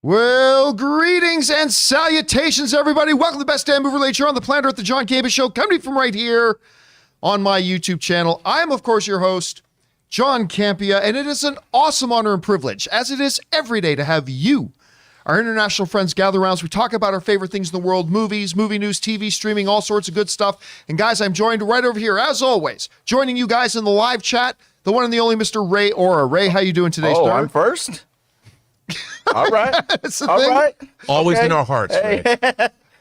Well, greetings and salutations, everybody. Welcome to the best damn movie related show on the planet Earth, the John Campea Show, coming from right here on my YouTube channel. I am, of course, your host, John Campea, and it is an awesome honor and privilege, as it is every day, to have you, our international friends, gather around as we talk about our favorite things in the world, movies, movie news, TV, streaming, all sorts of good stuff. And guys, I'm joined right over here, as always, joining you guys in the live chat, the one and the only Mr. Ray Ora. Ray, how you doing today, sir? I'm first? All right. All right. Always in our hearts, Ray.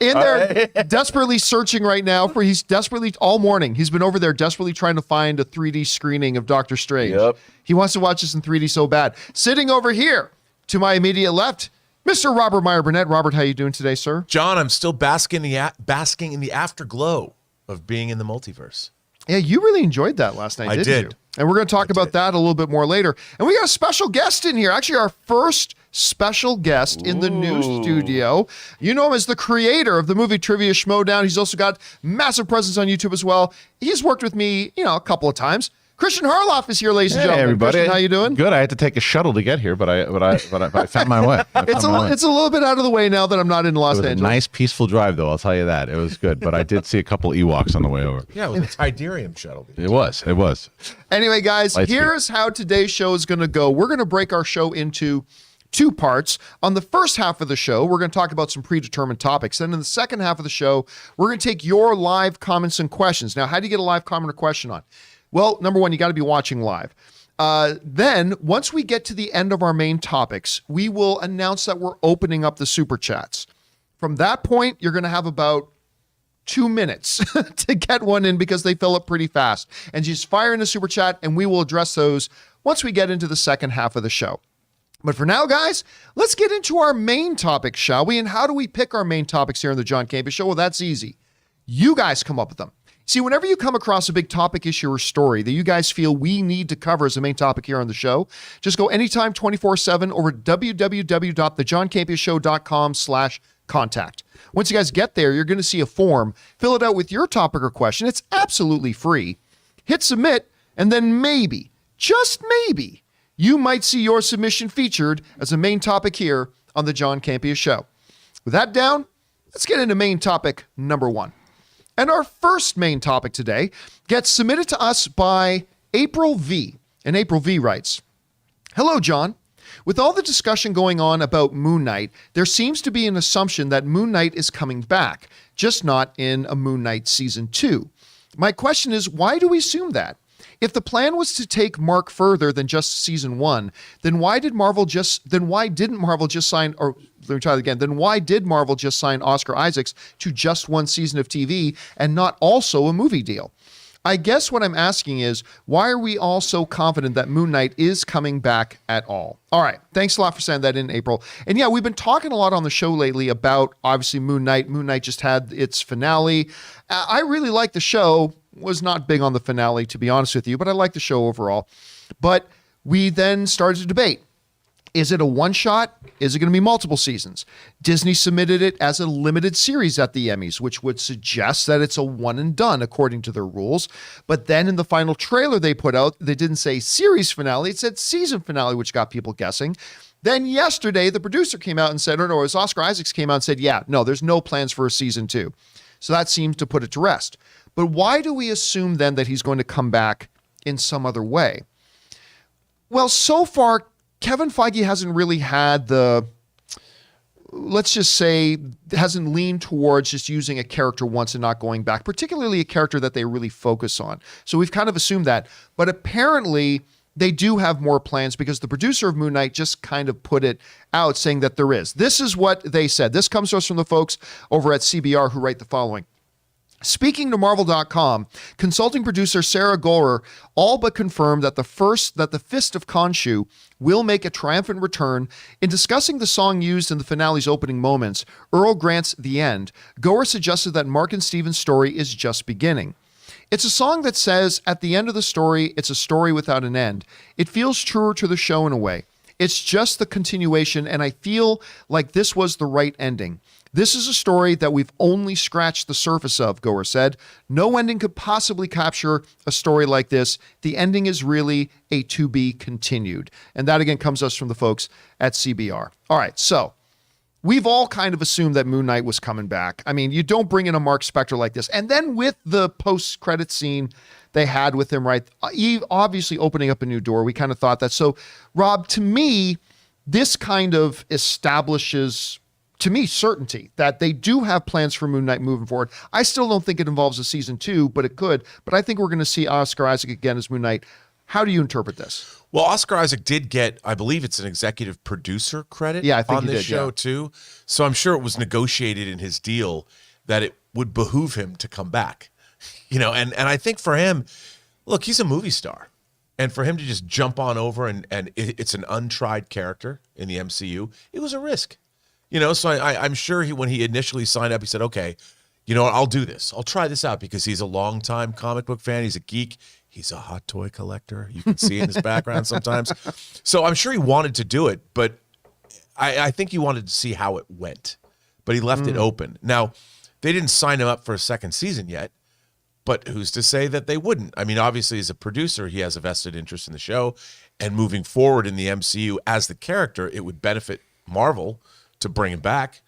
In there, desperately searching right now for, he's desperately, all morning, he's been over there desperately trying to find a 3D screening of Doctor Strange. Yep. He wants to watch this in 3D so bad. Sitting over here to my immediate left, Mr. Robert Meyer Burnett. Robert, how you doing today, sir? John, I'm still basking in the afterglow of being in the multiverse. Yeah, you really enjoyed that last night, didn't you? And we're going to talk about that a little bit more later. And we got a special guest in here. Actually, our first special guest in the new studio. You know him as the creator of the movie Trivia Schmodown. He's also got massive presence on YouTube as well. He's worked with me, a couple of times. Christian Harloff is here, ladies and gentlemen. Hey, everybody. Christian, how you doing? Good. I had to take a shuttle to get here, but I found my way. It's a little bit out of the way now that I'm not in Los Angeles. A nice, peaceful drive, though. I'll tell you that. It was good, but I did see a couple Ewoks on the way over. Yeah, with the Tidarium shuttle. It was. Anyway, guys, here's how today's show is going to go. We're going to break our show into two parts. On the first half of the show, we're going to talk about some predetermined topics. Then in the second half of the show, we're going to take your live comments and questions. Now, how do you get a live comment or question on? Well, number one, you got to be watching live. Then, once we get to the end of our main topics, we will announce that we're opening up the super chats. From that point, you're going to have about 2 minutes to get one in because they fill up pretty fast. And just fire in a super chat, and we will address those once we get into the second half of the show. But for now, guys, let's get into our main topic, shall we? And how do we pick our main topics here on the John Campea Show? Well, that's easy. You guys come up with them. See, whenever you come across a big topic, issue, or story that you guys feel we need to cover as a main topic here on the show, just go anytime 24/7 over www.thejohncampeashow.com/contact. Once you guys get there, you're going to see a form. Fill it out with your topic or question. It's absolutely free. Hit submit, and then maybe, just maybe, you might see your submission featured as a main topic here on the John Campea Show. With that down, let's get into main topic number one. And our first main topic today gets submitted to us by April V. And April V writes, "Hello, John. With all the discussion going on about Moon Knight, there seems to be an assumption that Moon Knight is coming back, just not in a Moon Knight Season 2. My question is, why do we assume that? If the plan was to take Mark further than just Season 1, then why didn't Marvel just sign Oscar Isaacs to just one season of TV and not also a movie deal? I guess what I'm asking is, why are we all so confident that Moon Knight is coming back at all?" All right. Thanks a lot for sending that in, April. And yeah, we've been talking a lot on the show lately about, obviously, Moon Knight. Moon Knight just had its finale. I really like the show. Was not big on the finale, to be honest with you, but I like the show overall. But we then started to debate. Is it a one-shot? Is it going to be multiple seasons? Disney submitted it as a limited series at the Emmys, which would suggest that it's a one and done according to their rules. But then in the final trailer they put out, they didn't say series finale, it said season finale, which got people guessing. Then yesterday, the producer came out and said, it was Oscar Isaacs came out and said, yeah, no, there's no plans for a season 2. So that seems to put it to rest. But why do we assume then that he's going to come back in some other way? Well, so far, Kevin Feige hasn't really had hasn't leaned towards just using a character once and not going back, particularly a character that they really focus on. So we've kind of assumed that. But apparently, they do have more plans because the producer of Moon Knight just kind of put it out saying that there is. This is what they said. This comes to us from the folks over at CBR who write the following. Speaking to Marvel.com, consulting producer Sarah Gorer all but confirmed that the Fist of Khonshu will make a triumphant return. In discussing the song used in the finale's opening moments, Earl Grant's The End, Gorer suggested that Mark and Steven's story is just beginning. It's a song that says, at the end of the story, it's a story without an end. It feels truer to the show in a way. It's just the continuation, and I feel like this was the right ending. This is a story that we've only scratched the surface of, Gorer said. No ending could possibly capture a story like this. The ending is really a to be continued. And that again comes us from the folks at CBR. All right, so we've all kind of assumed that Moon Knight was coming back. I mean, you don't bring in a Mark Spector like this. And then with the post-credit scene they had with him, right, obviously opening up a new door, we kind of thought that. So, Rob, to me, this kind of establishes, to me, certainty that they do have plans for Moon Knight moving forward. I still don't think it involves a season 2, but it could. But I think we're going to see Oscar Isaac again as Moon Knight. How do you interpret this? Well, Oscar Isaac did get, I believe it's an executive producer credit I think on this show too. So I'm sure it was negotiated in his deal that it would behoove him to come back. And I think for him, look, he's a movie star. And for him to just jump on over and it's an untried character in the MCU, it was a risk. So I'm sure when he initially signed up, he said, okay, you know what, I'll do this. I'll try this out because he's a longtime comic book fan. He's a geek. He's a hot toy collector. You can see in his background sometimes. So I'm sure he wanted to do it, but I think he wanted to see how it went. But he left it open. Now, they didn't sign him up for a second season yet, but who's to say that they wouldn't? I mean, obviously, as a producer, he has a vested interest in the show. And moving forward in the MCU as the character, it would benefit Marvel to bring him back.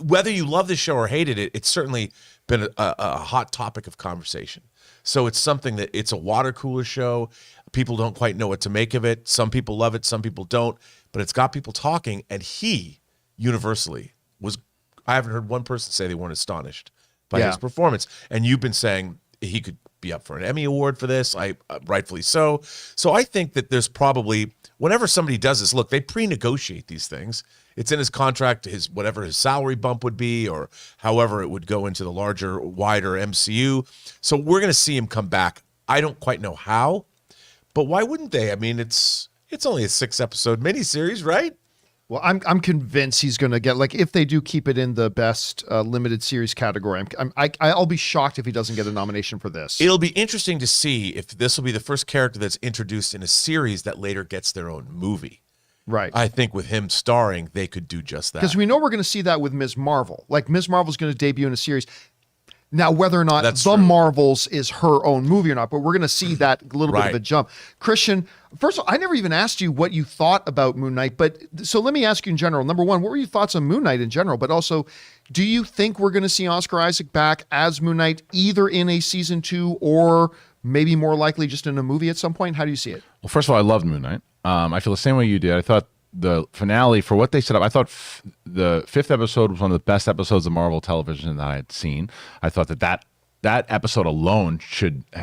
Whether you love the show or hated it, it's certainly been a hot topic of conversation. So it's something that it's a water cooler show. People don't quite know what to make of it. Some people love it, some people don't. But it's got people talking, and he universally was. I haven't heard one person say they weren't astonished by his performance. And you've been saying he could be up for an Emmy Award for this. Rightfully so. So I think that there's probably, whenever somebody does this, look, they pre-negotiate these things. It's in his contract, whatever his salary bump would be, or however it would go into the larger, wider MCU. So we're going to see him come back. I don't quite know how, but why wouldn't they? I mean, it's only a 6-episode miniseries, right? Well, I'm convinced he's going to get, like, if they do keep it in the best limited series category, I'll be shocked if he doesn't get a nomination for this. It'll be interesting to see if this will be the first character that's introduced in a series that later gets their own movie. Right. I think with him starring, they could do just that. Because we know we're going to see that with Ms. Marvel. Like, Ms. Marvel's going to debut in a series. Now, whether or not That's The true. Marvels is her own movie or not, but we're going to see that little bit of Right. a jump. Christian, first of all, I never even asked you what you thought about Moon Knight, but so let me ask you in general. Number one, what were your thoughts on Moon Knight in general? But also, do you think we're going to see Oscar Isaac back as Moon Knight either in a season 2 or maybe more likely just in a movie at some point? How do you see it? Well, first of all, I loved Moon Knight. I feel the same way you did. I thought the finale, for what they set up, I thought the 5th episode was one of the best episodes of Marvel television that I had seen. I thought that episode alone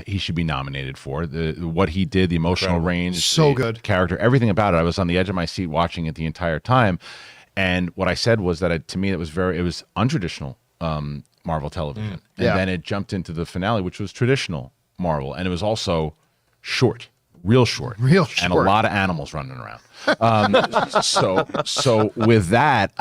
he should be nominated for. What he did, the emotional range, So the good. character, everything about it. I was on the edge of my seat watching it the entire time. And what I said was that to me it was untraditional Marvel television. And then it jumped into the finale, which was traditional Marvel, and it was also short. Real short, and a lot of animals running around. So with that,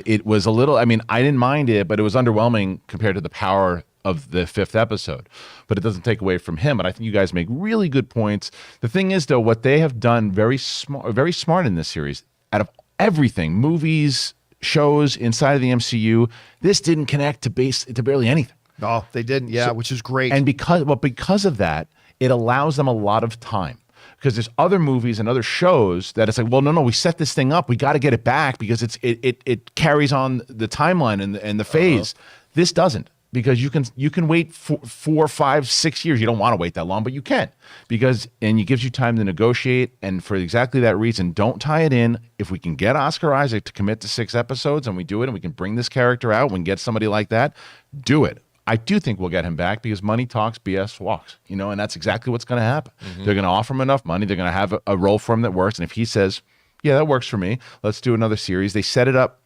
it was a little. I mean, I didn't mind it, but it was underwhelming compared to the power of the 5th episode. But it doesn't take away from him. But I think you guys make really good points. The thing is, though, what they have done very smart in this series, out of everything, movies, shows inside of the MCU, this didn't connect to barely anything. No, they didn't. Yeah, which is great. And because of that, it allows them a lot of time. Because there's other movies and other shows that it's like, well, no, we set this thing up. We got to get it back because it carries on the timeline and the phase. This doesn't, because you can wait 4, 5, 6 years. You don't want to wait that long, but you can, and it gives you time to negotiate. And for exactly that reason, don't tie it in. If we can get Oscar Isaac to commit to 6 episodes and we do it, and we can bring this character out, we can get somebody like that, do it. I do think we'll get him back because money talks, BS walks, and that's exactly what's going to happen. They're going to offer him enough money. They're going to have a role for him that works. And if he says, yeah, that works for me, let's do another series. They set it up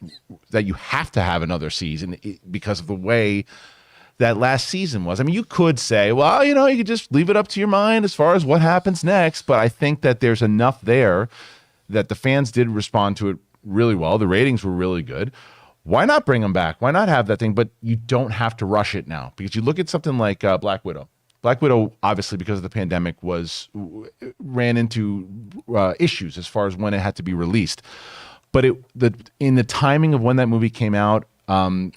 that you have to have another season because of the way that last season was. I mean, you could say, well, you could just leave it up to your mind as far as what happens next. But I think that there's enough there that the fans did respond to it really well. The ratings were really good. Why not bring them back? Why not have that thing? But you don't have to rush it now, because you look at something like Black Widow. Black Widow, obviously, because of the pandemic, ran into issues as far as when it had to be released. But in the timing of when that movie came out,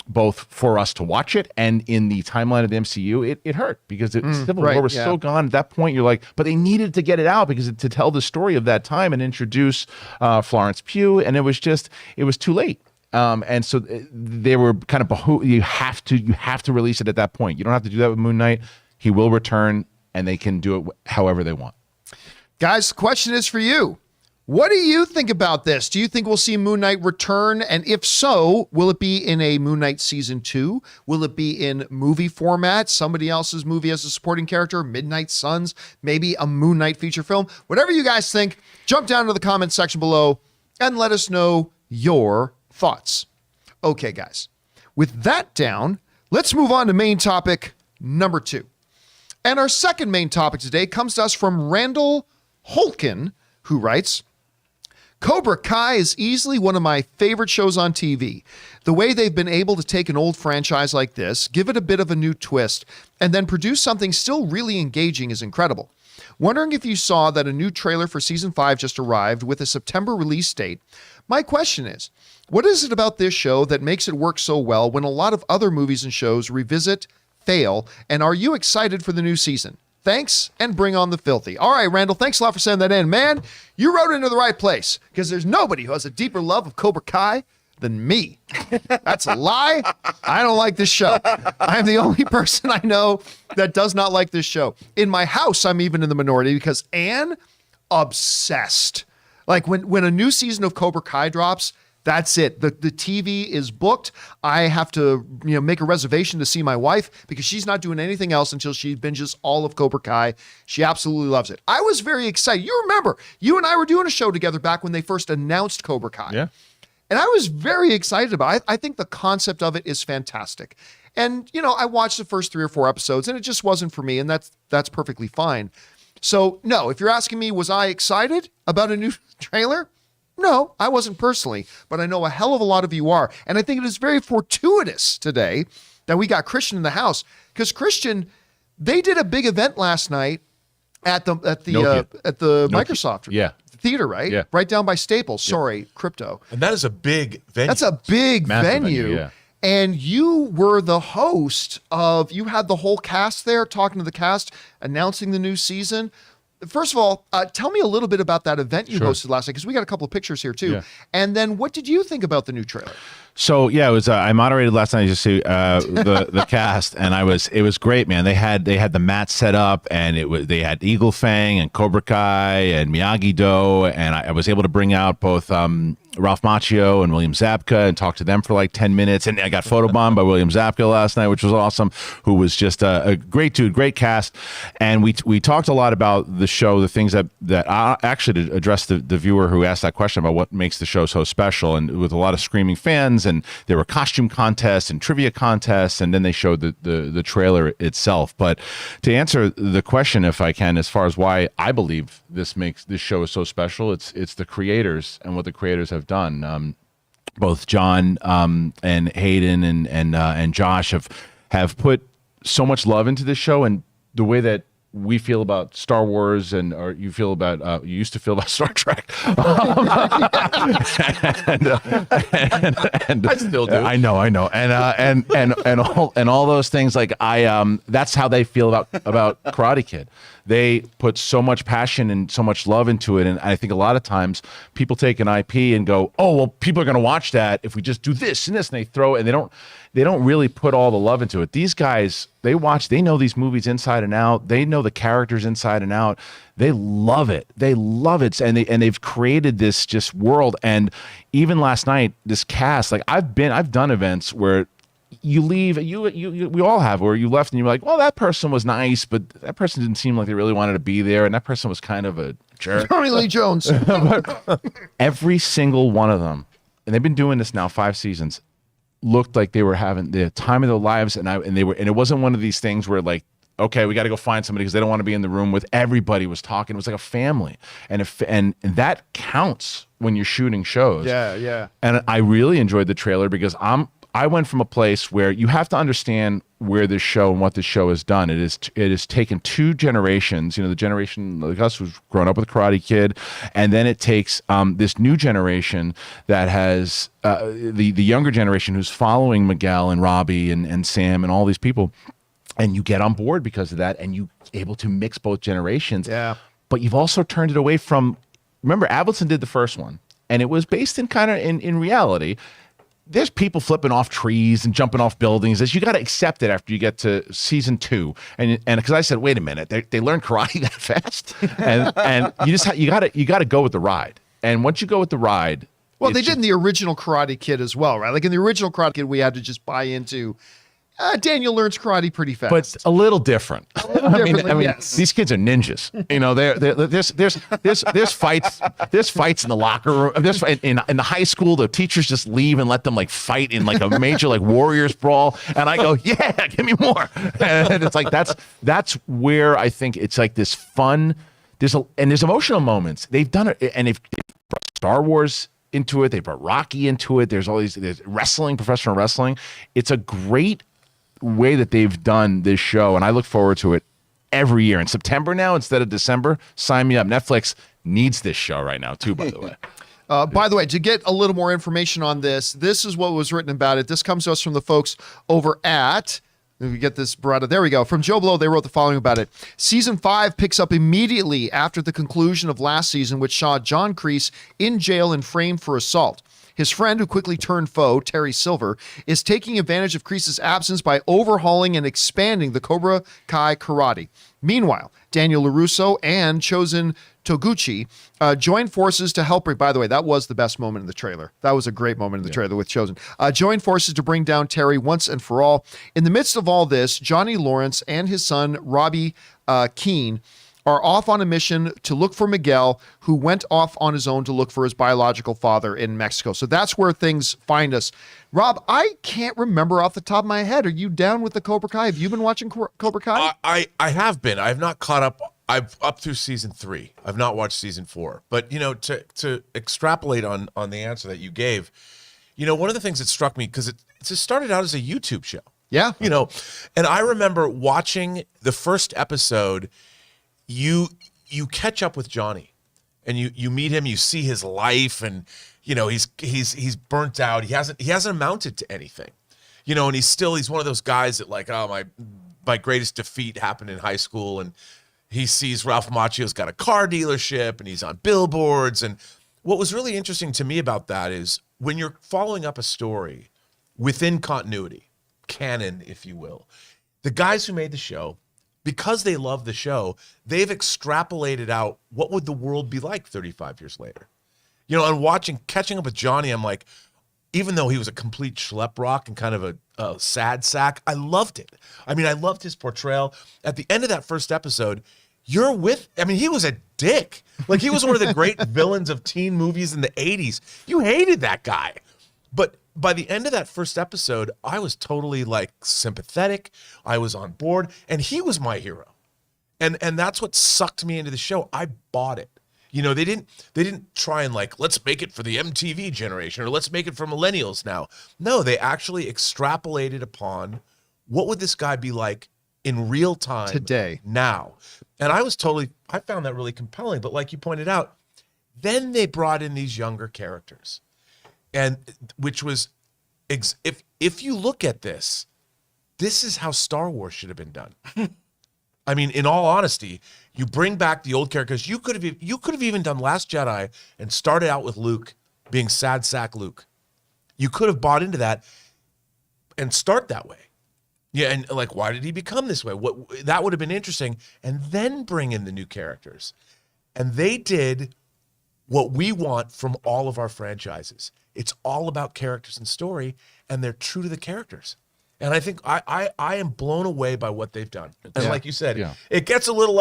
both for us to watch it and in the timeline of the MCU, it hurt because Civil War was so gone. At that point, you're like, but they needed to get it out because to tell the story of that time and introduce Florence Pugh, and it was too late. And so they were kind of you have to release it at that point. You don't have to do that with Moon Knight. He will return, and they can do it however they want. Guys, the question is for you. What do you think about this? Do you think we'll see Moon Knight return? And if so, will it be in a Moon Knight season 2? Will it be in movie format? Somebody else's movie as a supporting character? Midnight Suns? Maybe a Moon Knight feature film? Whatever you guys think, jump down to the comment section below and let us know your thoughts. Okay, guys. With that down, let's move on to main topic number 2. And our second main topic today comes to us from Randall Holkin, who writes, Cobra Kai is easily one of my favorite shows on TV. The way they've been able to take an old franchise like this, give it a bit of a new twist, and then produce something still really engaging is incredible. Wondering if you saw that a new trailer for season 5 just arrived with a September release date. My question is, what is it about this show that makes it work so well when a lot of other movies and shows revisit, fail, and are you excited for the new season? Thanks, and bring on the filthy. All right, Randall, thanks a lot for sending that in. Man, you wrote into the right place, because there's nobody who has a deeper love of Cobra Kai than me. That's a lie. I don't like this show. I'm the only person I know that does not like this show. In my house, I'm even in the minority, because Anne, obsessed. Like, when a new season of Cobra Kai drops, that's it. The TV is booked. I have to make a reservation to see my wife because she's not doing anything else until she binges all of Cobra Kai. She absolutely loves it. I was very excited. You remember, you and I were doing a show together back when they first announced Cobra Kai. Yeah. And I was very excited about it. I think the concept of it is fantastic. And, I watched the first 3 or 4 episodes and it just wasn't for me. And that's perfectly fine. So, no, if you're asking me, was I excited about a new trailer? No, I wasn't personally, but I know a hell of a lot of you are. And I think it is very fortuitous today that we got Christian in the house, because Christian, they did a big event last night at the Microsoft theater, right? Yeah. Right down by Staples. Sorry, Crypto. And that is a big venue. That's a big venue. Yeah. And you were the host you had the whole cast there, talking to the cast, announcing the new season. First of all, tell me a little bit about that event you hosted last night, because we got a couple of pictures here too. Yeah. And then what did you think about the new trailer? So yeah, it was. I moderated last night to see the cast, and it was great, man. They had the mat set up, and they had Eagle Fang and Cobra Kai and Miyagi-Do, and I was able to bring out both Ralph Macchio and William Zabka and talk to them for like 10 minutes. And I got photobombed by William Zabka last night, which was awesome, who was just a great dude, great cast. And we talked a lot about the show, the things that I actually addressed the viewer who asked that question about what makes the show so special, and with a lot of screaming fans, and there were costume contests and trivia contests, and then they showed the trailer itself. But to answer the question, if I can, as far as why I believe this show is so special, it's the creators and what the creators have done. Both John and Hayden and Josh have put so much love into this show, and the way that we feel about Star Wars, or you used to feel about Star Trek. And I still do. I know. And all those things, like that's how they feel about Karate Kid. They put so much passion and so much love into it, and I think a lot of times people take an IP and go, "Oh, well, people are going to watch that if we just do this and this," and they throw it, and they don't really put all the love into it. These guys, they know these movies inside and out. They know the characters inside and out. They love it. And they've created this just world. And even last night, this cast, like I've done events where you leave, we all have, where you left and you're like, well, that person was nice, but that person didn't seem like they really wanted to be there, and that person was kind of a jerk. Tommy Lee Jones. Every single one of them, and they've been doing this now 5 seasons, looked like they were having the time of their lives, and it wasn't one of these things where like, okay, we got to go find somebody because they don't want to be in the room with everybody was talking. It was like a family, and that counts when you're shooting shows. Yeah. And I really enjoyed the trailer because I went from a place where you have to understand where this show and what this show has done. It has taken 2 generations, the generation like us who's grown up with Karate Kid, and then it takes this new generation that has the younger generation who's following Miguel and Robbie and Sam and all these people, and you get on board because of that, and you able to mix both generations. Yeah. But you've also turned it away from. Remember, Avildsen did the first one, and it was based in kind of in reality. there's people flipping off trees and jumping off buildings. As you got to accept it after you get to season 2, and because I said, wait a minute, they learn karate that fast, and you got to go with the ride. And once you go with the ride, well, they did in the original Karate Kid as well, right? Like in the original Karate Kid, we had to just buy into. Daniel learns karate pretty fast, but a little different. I mean, yes. These kids are ninjas. You know, there's fights in the locker room. There's in the high school, the teachers just leave and let them like fight in like a major like Warriors brawl, and I go, yeah, give me more. And it's like that's where I think it's like this fun. There's emotional moments. They've done it, and they've brought Star Wars into it. They brought Rocky into it. There's wrestling, professional wrestling. It's a great way that they've done this show, and I look forward to it every year. In September now instead of December, sign me up. Netflix needs this show right now too, by the way. By the way, to get a little more information on this is what was written about it. This comes to us from the folks over at, we get this brought up. There we go. From Joe Blow, they wrote the following about it. Season 5 picks up immediately after the conclusion of last season, which saw John Kreese in jail and framed for assault. His friend, who quickly turned foe, Terry Silver, is taking advantage of Kreese's absence by overhauling and expanding the Cobra Kai karate. Meanwhile, Daniel LaRusso and Chosen Toguchi join forces to help. By the way, that was the best moment in the trailer. That was a great moment in the trailer with Chosen. Join forces to bring down Terry once and for all. In the midst of all this, Johnny Lawrence and his son, Robbie Keene, are off on a mission to look for Miguel, who went off on his own to look for his biological father in Mexico. So that's where things find us. Rob, I can't remember off the top of my head. Are you down with the Cobra Kai? Have you been watching Cobra Kai? I have been. I have not caught up. I'm up through season 3. I've not watched season 4. But, you know, to extrapolate on the answer that you gave, you know, one of the things that struck me, because it started out as a YouTube show. Yeah. You know, and I remember watching the first episode. You catch up with Johnny, and you meet him. You see his life, and you know he's burnt out. He hasn't amounted to anything, you know. And he's one of those guys that like, oh, my greatest defeat happened in high school, and he sees Ralph Macchio's got a car dealership, and he's on billboards. And what was really interesting to me about that is when you're following up a story within continuity, canon, if you will, the guys who made the show, because they love the show, they've extrapolated out what would the world be like 35 years later. You know, and catching up with Johnny, I'm like, even though he was a complete schlep rock and kind of a sad sack, I loved it. I mean, I loved his portrayal. At the end of that first episode, he was a dick. Like, he was one of the great villains of teen movies in the 80s. You hated that guy. But by the end of that first episode, I was totally like sympathetic. I was on board, and he was my hero. And that's what sucked me into the show. I bought it. You know, they didn't try and like, let's make it for the MTV generation or let's make it for millennials now. No, they actually extrapolated upon what would this guy be like in real time today, now. And I found that really compelling. But like you pointed out, then they brought in these younger characters. And which was, if you look at this is how Star Wars should have been done. I mean, in all honesty, you bring back the old characters. You could have even done Last Jedi and started out with Luke being sad sack Luke. You could have bought into that and start that way. Yeah, and like, why did he become this way? That would have been interesting. And then bring in the new characters. And they did what we want from all of our franchises. It's all about characters and story, and they're true to the characters. And I think I am blown away by what they've done. And like you said, it gets a little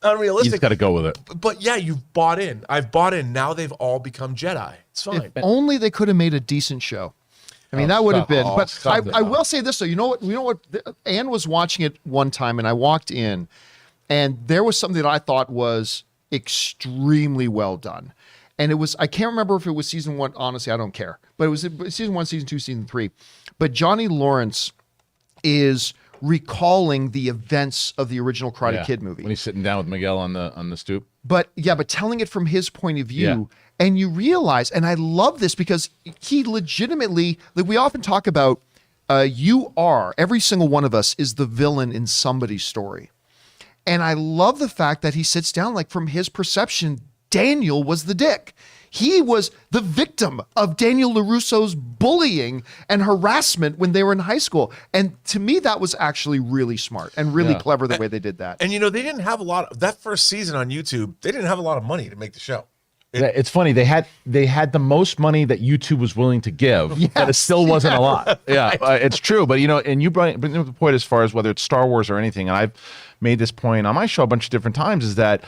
unrealistic. You just got to go with it. But yeah, you've bought in. I've bought in. Now they've all become Jedi. It's fine. If only they could have made a decent show. I mean, that would have been. But I will say this though. You know what? Ann was watching it one time, and I walked in, and there was something that I thought was extremely well done. And it was, I can't remember if it was season 1. Honestly, I don't care. But it was season 1, season 2, season 3. But Johnny Lawrence is recalling the events of the original Karate Kid movie. When he's sitting down with Miguel on the stoop. But telling it from his point of view. Yeah. And you realize, and I love this because he legitimately, like we often talk about, every single one of us is the villain in somebody's story. And I love the fact that he sits down, like from his perception, Daniel was the dick. He was the victim of Daniel LaRusso's bullying and harassment when they were in high school. And to me, that was actually really smart and really clever the way they did that. And, they didn't have a lot of that first season on YouTube. They didn't have a lot of money to make the show. It's funny. They had the most money that YouTube was willing to give, but it still wasn't a lot. Yeah, it's true. But, and you bring up the point as far as whether it's Star Wars or anything, and I've made this point on my show a bunch of different times, is that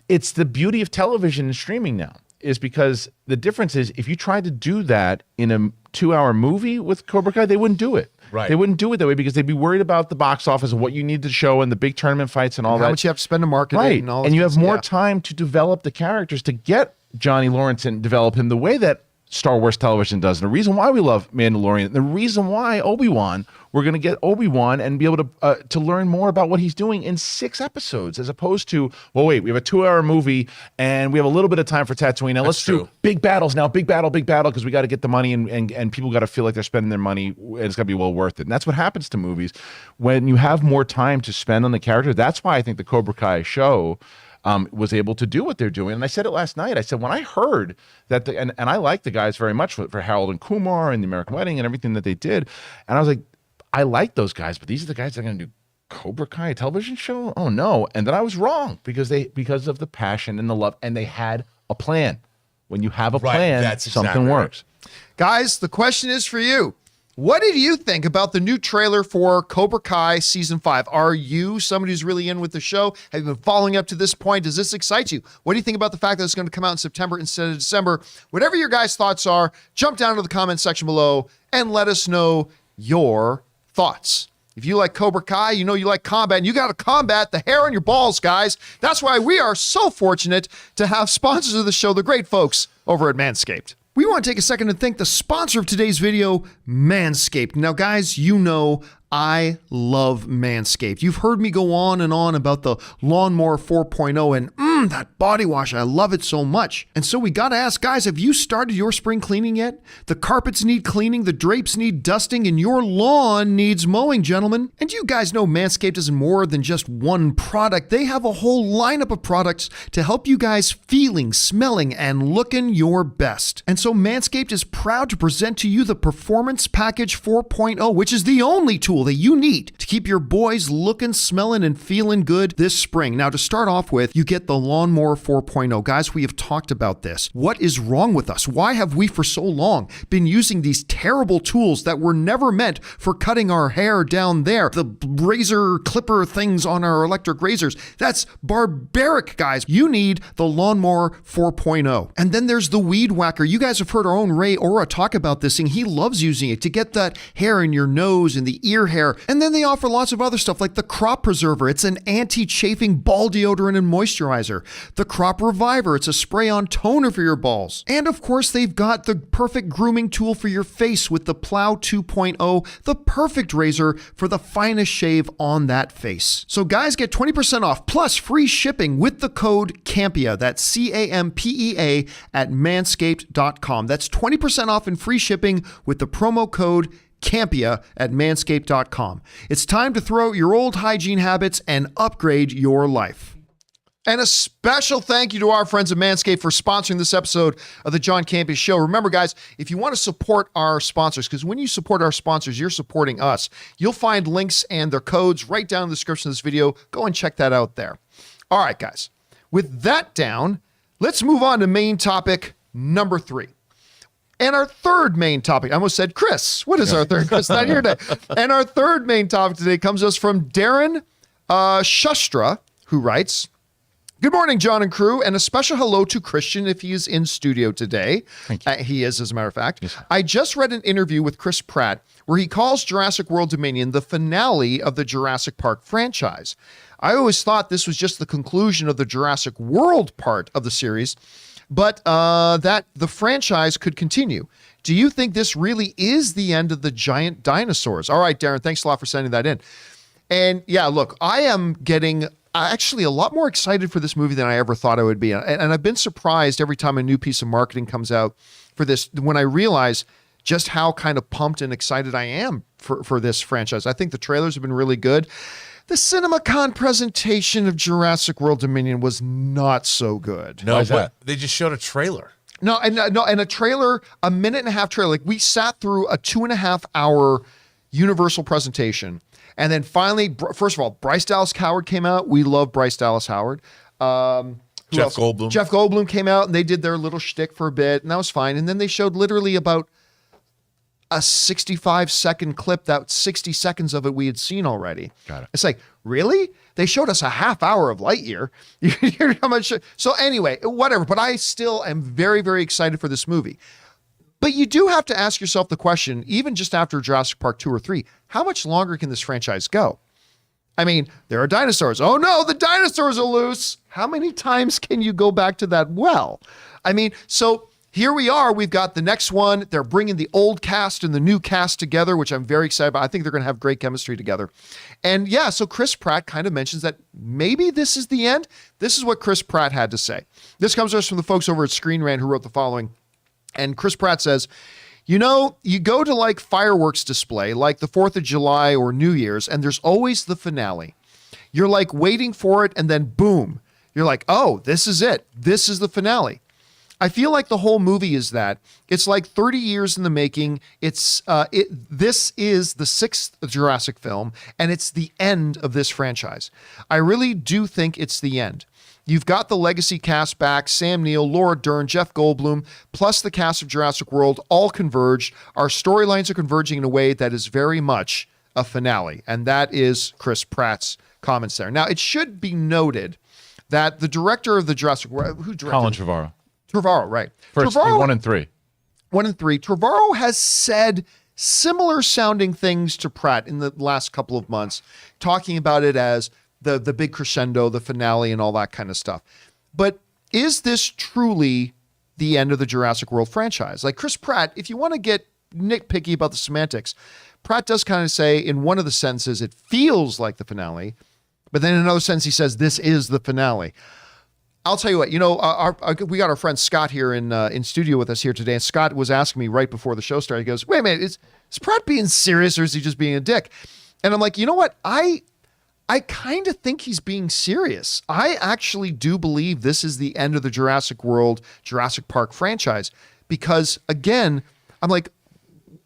it's the beauty of television and streaming now. Is because the difference is if you tried to do that in a 2-hour movie with Cobra Kai, they wouldn't do it. Right. They wouldn't do it that way because they'd be worried about the box office and what you need to show and the big tournament fights and all that. How much you have to spend to market it and all that. And you have more time to develop the characters to get Johnny Lawrence and develop him the way that Star Wars television does. And the reason why we love Mandalorian, the reason why Obi-Wan, we're going to get Obi-Wan and be able to learn more about what he's doing in 6 episodes, as opposed to, well, wait, we have a 2-hour movie and we have a little bit of time for Tatooine. Now let's do big battles now, big battle, because we got to get the money and people got to feel like they're spending their money and it's got to be well worth it. And that's what happens to movies. When you have more time to spend on the character, that's why I think the Cobra Kai show was able to do what they're doing. And I said it last night. I said, when I heard that, and I like the guys very much for Harold and Kumar and the American Wedding and everything that they did. And I was like, I like those guys, but these are the guys that are going to do Cobra Kai, a television show? Oh no. And then I was wrong because of the passion and the love, and they had a plan. When you have a plan, that's something exactly works. Guys, the question is for you. What did you think about the new trailer for Cobra Kai Season 5? Are you somebody who's really in with the show? Have you been following up to this point? Does this excite you? What do you think about the fact that it's going to come out in September instead of December? Whatever your guys' thoughts are, jump down to the comment section below and let us know your thoughts. If you like Cobra Kai, you like combat, and you got to combat the hair on your balls, guys. That's why we are so fortunate to have sponsors of the show, the great folks over at Manscaped. We want to take a second to thank the sponsor of today's video, Manscaped. Now, guys, I love Manscaped. You've heard me go on and on about the Lawnmower 4.0 and that body wash. I love it so much. And so we got to ask, guys, have you started your spring cleaning yet? The carpets need cleaning, the drapes need dusting, and your lawn needs mowing, gentlemen. And you guys know Manscaped is more than just one product. They have a whole lineup of products to help you guys feeling, smelling, and looking your best. And so Manscaped is proud to present to you the Performance Package 4.0, which is the only tool that you need to keep your boys looking, smelling, and feeling good this spring. Now, to start off with, you get the Lawnmower 4.0. Guys, we have talked about this. What is wrong with us? Why have we for so long been using these terrible tools that were never meant for cutting our hair down there? The razor clipper things on our electric razors. That's barbaric, guys. You need the Lawnmower 4.0. And then there's the Weed Whacker. You guys have heard our own Ray Ora talk about this thing. He loves using it to get that hair in your nose and the ear hair. And then they offer lots of other stuff like the Crop Preserver. It's an anti-chafing ball deodorant and moisturizer. The Crop Reviver. It's a spray-on toner for your balls. And of course, they've got the perfect grooming tool for your face with the Plow 2.0, the perfect razor for the finest shave on that face. So guys, get 20% off plus free shipping with the code CAMPEA. That's CAMPEA at manscaped.com. That's 20% off and free shipping with the promo code Campea at manscaped.com. It's time to throw out your old hygiene habits and upgrade your life. And a special thank you to our friends at Manscaped for sponsoring this episode of the John Campea Show. Remember, guys, if you want to support our sponsors, because when you support our sponsors, you're supporting us. You'll find links and their codes right down in the description of this video. Go and check that out there. All right, guys. With that down, let's move on to main topic number 3. And our third main topic, I almost said Chris. What is our third? Chris not here today. And our third main topic today comes to us from Darren Shustra, who writes, "Good morning, John and crew, and a special hello to Christian if he is in studio today." Thank you. He is, as a matter of fact. Yes. I just read an interview with Chris Pratt where he calls Jurassic World Dominion the finale of the Jurassic Park franchise. I always thought this was just the conclusion of the Jurassic World part of the series, but that the franchise could continue. Do you think this really is the end of the giant dinosaurs? All right, Darren, thanks a lot for sending that in. And yeah, look, I am getting actually a lot more excited for this movie than I ever thought I would be. And I've been surprised every time a new piece of marketing comes out for this, when I realize just how kind of pumped and excited I am for this franchise. I think the trailers have been really good. The CinemaCon presentation of Jurassic World Dominion was not so good. No, Why is that? they just showed a trailer. No, and a trailer, a minute and a half trailer. Like we sat through a 2.5 hour Universal presentation, and then finally, first of all, Bryce Dallas Howard came out. We love Bryce Dallas Howard. Who Jeff else? Goldblum. Jeff Goldblum came out, and they did their little shtick for a bit, and that was fine. And then they showed literally about a 65-second clip. That 60 seconds of it we had seen already. Got it. It's like, really? They showed us a half hour of Lightyear. You hear how much? So anyway, whatever. But I still am very, very excited for this movie. But you do have to ask yourself the question, even just after Jurassic Park 2 or 3, how much longer can this franchise go? I mean, there are dinosaurs. Oh no, the dinosaurs are loose. How many times can you go back to that well? I mean, so here we are. We've got the next one. They're bringing the old cast and the new cast together, which I'm very excited about. I think they're going to have great chemistry together. And yeah, so Chris Pratt kind of mentions that maybe this is the end. This is what Chris Pratt had to say. This comes to us from the folks over at Screen Rant who wrote the following. And Chris Pratt says, you know, you go to like fireworks display, like the 4th of July or New Year's, and there's always the finale. You're like waiting for it, and then boom, you're like, oh, this is it. This is the finale. I feel like the whole movie is that. It's like 30 years in the making. This is the 6th Jurassic film, and it's the end of this franchise. I really do think it's the end. You've got the legacy cast back, Sam Neill, Laura Dern, Jeff Goldblum, plus the cast of Jurassic World, all converged. Our storylines are converging in a way that is very much a finale. And that is Chris Pratt's comments there. Now, it should be noted that the director of the Jurassic World, who directed? Colin Trevorrow. Trevorrow, right. First, Trevorrow, 1 and 3. 1 and 3. Trevorrow has said similar sounding things to Pratt in the last couple of months, talking about it as the big crescendo, the finale, and all that kind of stuff. But is this truly the end of the Jurassic World franchise? Like Chris Pratt, if you want to get nitpicky about the semantics, Pratt does kind of say in one of the sentences, it feels like the finale, but then in another sense, he says, this is the finale. I'll tell you what, you know, we got our friend Scott here in studio with us here today, and Scott was asking me right before the show started, he goes, wait a minute, is Pratt being serious or is he just being a dick? And I'm like, you know what, I kind of think he's being serious. I actually do believe this is the end of the Jurassic World, Jurassic Park franchise, because again, I'm like,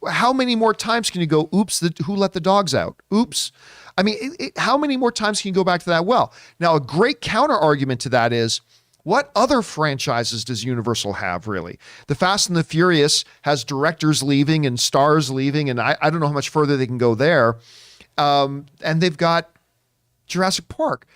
how many more times can you go, oops, who let the dogs out? Oops. I mean, how many more times can you go back to that well? Now, a great counter argument to that is, what other franchises does Universal have, really? The Fast and the Furious has directors leaving and stars leaving, and I don't know how much further they can go there. And they've got Jurassic Park.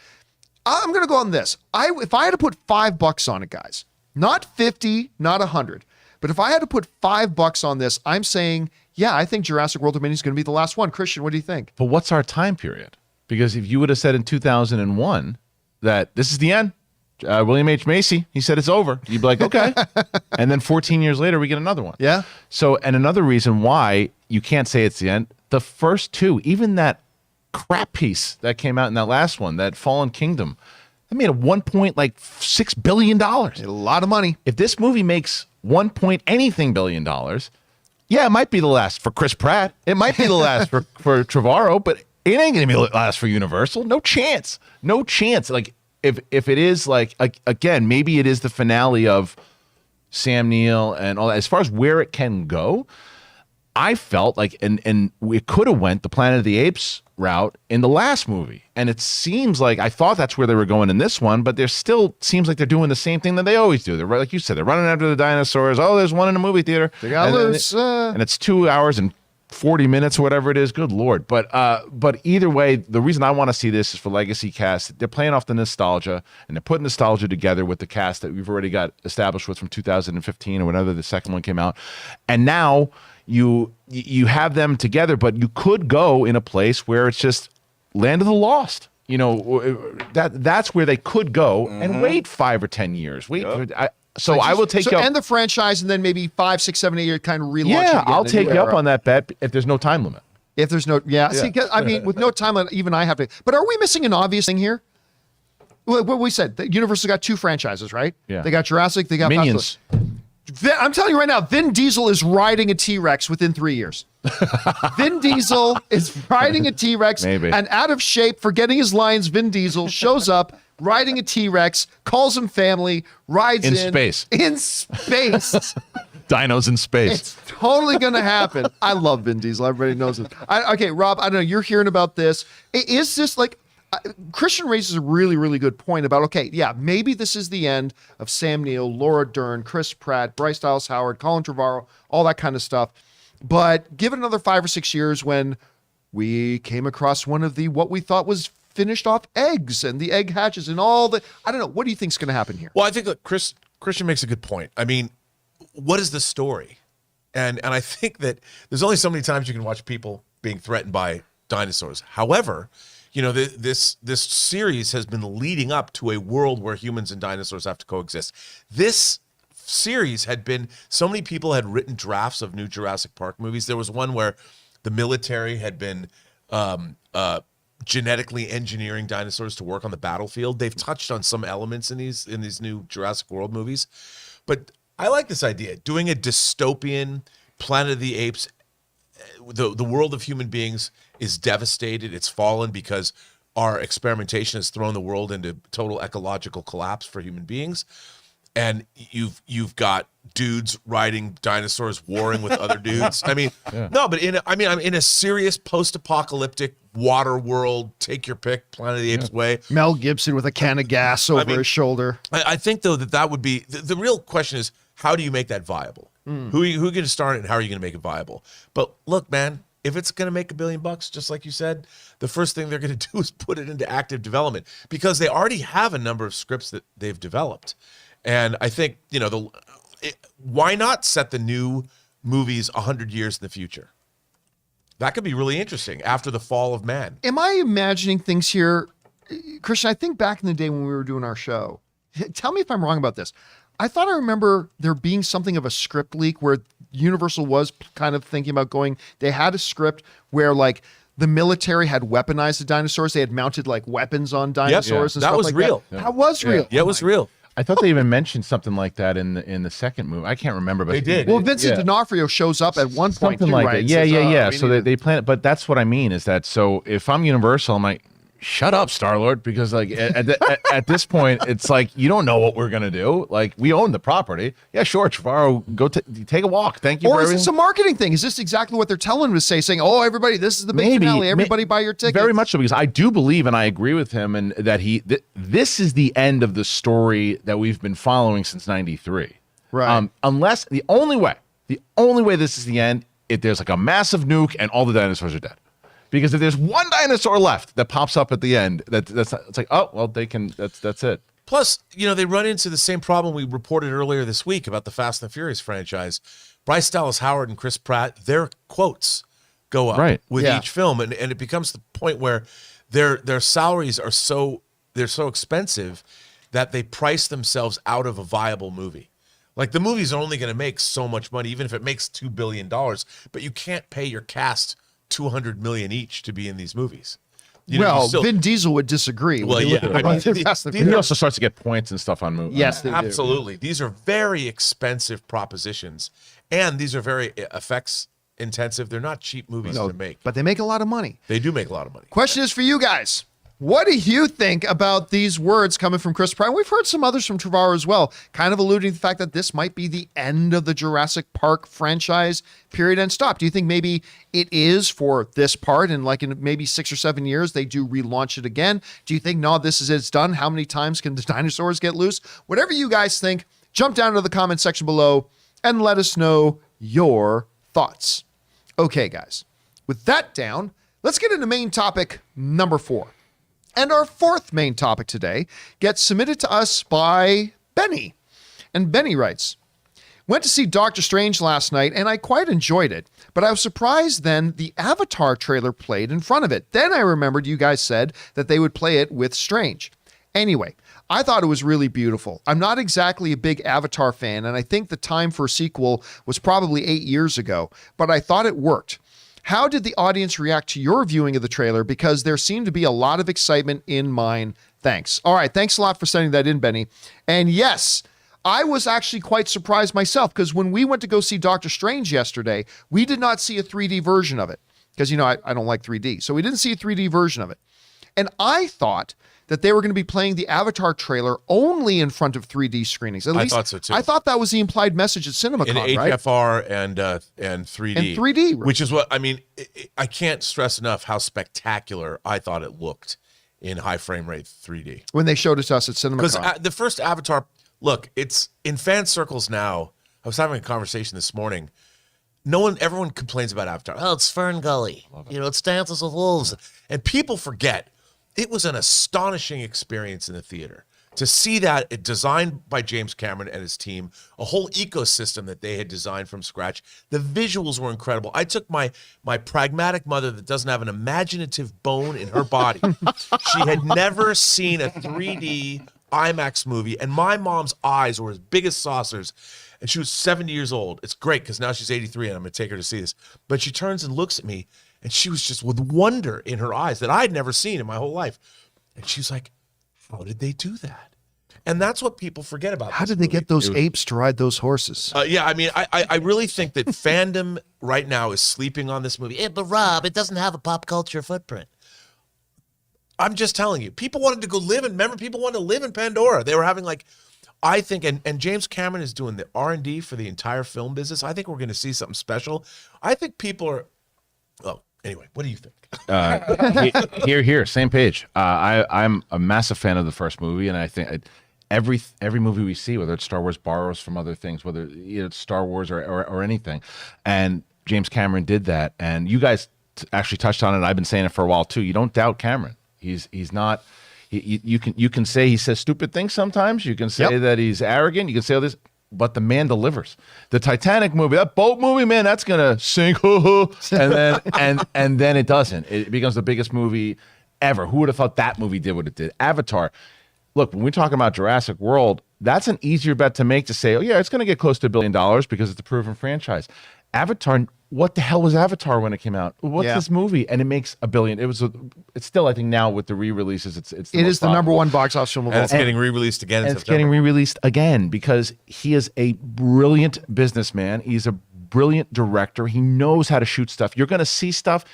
I'm going to go on this. If I had to put $5 on it, guys, not 50, not 100, but if I had to put $5 on this, I'm saying, yeah, I think Jurassic World Dominion is going to be the last one. Christian, what do you think? But what's our time period? Because if you would have said in 2001 that this is the end, William H. Macy, he said it's over, you'd be like, okay. And then 14 years later, we get another one. Yeah. So, and another reason why you can't say it's the end, the first two, even that crap piece that came out in that last one, that Fallen Kingdom, that made a $1.6 billion. A lot of money. If this movie makes $1 billion, yeah, it might be the last for Chris Pratt. It might be the last for Trevorrow, but it ain't going to be the last for Universal. No chance. No chance. Like, if it is, like, again, maybe it is the finale of Sam Neill and all that. As far as where it can go, I felt like, and we could have went the Planet of the Apes route in the last movie. And it seems like, I thought that's where they were going in this one, but there still seems like they're doing the same thing that they always do. They're, like you said, they're running after the dinosaurs. Oh, there's one in a movie theater. They got loose. And it's 2 hours and 40 minutes or whatever it is. Good Lord. But either way, the reason I want to see this is for legacy cast. They're playing off the nostalgia, and they're putting nostalgia together with the cast that we've already got established with from 2015 or whenever the second one came out. And now you have them together, but you could go in a place where it's just Land of the Lost. You know, that's where they could go and wait 5 or 10 years. I will take you up. End the franchise and then maybe 5, 6, 7, 8 years kind of relaunch it Yeah, again. I'll take you up on that bet if there's no time limit. If there's no, See, I mean, with no time limit, even I have to. But are we missing an obvious thing here? What we said, Universal got 2 franchises, right? Yeah. They got Jurassic, they got Minions. I'm telling you right now, Vin Diesel is riding a T-Rex within 3 years. Vin Diesel is riding a T-Rex, Maybe. and out of shape, forgetting his lines, Vin Diesel shows up riding a T-Rex, calls him family, rides In in. space. In space. Dinos in space. It's totally going to happen. I love Vin Diesel. Everybody knows it. Okay, Rob, I don't know. You're hearing about this. Is this like... Christian raises a really, really good point about, okay, yeah, maybe this is the end of Sam Neill, Laura Dern, Chris Pratt, Bryce Dallas Howard, Colin Trevorrow, all that kind of stuff. But give it another 5 or 6 years when we came across one of the what we thought was finished off eggs and the egg hatches and all the, I don't know. What do you think is going to happen here? Well, I think that Christian makes a good point. I mean, what is the story? And I think that there's only so many times you can watch people being threatened by dinosaurs. However, you know, this series has been leading up to a world where humans and dinosaurs have to coexist. This series had been, so many people had written drafts of new Jurassic Park movies. There was one where the military had been genetically engineering dinosaurs to work on the battlefield. They've touched on some elements in these new Jurassic World movies. But I like this idea, doing a dystopian Planet of the Apes. The world of human beings is devastated. It's fallen because our experimentation has thrown the world into total ecological collapse for human beings. And you've got dudes riding dinosaurs, warring with other dudes. I mean, no, but I'm in a serious post-apocalyptic water world, take your pick, Planet of the Apes way. Mel Gibson with a can of gas over his shoulder. I think though that would be the real question is, how do you make that viable? Who are you going to start it and how are you going to make it viable? But look, man, if it's going to make $1 billion, just like you said, the first thing they're going to do is put it into active development because they already have a number of scripts that they've developed. And I think, you know, why not set the new movies 100 years in the future? That could be really interesting after the fall of man. Am I imagining things here? Christian, I think back in the day when we were doing our show, tell me if I'm wrong about this. I thought I remember there being something of a script leak where Universal was kind of thinking about going, they had a script where like the military had weaponized the dinosaurs. They had mounted like weapons on dinosaurs and that stuff was like real. that. That was real. Yeah, it was real. I thought they even mentioned something like that in the second movie. I can't remember, but They did. Well, Vincent D'Onofrio shows up at one point something too, like right? that. And Yeah. says, So they plan it, but that's what I mean is that so if I'm Universal, I'm like, shut up, Star-Lord, because like at this point, it's like you don't know what we're gonna do. Like we own the property. Yeah, sure, Trevorrow, go take a walk. Thank you. Or for is this everything. a marketing thing? Is this exactly what they're telling him to say? Saying, "Oh, everybody, this is the big finale. Everybody buy your tickets." Very much so, because I do believe and I agree with him, and that this is the end of the story that we've been following since '93. Right. Unless the only way this is the end, if there's like a massive nuke and all the dinosaurs are dead. Because if there's one dinosaur left that pops up at the end, it's like, oh well, they can. That's it. Plus, you know, they run into the same problem we reported earlier this week about the Fast and the Furious franchise. Bryce Dallas Howard and Chris Pratt, their quotes go up with each film, and it becomes the point where their salaries are so expensive that they price themselves out of a viable movie. Like the movie's only going to make so much money, even if it makes $2 billion, but you can't pay your cast $200 million each to be in these movies. Vin Diesel would disagree. Well, yeah. He also starts to get points and stuff on movies. Yes, they do. Absolutely. These are very expensive propositions, and these are very effects intensive. They're not cheap movies to make. But they make a lot of money. They do make a lot of money. Question is for you guys. What do you think about these words coming from Chris Pratt? We've heard some others from Trevorrow as well, kind of alluding to the fact that this might be the end of the Jurassic Park franchise, period, and stop. Do you think maybe it is for this part and like in maybe 6 or 7 years, they do relaunch it again? Do you think, no, this is it's done? How many times can the dinosaurs get loose? Whatever you guys think, jump down to the comment section below and let us know your thoughts. Okay, guys, with that down, let's get into main topic number 4. And our fourth main topic today gets submitted to us by Benny. And Benny writes, went to see Doctor Strange last night and I quite enjoyed it, but I was surprised then the Avatar trailer played in front of it. Then I remembered you guys said that they would play it with Strange. Anyway, I thought it was really beautiful. I'm not exactly a big Avatar fan, and I think the time for a sequel was probably 8 years ago, but I thought it worked. How did the audience react to your viewing of the trailer? Because there seemed to be a lot of excitement in mine. Thanks. All right. Thanks a lot for sending that in, Benny. And yes, I was actually quite surprised myself because when we went to go see Doctor Strange yesterday, we did not see a 3D version of it because, I don't like 3D. So we didn't see a 3D version of it. And I thought that they were going to be playing the Avatar trailer only in front of 3D screenings. At least thought so too. I thought that was the implied message at CinemaCon, in right? HFR and 3D. And 3D. Which is what, I can't stress enough how spectacular I thought it looked in high frame rate 3D. When they showed it to us at CinemaCon. Because the first Avatar, look, it's in fan circles now. I was having a conversation this morning. Everyone complains about Avatar. Oh, it's Fern Gully. It's Dances with Wolves. And people forget, it was an astonishing experience in the theater to see that it designed by James Cameron and his team, a whole ecosystem that they had designed from scratch. The visuals were incredible. I took my pragmatic mother that doesn't have an imaginative bone in her body. She had never seen a 3D IMAX movie, and my mom's eyes were as big as saucers, and she was 70 years old. It's great because now she's 83 and I'm going to take her to see this. But she turns and looks at me, and she was just with wonder in her eyes that I'd never seen in my whole life. And she was like, how did they do that? And that's what people forget about. How did they get those apes to ride those horses? I really think that fandom right now is sleeping on this movie. Yeah, but Rob, it doesn't have a pop culture footprint. I'm just telling you, people wanted to go live in, remember, people wanted to live in Pandora. They were having I think, and James Cameron is doing the R&D for the entire film business. I think we're going to see something special. I think people are, anyway, what do you think? Here, same page. I'm a massive fan of the first movie, and I think every movie we see, whether it's Star Wars borrows from other things, whether it's Star Wars or anything, and James Cameron did that, and you guys actually touched on it. I've been saying it for a while too. You don't doubt Cameron. He's not. You can say he says stupid things sometimes. You can say that he's arrogant. You can say all this. But the man delivers. The Titanic movie, that boat movie, man, that's gonna sink. and then it doesn't. It becomes the biggest movie ever. Who would have thought that movie did what it did? Avatar. Look, when we're talking about Jurassic World, that's an easier bet to make to say, oh yeah, it's gonna get close to $1 billion because it's a proven franchise. Avatar. What the hell was Avatar when it came out? What's this movie? And it makes $1 billion. It's still, I think now with the re-releases, it is the number one box office film of all time. It's getting re-released again. And it's getting re-released again because he is a brilliant businessman. He's a brilliant director. He knows how to shoot stuff. You're going to see stuff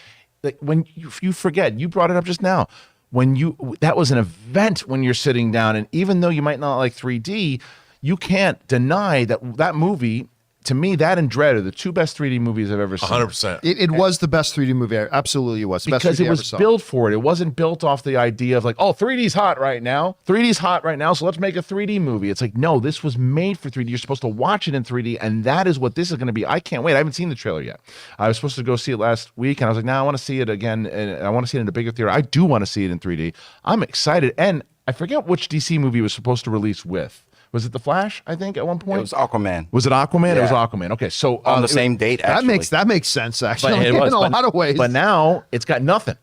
like when you forget. You brought it up just now. That was an event when you're sitting down, and even though you might not like 3D, you can't deny that movie. To me, that and Dread are the two best 3D movies I've ever seen. 100%. It was the best 3D movie. Absolutely, it was. The because best 3D it was built for it. It wasn't built off the idea of 3D's hot right now. 3D's hot right now, so let's make a 3D movie. It's like, no, this was made for 3D. You're supposed to watch it in 3D, and that is what this is going to be. I can't wait. I haven't seen the trailer yet. I was supposed to go see it last week, and I was like, I want to see it again, and I want to see it in a bigger theater. I do want to see it in 3D. I'm excited, and I forget which DC movie was supposed to release with. Was it The Flash, I think, at one point? It was Aquaman. Was it Aquaman? Yeah. It was Aquaman. Okay, so on the same date, actually. That makes sense, actually, in a lot of ways. But now it's got nothing.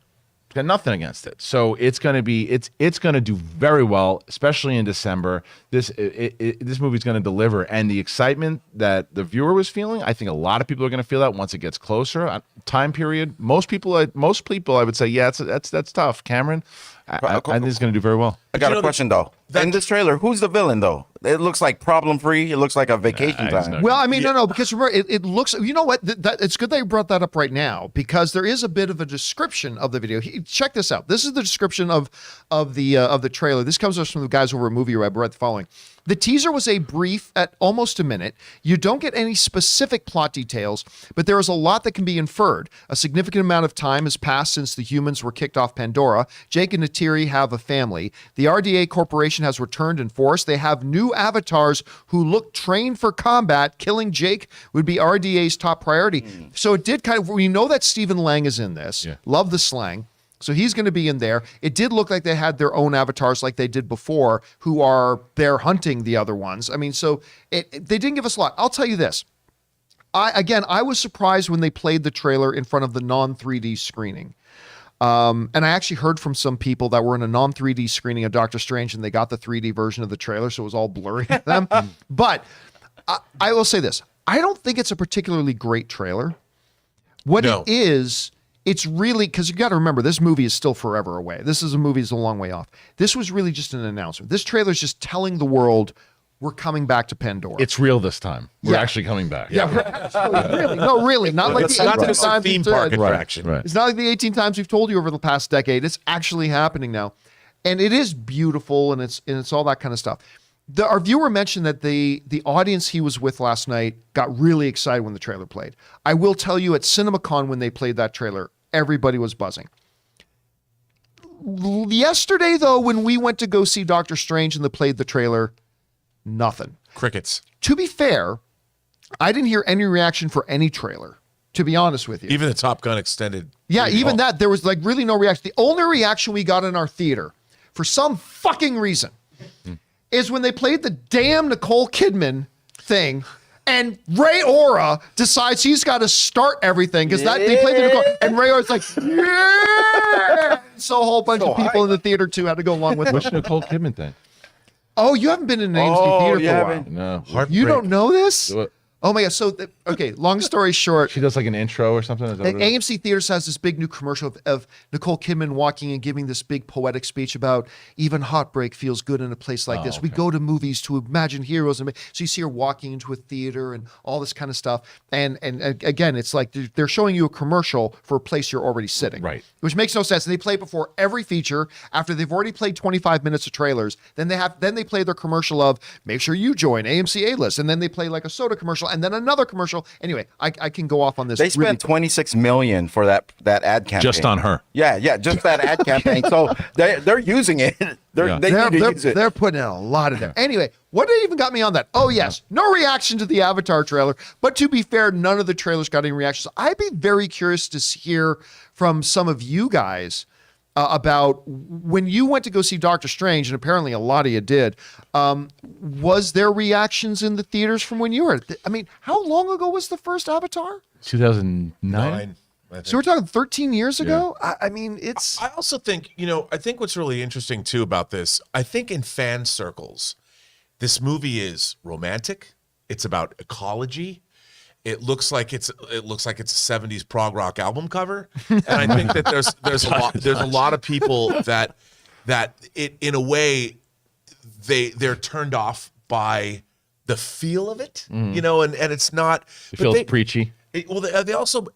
It's got nothing against it. So it's going to be it's going to do very well, especially in December. This movie's going to deliver, and the excitement that the viewer was feeling, I think a lot of people are going to feel that once it gets closer. Time period. Most people, I would say, yeah, that's tough. Cameron, I think it's going to do very well. I got a question though. In this trailer, who's the villain though? It looks like problem free. It looks like a vacation time. Well, no, because remember, it looks. You know what? It's good that you brought that up right now because there is a bit of a description of the video. Check this out. This is the description of the trailer. This comes from the guys over at Movie Web. Read the following. The teaser was a brief at almost a minute. You don't get any specific plot details, but there is a lot that can be inferred. A significant amount of time has passed since the humans were kicked off Pandora. Jake and Neytiri have a family. The RDA Corporation has returned in force. They have new avatars who look trained for combat. Killing Jake would be RDA's top priority. So it did we know that Stephen Lang is in this. Yeah. Love the slang. So he's going to be in there. It did look like they had their own avatars like they did before who are there hunting the other ones. So they didn't give us a lot. I'll tell you this. I was surprised when they played the trailer in front of the non-3D screening. And I actually heard from some people that were in a non-3D screening of Doctor Strange and they got the 3D version of the trailer, so it was all blurry to them. But I will say this. I don't think it's a particularly great trailer. What it is... It's really, because you got to remember, this movie is still forever away. This is a movie that's a long way off. This was really just an announcement. This trailer is just telling the world we're coming back to Pandora. It's real this time. We're Yeah. actually coming back. yeah, we're actually, really, no, really, not like It's the not 18 just a times theme we've park said. attraction. Right. It's not like the 18 times we've told you over the past decade. It's actually happening now, and it is beautiful, and it's all that kind of stuff. Our viewer mentioned that the audience he was with last night got really excited when the trailer played. I will tell you, at CinemaCon when they played that trailer, everybody was buzzing. Yesterday, though, when we went to go see Doctor Strange and they played the trailer, nothing. Crickets. To be fair, I didn't hear any reaction for any trailer, to be honest with you. Even the Top Gun extended. Yeah, movie. even that, there was like really no reaction. The only reaction we got in our theater, for some fucking reason, is when they played the damn Nicole Kidman thing, and Ray Ora decides he's got to start everything because they played the Nicole, and Ray Ora's like, yeah! So a whole bunch of people in the theater too had to go along with Which it. Nicole Kidman thing? Oh, you haven't been in an AMC theater for a while. No. You don't know this? What? Oh my God. So, okay, long story short, She does like an intro or something? Is that the what it is? AMC Theaters has this big new commercial of Nicole Kidman walking and giving this big poetic speech about even heartbreak feels good in a place like this. We go to movies to imagine heroes. So you see her walking into a theater and all this kind of stuff. And again, it's like they're showing you a commercial for a place you're already sitting. Right. Which makes no sense. And they play before every feature. After they've already played 25 minutes of trailers, then they play their commercial of make sure you join AMC A-List. And then they play like a soda commercial and then another commercial. Anyway, I can go off on this. They spent $26 million for that ad campaign. Just on her. Yeah, just that ad campaign. So they're using it. They need to use it. They're putting in a lot of there. Anyway, what even got me on that? Oh, yes. No reaction to the Avatar trailer. But to be fair, none of the trailers got any reactions. I'd be very curious to hear from some of you guys about when you went to go see Doctor Strange, and apparently a lot of you did, was there reactions in the theaters from when you were? I mean, how long ago was the first Avatar? 2009? 9. I think. So we're talking 13 years ago? I mean, it's... I also think, I think what's really interesting too about this, I think in fan circles, this movie is romantic. It's about ecology. It looks like it's a 70s prog rock album cover. And I think that there's a lot of people that it, in a way, they're turned off by the feel of it, and it's not. It feels preachy. They also,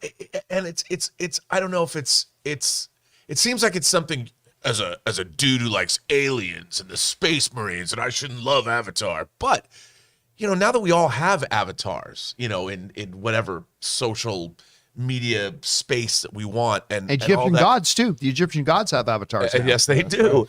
and it's I don't know if it seems like it's something as a dude who likes aliens and the Space Marines, and I shouldn't love Avatar, but now that we all have avatars, in whatever social media space that we want, and Egyptian all that, gods too. The Egyptian gods have avatars. now. yes, they do.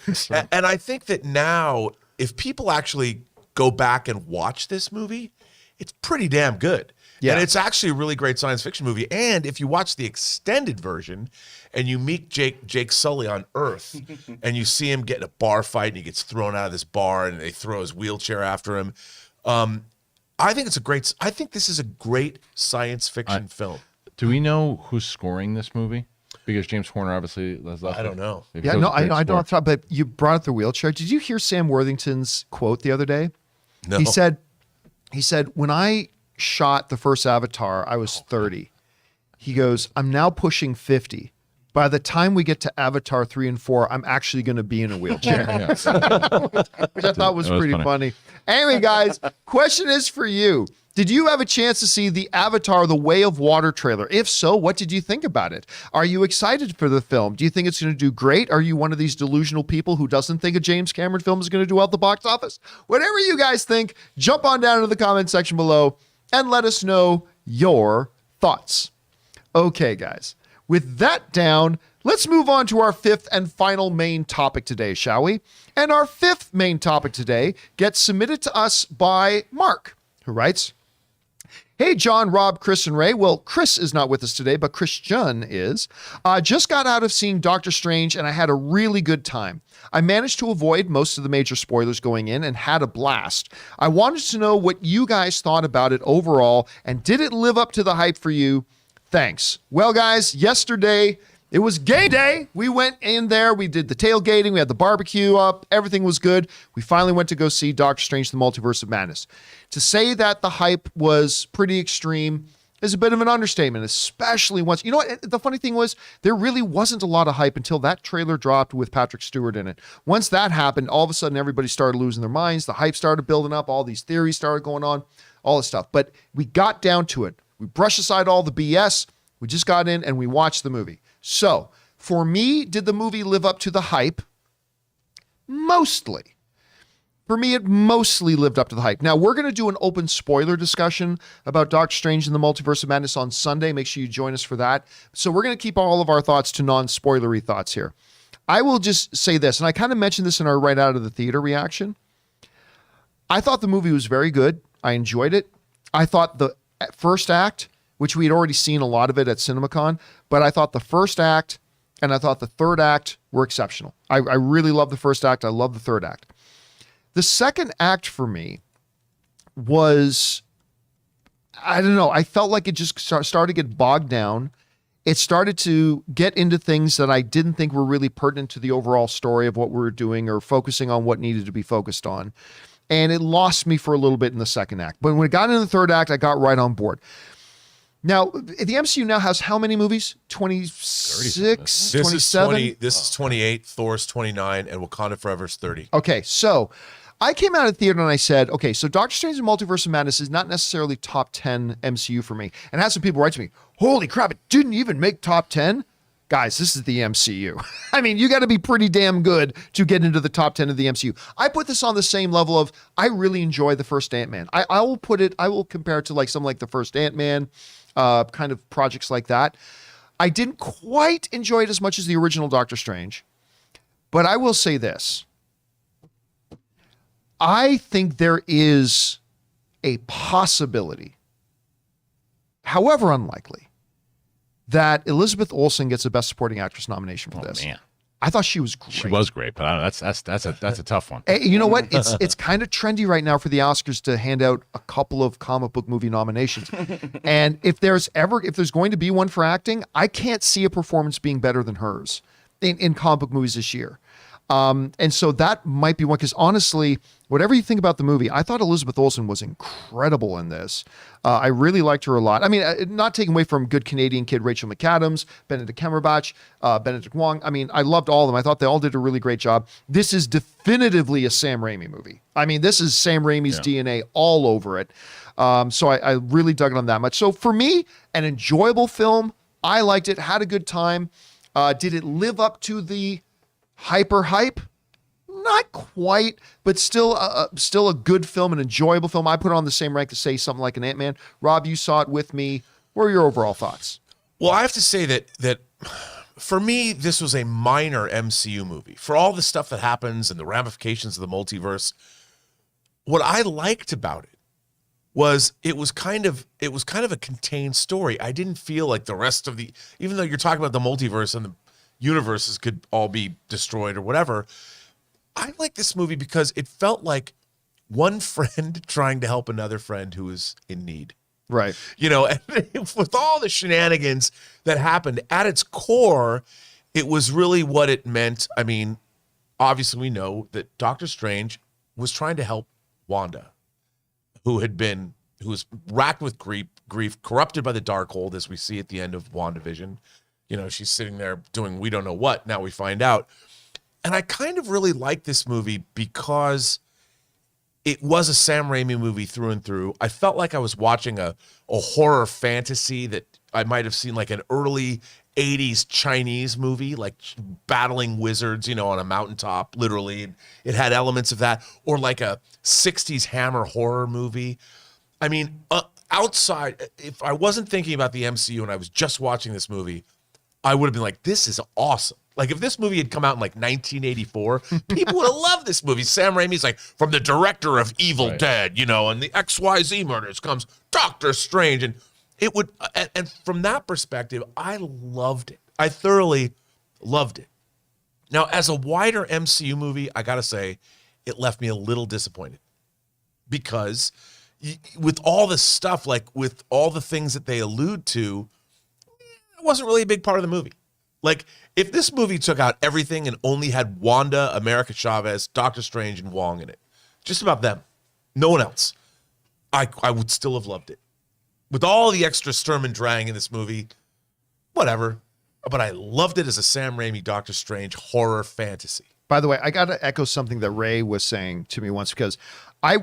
And I think that now, if people actually go back and watch this movie, it's pretty damn good. Yeah. And it's actually a really great science fiction movie. And if you watch the extended version and you meet Jake Sully on Earth and you see him get in a bar fight and he gets thrown out of this bar and they throw his wheelchair after him, I think this is a great science fiction film. Do we know who's scoring this movie? Because James Horner obviously has left. I don't know. Yeah, no, I don't talk, but you brought up the wheelchair. Did you hear Sam Worthington's quote the other day? No. He said, when I shot the first Avatar, I was 30. He goes, I'm now pushing 50. By the time we get to Avatar 3 and 4, I'm actually going to be in a wheelchair. Which I thought was pretty funny. Anyway, guys, question is for you. Did you have a chance to see the Avatar The Way of Water trailer? If so, what did you think about it? Are you excited for the film? Do you think it's going to do great? Are you one of these delusional people who doesn't think a James Cameron film is going to do well at the box office? Whatever you guys think, jump on down into the comment section below and let us know your thoughts. Okay, guys. With that down, let's move on to our fifth and final main topic today, shall we? And our fifth main topic today gets submitted to us by Mark, who writes, Hey, John, Rob, Chris, and Ray. Well, Chris is not with us today, but Christian is. Just got out of seeing Doctor Strange, and I had a really good time. I managed to avoid most of the major spoilers going in and had a blast. I wanted to know what you guys thought about it overall, and did it live up to the hype for you? Thanks. Well, guys, yesterday, it was game day. We went in there. We did the tailgating. We had the barbecue up. Everything was good. We finally went to go see Doctor Strange, the Multiverse of Madness. To say that the hype was pretty extreme is a bit of an understatement, especially once, you know what, the funny thing was, there really wasn't a lot of hype until that trailer dropped with Patrick Stewart in it. Once that happened, all of a sudden everybody started losing their minds. The hype started building up. All these theories started going on, all this stuff. But we got down to it. We brushed aside all the BS. We just got in and we watched the movie. So for me, did the movie live up to the hype? Mostly. For me, it mostly lived up to the hype. Now, we're going to do an open spoiler discussion about Doctor Strange and the Multiverse of Madness on Sunday. Make sure you join us for that. So we're going to keep all of our thoughts to non-spoilery thoughts here. I will just say this, and I kind of mentioned this in our right out of the theater reaction. I thought the movie was very good. I enjoyed it. I thought the first act, which we had already seen a lot of it at CinemaCon, but I thought the first act and I thought the third act were exceptional. I really love the first act. I love the third act. The second act for me was, I don't know, I felt like it just started to get bogged down. It started to get into things that I didn't think were really pertinent to the overall story of what we were doing or focusing on what needed to be focused on. And it lost me for a little bit in the second act. But when it got into the third act, I got right on board. Now, the MCU now has how many movies? 26, 27? This is 28, Thor's 29, and Wakanda Forever's 30. Okay, so I came out of the theater and I said, okay, so Doctor Strange and Multiverse of Madness is not necessarily top 10 MCU for me. And I had some people write to me, holy crap, it didn't even make top 10? Guys, this is the MCU. I mean, you got to be pretty damn good to get into the top 10 of the MCU. I put this on the same level of, I really enjoy the first Ant-Man. I will compare it to like something like the first Ant-Man, kind of projects like that. I didn't quite enjoy it as much as the original Doctor Strange, but I will say this. I think there is a possibility, however unlikely, that Elizabeth Olsen gets a Best Supporting Actress nomination for this. Man. I thought she was great. She was great, but I don't know, that's a tough one. Hey, you know what? It's kind of trendy right now for the Oscars to hand out a couple of comic book movie nominations. And if there's going to be one for acting, I can't see a performance being better than hers in comic book movies this year. And so that might be one, because honestly, whatever you think about the movie, I thought Elizabeth Olsen was incredible in this. I really liked her a lot. I mean, not taking away from good Canadian kid Rachel McAdams, Benedict Cumberbatch, Benedict Wong. I mean, I loved all of them. I thought they all did a really great job. This is definitively a Sam Raimi movie. I mean, this is Sam Raimi's DNA all over it. So I really dug it on that much. So for me, an enjoyable film. I liked it, had a good time. Did it live up to the hyper hype? Not quite, but still a good film, an enjoyable film. I put it on the same rank as, say, something like an Ant-Man. Rob, you saw it with me. What are your overall thoughts? Well, I have to say that for me, this was a minor MCU movie. For all the stuff that happens and the ramifications of the multiverse, what I liked about it was it was kind of a contained story. I didn't feel like the rest of the, even though you're talking about the multiverse and the universes could all be destroyed or whatever, I like this movie because it felt like one friend trying to help another friend who is in need. Right. You know, and with all the shenanigans that happened, at its core, it was really what it meant. I mean, obviously we know that Doctor Strange was trying to help Wanda, who was racked with grief, corrupted by the Darkhold, as we see at the end of WandaVision. You know, she's sitting there doing we don't know what. Now we find out. And I kind of really like this movie because it was a Sam Raimi movie through and through. I felt like I was watching a horror fantasy that I might have seen like an early 80s Chinese movie, like battling wizards, you know, on a mountaintop, literally. It had elements of that. Or like a 60s Hammer horror movie. I mean, outside, if I wasn't thinking about the MCU and I was just watching this movie, I would have been like, this is awesome. Like, if this movie had come out in like 1984, people would have loved this movie. Sam Raimi's like, from the director of Evil Dead, you know, and the XYZ murders comes Doctor Strange. And it would, and from that perspective, I loved it. I thoroughly loved it. Now, as a wider MCU movie, I got to say, it left me a little disappointed because with all this stuff, like with all the things that they allude to, it wasn't really a big part of the movie. Like, if this movie took out everything and only had Wanda, America Chavez, Doctor Strange, and Wong in it, just about them, no one else, I would still have loved it. with all the extra Sturm und Drang in this movie, whatever. But I loved it as a Sam Raimi Doctor Strange horror fantasy. By the way, I got to echo something that Ray was saying to me once, because I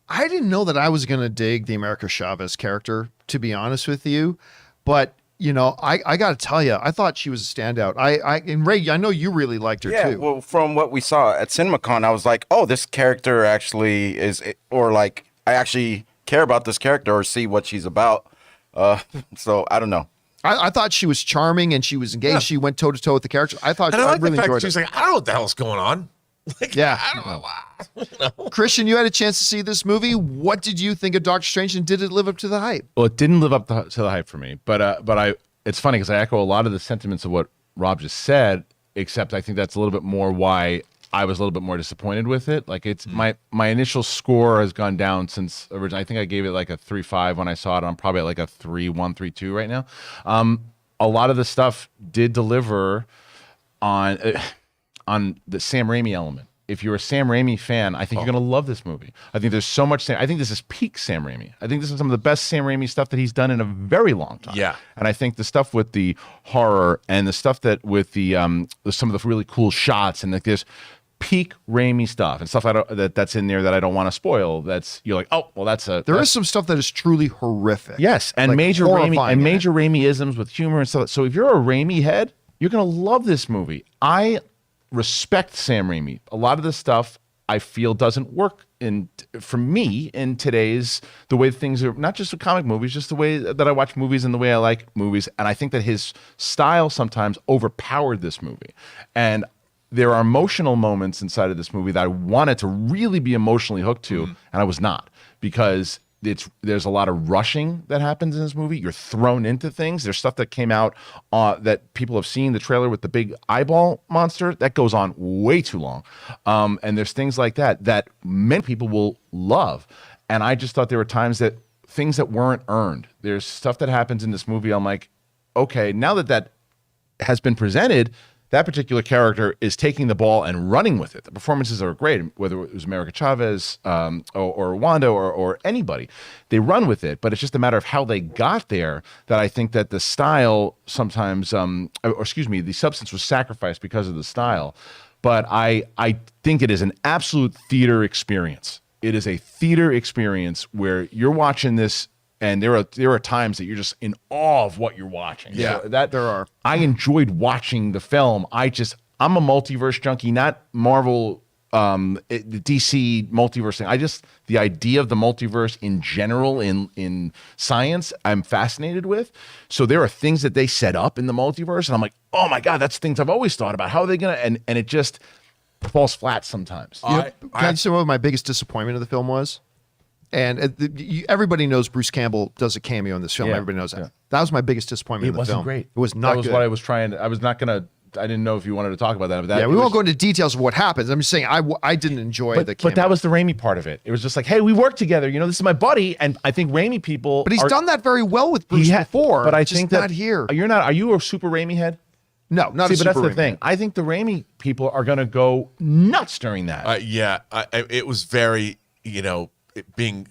didn't know that I was going to dig the America Chavez character, to be honest with you. But, you know, I got to tell you, I thought she was a standout. And Ray, I know you really liked her too. Well, from what we saw at CinemaCon, I was like, oh, this character actually is, or like, I actually care about this character or see what she's about. So I don't know. I thought she was charming and she was engaged. Yeah. She went toe to toe with the character. I thought I really enjoyed it. She was like, I don't know what the hell's going on. Like, yeah. I don't know. You know? Christian, you had a chance to see this movie. What did you think of Doctor Strange, and did it live up to the hype? Well, it didn't live up to the hype for me, but it's funny because I echo a lot of the sentiments of what Rob just said, except I think that's a little bit more why I was a little bit more disappointed with it. Like it's my initial score has gone down since originally. I think I gave it like a 3.5 when I saw it. I'm probably at like a 3.1, 3.2 right now. A lot of the stuff did deliver on the Sam Raimi element. If you're a Sam Raimi fan, I think you're going to love this movie. I think there's so much. I think this is peak Sam Raimi. I think this is some of the best Sam Raimi stuff that he's done in a very long time. Yeah. And I think the stuff with the horror and the stuff that with the some of the really cool shots and like this peak Raimi stuff and stuff that's in there that I don't want to spoil. That's you're like, oh, well, there is some stuff that is truly horrific. Yes, and like major Raimi-isms with humor and stuff. So if you're a Raimi head, you're going to love this movie. I respect Sam Raimi. A lot of the stuff I feel doesn't work for me in today's the way things are, not just with comic movies, just the way that I watch movies and the way I like movies. And I think that his style sometimes overpowered this movie. And there are emotional moments inside of this movie that I wanted to really be emotionally hooked to, and I was not, because there's a lot of rushing that happens in this movie. You're thrown into things. There's stuff that came out that people have seen, the trailer with the big eyeball monster, that goes on way too long. And there's things like that many people will love. And I just thought there were times that things that weren't earned. There's stuff that happens in this movie. I'm like, okay, now that has been presented, that particular character is taking the ball and running with it. The performances are great, whether it was America Chavez or Wanda or anybody. They run with it, but it's just a matter of how they got there that I think that the style sometimes, the substance was sacrificed because of the style. But I think it is an absolute theater experience. It is a theater experience where you're watching this, and there are times that you're just in awe of what you're watching. Yeah, so there are. I enjoyed watching the film. I'm a multiverse junkie, not Marvel, the DC multiverse thing. The idea of the multiverse in general in science, I'm fascinated with. So there are things that they set up in the multiverse, and I'm like, oh my God, that's things I've always thought about. How are they gonna? And it just falls flat sometimes. Can I say what my biggest disappointment of the film was? And everybody knows Bruce Campbell does a cameo in this film. Yeah, Everybody knows that. That was my biggest disappointment in the film. It wasn't great. It was not good. That was what I was trying to. I was not going to. I didn't know if you wanted to talk about that. We won't go into details of what happens. I'm just saying I didn't enjoy the cameo. But that was the Raimi part of it. It was just like, hey, we work together. You know, this is my buddy. And I think Raimi people. But he's done that very well with Bruce before. But I think not here. You're not. Are you a super Raimi head? No, not a super Raimi. But that's the thing. I think the Raimi people are going to go nuts during that. It was very, being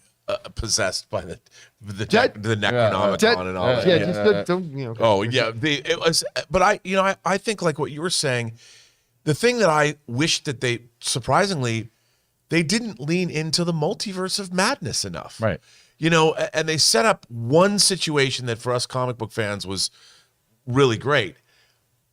possessed by the Necronomicon and all that. It was. But I think like what you were saying, the thing that I wish that they surprisingly they didn't lean into the multiverse of madness enough, right? And they set up one situation that for us comic book fans was really great.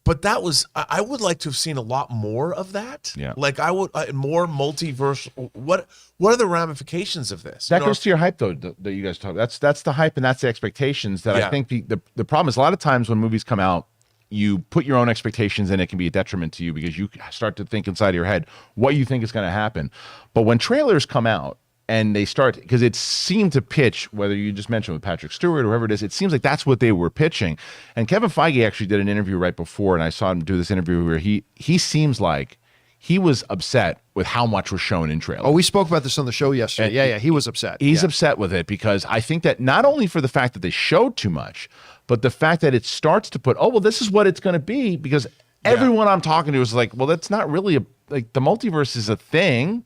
But that was, I would like to have seen a lot more of that. Yeah. Like I would, more multiverse. What are the ramifications of this? That goes to your hype though, that you guys talk. That's the hype and that's the expectations that I think the problem is a lot of times when movies come out, you put your own expectations and it can be a detriment to you because you start to think inside of your head what you think is going to happen. But when trailers come out, and they start, because it seemed to pitch, whether you just mentioned with Patrick Stewart or whoever it is, it seems like that's what they were pitching. And Kevin Feige actually did an interview right before, and I saw him do this interview where he seems like he was upset with how much was shown in trailers. Oh, we spoke about this on the show yesterday. He was upset. He's upset with it because I think that not only for the fact that they showed too much, but the fact that it starts to put, this is what it's going to be, because everyone I'm talking to is like, well, that's not really the multiverse is a thing,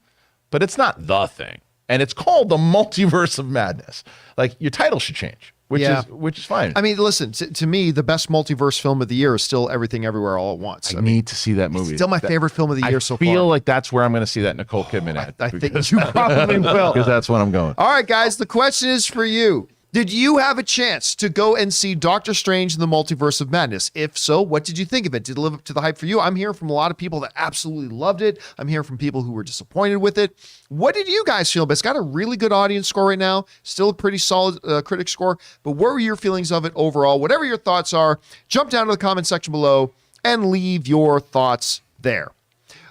but it's not the thing. and it's called the Multiverse of Madness. Like, your title should change, which is fine. I mean, listen, to me, the best multiverse film of the year is still Everything Everywhere All at Once. I need to see that movie. Still my favorite film of the year so far. I feel like that's where I'm going to see that Nicole Kidman ad. I think you probably will. Because that's when I'm going. All right, guys, the question is for you. Did you have a chance to go and see Doctor Strange in the Multiverse of Madness? If so, what did you think of it? Did it live up to the hype for you? I'm hearing from a lot of people that absolutely loved it. I'm hearing from people who were disappointed with it. What did you guys feel? But it's got a really good audience score right now. Still a pretty solid critic score. But what were your feelings of it overall? Whatever your thoughts are, jump down to the comment section below and leave your thoughts there.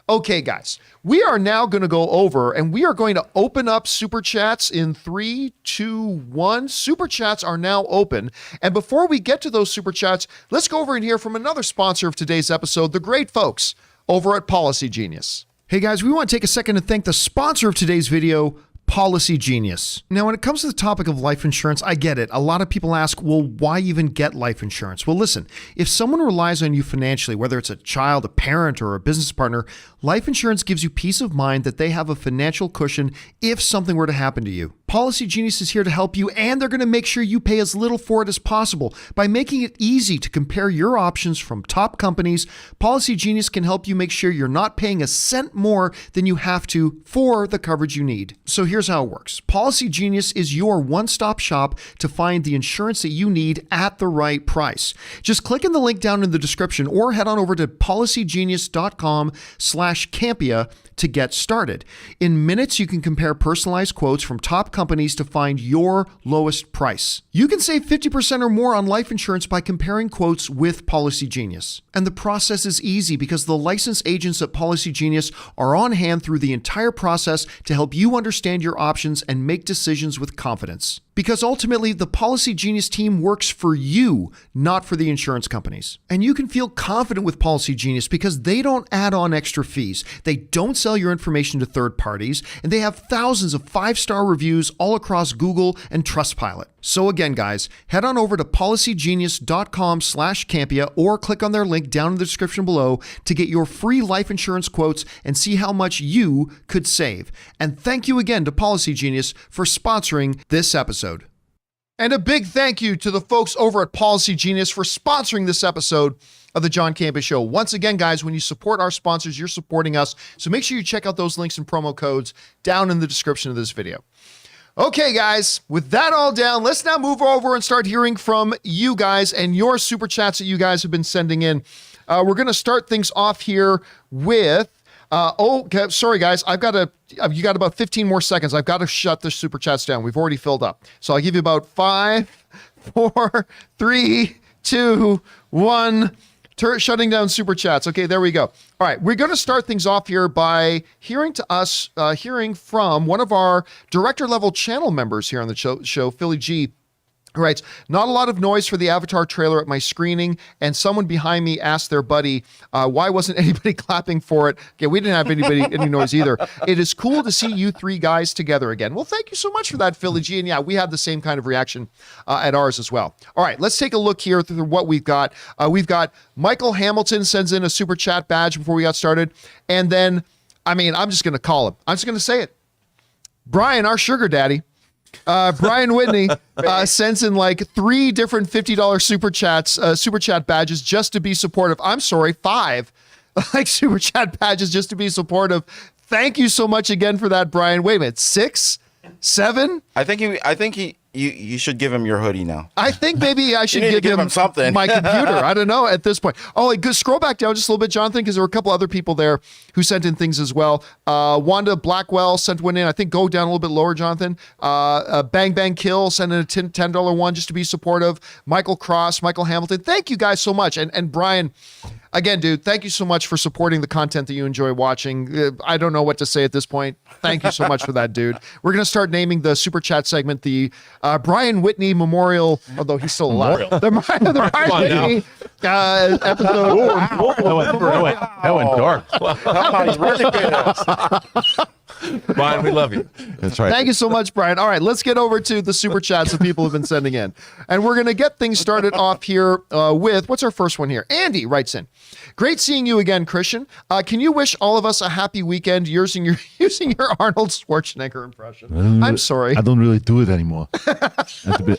Okay, guys, we are now going to go over and we are going to open up Super Chats in 3, 2, 1. Super Chats are now open. And before we get to those Super Chats, let's go over and hear from another sponsor of today's episode, the great folks over at Policy Genius. Hey, guys, we want to take a second to thank the sponsor of today's video, Policy Genius. Now, when it comes to the topic of life insurance, I get it. A lot of people ask, well, why even get life insurance? Well, listen, if someone relies on you financially, whether it's a child, a parent, or a business partner, life insurance gives you peace of mind that they have a financial cushion if something were to happen to you. Policy Genius is here to help you, and they're going to make sure you pay as little for it as possible. By making it easy to compare your options from top companies, Policy Genius can help you make sure you're not paying a cent more than you have to for the coverage you need. So here's how it works. Policy Genius is your one-stop shop to find the insurance that you need at the right price. Just click in the link down in the description or head on over to policygenius.com/Campea to get started. In minutes, you can compare personalized quotes from top companies to find your lowest price. You can save 50% or more on life insurance by comparing quotes with Policy Genius. And the process is easy because the licensed agents at Policy Genius are on hand through the entire process to help you understand your options and make decisions with confidence. Because ultimately, the Policy Genius team works for you, not for the insurance companies. And you can feel confident with Policy Genius because they don't add on extra fees. They don't sell your information to third parties, and they have thousands of 5-star reviews all across Google and Trustpilot. So again, guys, head on over to policygenius.com/Campea or click on their link down in the description below to get your free life insurance quotes and see how much you could save. And thank you again to Policy Genius for sponsoring this episode. And a big thank you to the folks over at Policy Genius for sponsoring this episode of the John Campea Show. Once again, guys, when you support our sponsors, you're supporting us. So make sure you check out those links and promo codes down in the description of this video. Okay, guys, with that all down, let's now move over and start hearing from you guys and your super chats that you guys have been sending in. We're going to start things off here with okay, sorry guys, you got about 15 more seconds. I've got to shut the super chats down. We've already filled up. So I'll give you about 5, 4, 3, 2, 1. Shutting down super chats. Okay, there we go. All right, we're going to start things off here by hearing from one of our director level channel members here on the show, Philly G. Who writes, not a lot of noise for the Avatar trailer at my screening, and someone behind me asked their buddy, why wasn't anybody clapping for it? Okay, we didn't have any noise either. It is cool to see you three guys together again. Well, thank you so much for that, Philly G. And yeah, we had the same kind of reaction at ours as well. All right, let's take a look here through what we've got. We've got Michael Hamilton sends in a super chat badge before we got started. And then, I'm just going to call him. I'm just going to say it. Brian, our sugar daddy. Brian Whitney sends in like 3 different $50 super chat badges just to be supportive. I'm sorry, 5 like super chat badges just to be supportive. Thank you so much again for that, Brian. Wait a minute, 6, 7? I think you should give him your hoodie now. I think maybe I should give him something. My computer. I don't know at this point. Oh, scroll back down just a little bit, Jonathan, because there were a couple other people there who sent in things as well. Wanda Blackwell sent one in. I think go down a little bit lower, Jonathan. Bang Bang Kill sent in a $10 one just to be supportive. Michael Cross, Michael Hamilton. Thank you guys so much. And Brian, again, dude, thank you so much for supporting the content that you enjoy watching. I don't know what to say at this point. Thank you so much for that, dude. We're going to start naming the super chat segment the Brian Whitney Memorial, although he's still alive. The Brian Whitney episode. That went dark. He's really good. Brian, we love you. That's right. Thank you so much, Brian. All right, let's get over to the super chats that people have been sending in. And we're going to get things started off here with, what's our first one here? Andy writes in, great seeing you again, Christian. Can you wish all of us a happy weekend using your Arnold Schwarzenegger impression? I'm sorry. I don't really do it anymore. I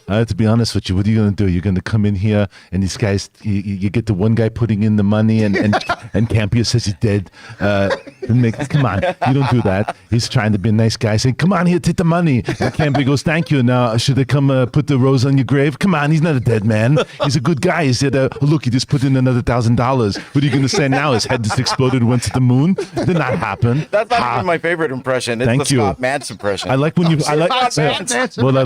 have to be honest with you. What are you going to do? You're going to come in here and these guys, you get the one guy putting in the money and Campea says he's dead. Come on, you don't do that. He's trying to be a nice guy saying, come on here, take the money. And Campea goes, thank you. Now, should I come put the rose on your grave? Come on, he's not a dead man. He's a good guy. He said, look, he just put in another $1,000. What are you going to say now? His head just exploded and went to the moon? Did not happen. That's not even my favorite impression. It's the Scott Mance impression. I like when you. I like. Mance. Well, I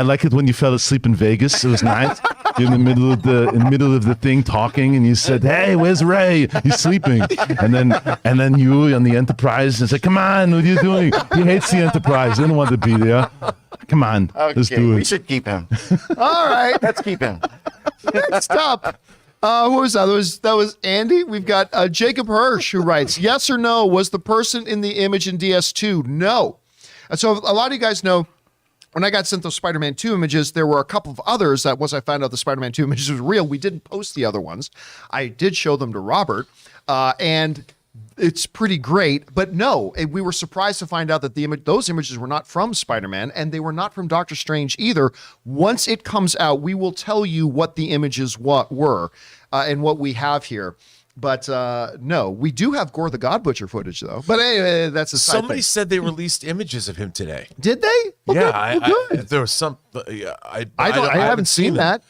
like it when you fell asleep in Vegas. It was nice. You're in the middle of the thing talking, and you said, "Hey, where's Ray? He's sleeping." And then you on the Enterprise and said, "Come on, what are you doing?" He hates the Enterprise. He doesn't want to be there. Come on, let's do it. We should keep him. All right. Let's keep him. Next up. Who was that? That was Andy. We've got Jacob Hirsch who writes, yes or no, was the person in the image in DS2? No. And so a lot of you guys know, when I got sent those Spider-Man 2 images, there were a couple of others that once I found out the Spider-Man 2 images was real, we didn't post the other ones. I did show them to Robert, and it's pretty great. But no, we were surprised to find out that those images were not from Spider-Man, and they were not from Doctor Strange either. Once it comes out, we will tell you what the images were and what we have here. But no, we do have Gore the God Butcher footage, though. But anyway, that's a side Somebody thing. said they released images of him today. Did they? Well, Yeah, good. there was some. I haven't seen that.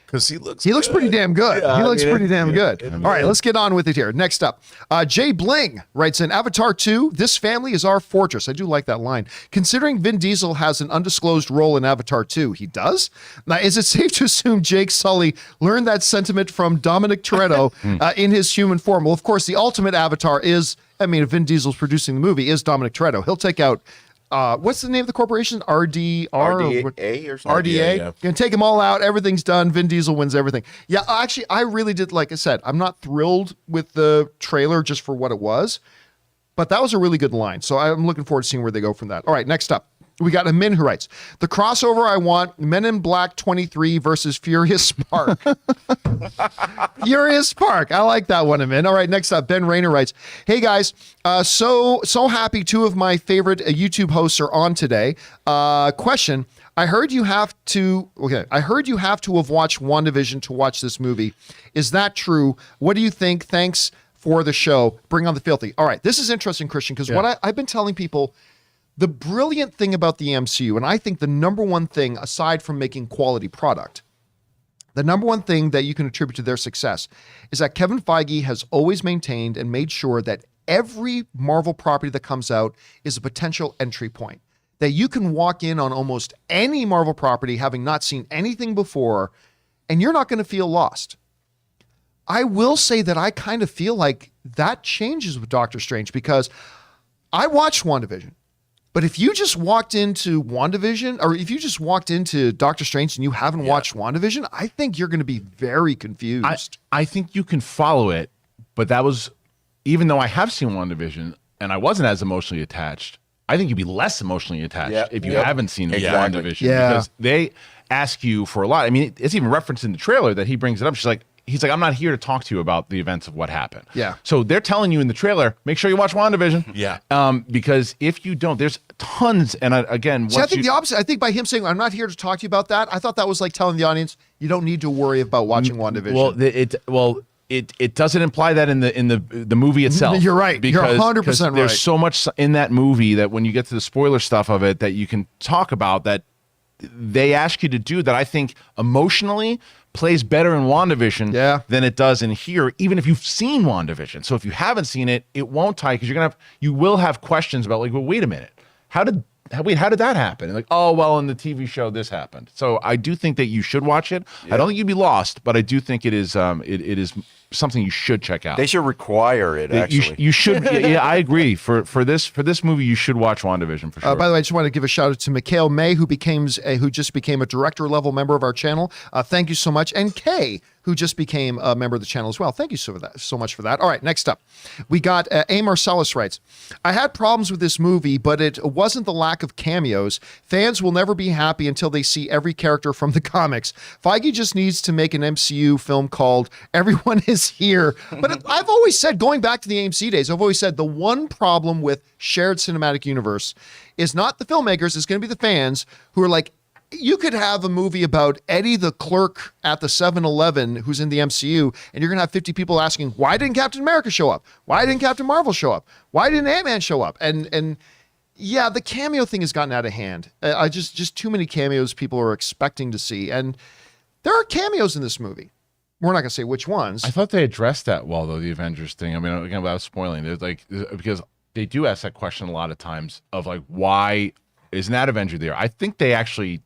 Because he looks pretty damn good. Yeah, he looks pretty damn good. it- All right, let's get on with it here. Next up, Jay Bling writes in Avatar 2, this family is our fortress. I do like that line. Considering Vin Diesel has an undisclosed role in Avatar 2, he does? Now, is it safe to assume Jake Sully learned that sentiment from Dominic Toretto in his human form? Well, of course, the ultimate Avatar is, if Vin Diesel's producing the movie, is Dominic Toretto. He'll take out what's the name of the corporation? RDR? RDA or something? RDA. Yeah. Gonna take them all out. Everything's done. Vin Diesel wins everything. Yeah, actually, I really did. Like I said, I'm not thrilled with the trailer just for what it was, but that was a really good line. So I'm looking forward to seeing where they go from that. All right, next up. We got Amin who writes, the crossover I want, Men in Black 23 versus Furious Spark. Furious Spark. I like that one, Amin. All right, next up, Ben Rayner writes, hey guys, so happy two of my favorite YouTube hosts are on today. Question, I heard you have to have watched WandaVision to watch this movie. Is that true? What do you think? Thanks for the show. Bring on the filthy. All right, this is interesting, Christian, because what I've been telling people, the brilliant thing about the MCU, and I think the number one thing, aside from making quality product, the number one thing that you can attribute to their success is that Kevin Feige has always maintained and made sure that every Marvel property that comes out is a potential entry point. That you can walk in on almost any Marvel property having not seen anything before, and you're not going to feel lost. I will say that I kind of feel like that changes with Doctor Strange, because I watched WandaVision. But if you just walked into WandaVision, or if you just walked into Doctor Strange and you haven't watched WandaVision, I think you're going to be very confused. I think you can follow it, but that was, even though I have seen WandaVision and I wasn't as emotionally attached, I think you'd be less emotionally attached if you haven't seen WandaVision. Yeah. Because they ask you for a lot. I mean, it's even referenced in the trailer that he brings it up. He's like, I'm not here to talk to you about the events of what happened. Yeah. So they're telling you in the trailer, make sure you watch WandaVision. Yeah. Because if you don't, there's tons. And again, See, I think the opposite. I think by him saying, I'm not here to talk to you about that, I thought that was like telling the audience, you don't need to worry about watching WandaVision. It doesn't imply that in the movie itself. You're right. You're 100% right. There's so much in that movie that when you get to the spoiler stuff of it that you can talk about, that they ask you to do, that I think emotionally plays better in WandaVision than it does in here, even if you've seen WandaVision. So if you haven't seen it, it won't tie, because you will have questions about, like, well, wait a minute, how did that happen? And like, oh, well, in the TV show this happened. So I do think that you should watch it. I don't think you'd be lost, but I do think it is something you should check out. They should require it. Actually, You should. Yeah, I agree. For this movie, you should watch WandaVision for sure. By the way, I just want to give a shout out to Mikhail May, who just became a director level member of our channel. Thank you so much, and Kay, who just became a member of the channel as well. Thank you so much for that. All right, next up, we got A. Marcellus writes, I had problems with this movie, but it wasn't the lack of cameos. Fans will never be happy until they see every character from the comics. Feige just needs to make an MCU film called Everyone Is Here. But I've always said, going back to the AMC days, I've always said the one problem with shared cinematic universe is not the filmmakers, it's going to be the fans who are like, you could have a movie about Eddie the clerk at the 7-Eleven who's in the MCU, and you're going to have 50 people asking, why didn't Captain America show up? Why didn't Captain Marvel show up? Why didn't Ant-Man show up? And yeah, the cameo thing has gotten out of hand. Just too many cameos people are expecting to see. And there are cameos in this movie. We're not going to say which ones. I thought they addressed that well, though, the Avengers thing. I mean, again, without spoiling, it's like, because they do ask that question a lot of times of like, why isn't that Avenger there? I think they actually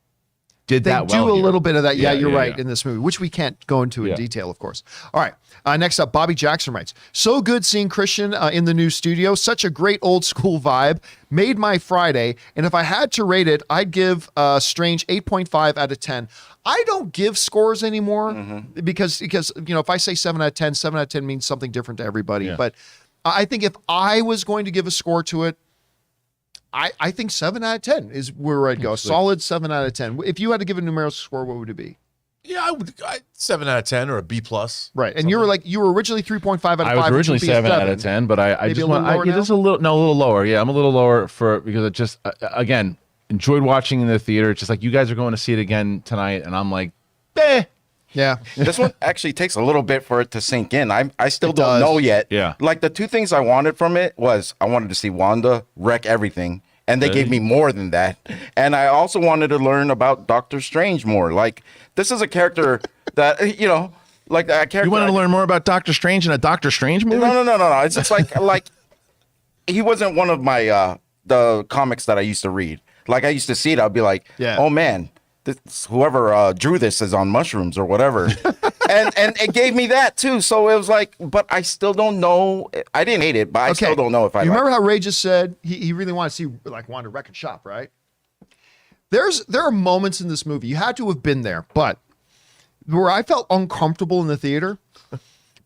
did that well. They do a here. little bit of that. Yeah, you're right, yeah. in this movie, which we can't go into in detail, of course. All right. Next up, Bobby Jackson writes, so good seeing Christian in the new studio. Such a great old school vibe. Made my Friday. And if I had to rate it, I'd give Strange 8.5 out of 10. I don't give scores anymore because if I say 7 out of 10, 7 out of 10 means something different to everybody. Yeah. But I think if I was going to give a score to it, I think 7 out of 10 is where I'd go. Solid 7 out of 10. If you had to give a numerical score, what would it be? Yeah, 7 out of 10 or a B+. Right. And you were originally 3.5 out of 5. I was originally which would be a 7 out of 10, but I Maybe just a little want lower now? just a little lower. Yeah, I'm a little lower because it just again enjoyed watching in the theater. It's just like you guys are going to see it again tonight, and I'm like, eh. Yeah. this one actually takes a little bit for it to sink in. I still It don't does. know yet. Yeah. Like the two things I wanted from it was I wanted to see Wanda wreck everything. And they gave me more than that. And I also wanted to learn about Doctor Strange more. Like, this is a character that, like that character. You wanted to learn more about Doctor Strange in a Doctor Strange movie? No. It's just like he wasn't one of my the comics that I used to read. Like I used to see it, I'd be like, Yeah. oh man, whoever drew this is on mushrooms or whatever. and it gave me that too. So it was like, but I still don't know. I didn't hate it, but I still don't know if I You like remember how Ray just said he really wanted to see like Wanda wreck and shop, right? There are moments in this movie, you had to have been there, but where I felt uncomfortable in the theater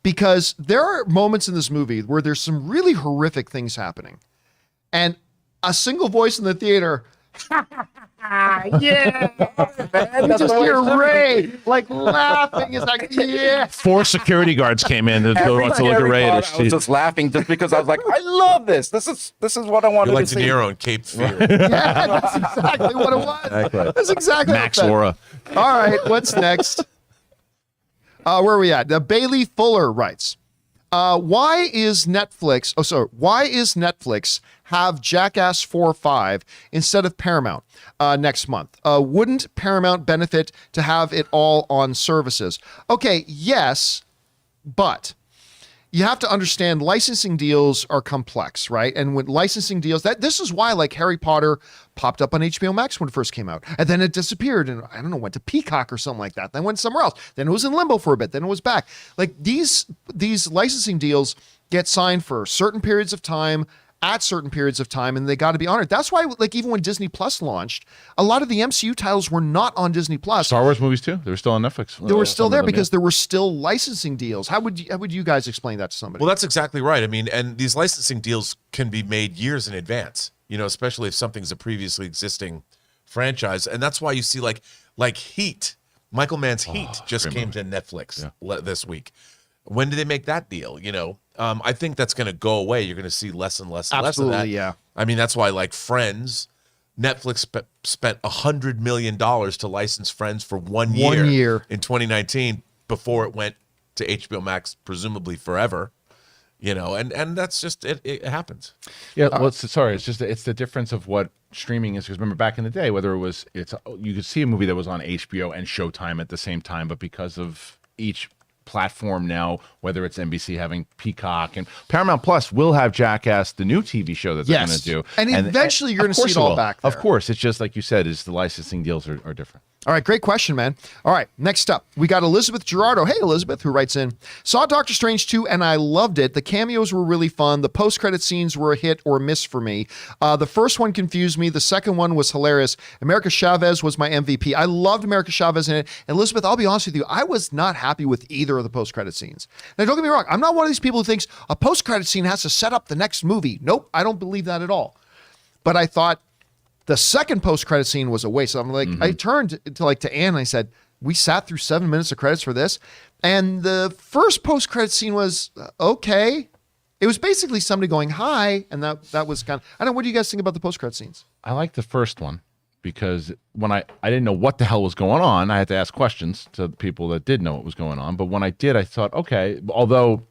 because there are moments in this movie where there's some really horrific things happening. And a single voice in the theater, yeah, man, you just hear Ray like laughing. It's like, yeah. 4 security guards came in to go to look at Ray. I was just laughing just because I was like, I love this. This is what I wanted You're like to De see. Niro in Cape Fear. Yeah, that's exactly what it was. Exactly. That's exactly Max what it Laura. felt. All right, what's next? Where are we at? Bailey Fuller writes, why is Netflix have Jackass 4-5 instead of Paramount next month? Wouldn't Paramount benefit to have it all on services? Okay, yes, but you have to understand licensing deals are complex, right? And with licensing deals, this is why like Harry Potter popped up on HBO Max when it first came out. And then it disappeared and I don't know, went to Peacock or something like that. Then went somewhere else. Then it was in limbo for a bit. Then it was back. Like these licensing deals get signed for certain periods of time at certain periods of time, and they got to be honored. That's why, like, even when Disney Plus launched, a lot of the MCU titles were not on Disney Plus. Star Wars movies too. They were still on Netflix. They were still Some of there them, because there were still licensing deals. How would you guys explain that to somebody? Well, that's exactly right. I mean, and these licensing deals can be made years in advance, especially if something's a previously existing franchise. And that's why you see like Heat, Michael Mann's Heat just came to Netflix this week. When did they make that deal? I think that's going to go away. You're going to see less and less and less of that. Absolutely, yeah. I mean, that's why like Friends, Netflix spent $100 million to license Friends for 1 year. 1 year. In 2019 before it went to HBO Max, presumably forever. And that's just it happens. Yeah, well, it's the difference of what streaming is. Because remember back in the day, you could see a movie that was on HBO and Showtime at the same time, but because of each platform now, whether it's NBC having Peacock and Paramount Plus will have Jackass, the new TV show that they're going to do, and eventually you're going to see it all back there. Of course, it's just like you said, is the licensing deals are different. All right, great question, man. All right, next up, we got Elizabeth Gerardo. Hey, Elizabeth, who writes in, saw Doctor Strange 2 and I loved it. The cameos were really fun. The post-credit scenes were a hit or a miss for me. The first one confused me. The second one was hilarious. America Chavez was my MVP. I loved America Chavez in it. And Elizabeth, I'll be honest with you, I was not happy with either of the post-credit scenes. Now, don't get me wrong. I'm not one of these people who thinks a post-credit scene has to set up the next movie. Nope, I don't believe that at all. But I thought, the second post-credit scene was a waste. So I'm like, I turned to Ann and I said, we sat through 7 minutes of credits for this. And the first post-credit scene was okay. It was basically somebody going, hi. And that was kind of, I don't know, what do you guys think about the post-credit scenes? I like the first one because when I didn't know what the hell was going on, I had to ask questions to people that did know what was going on. But when I did, I thought, okay, although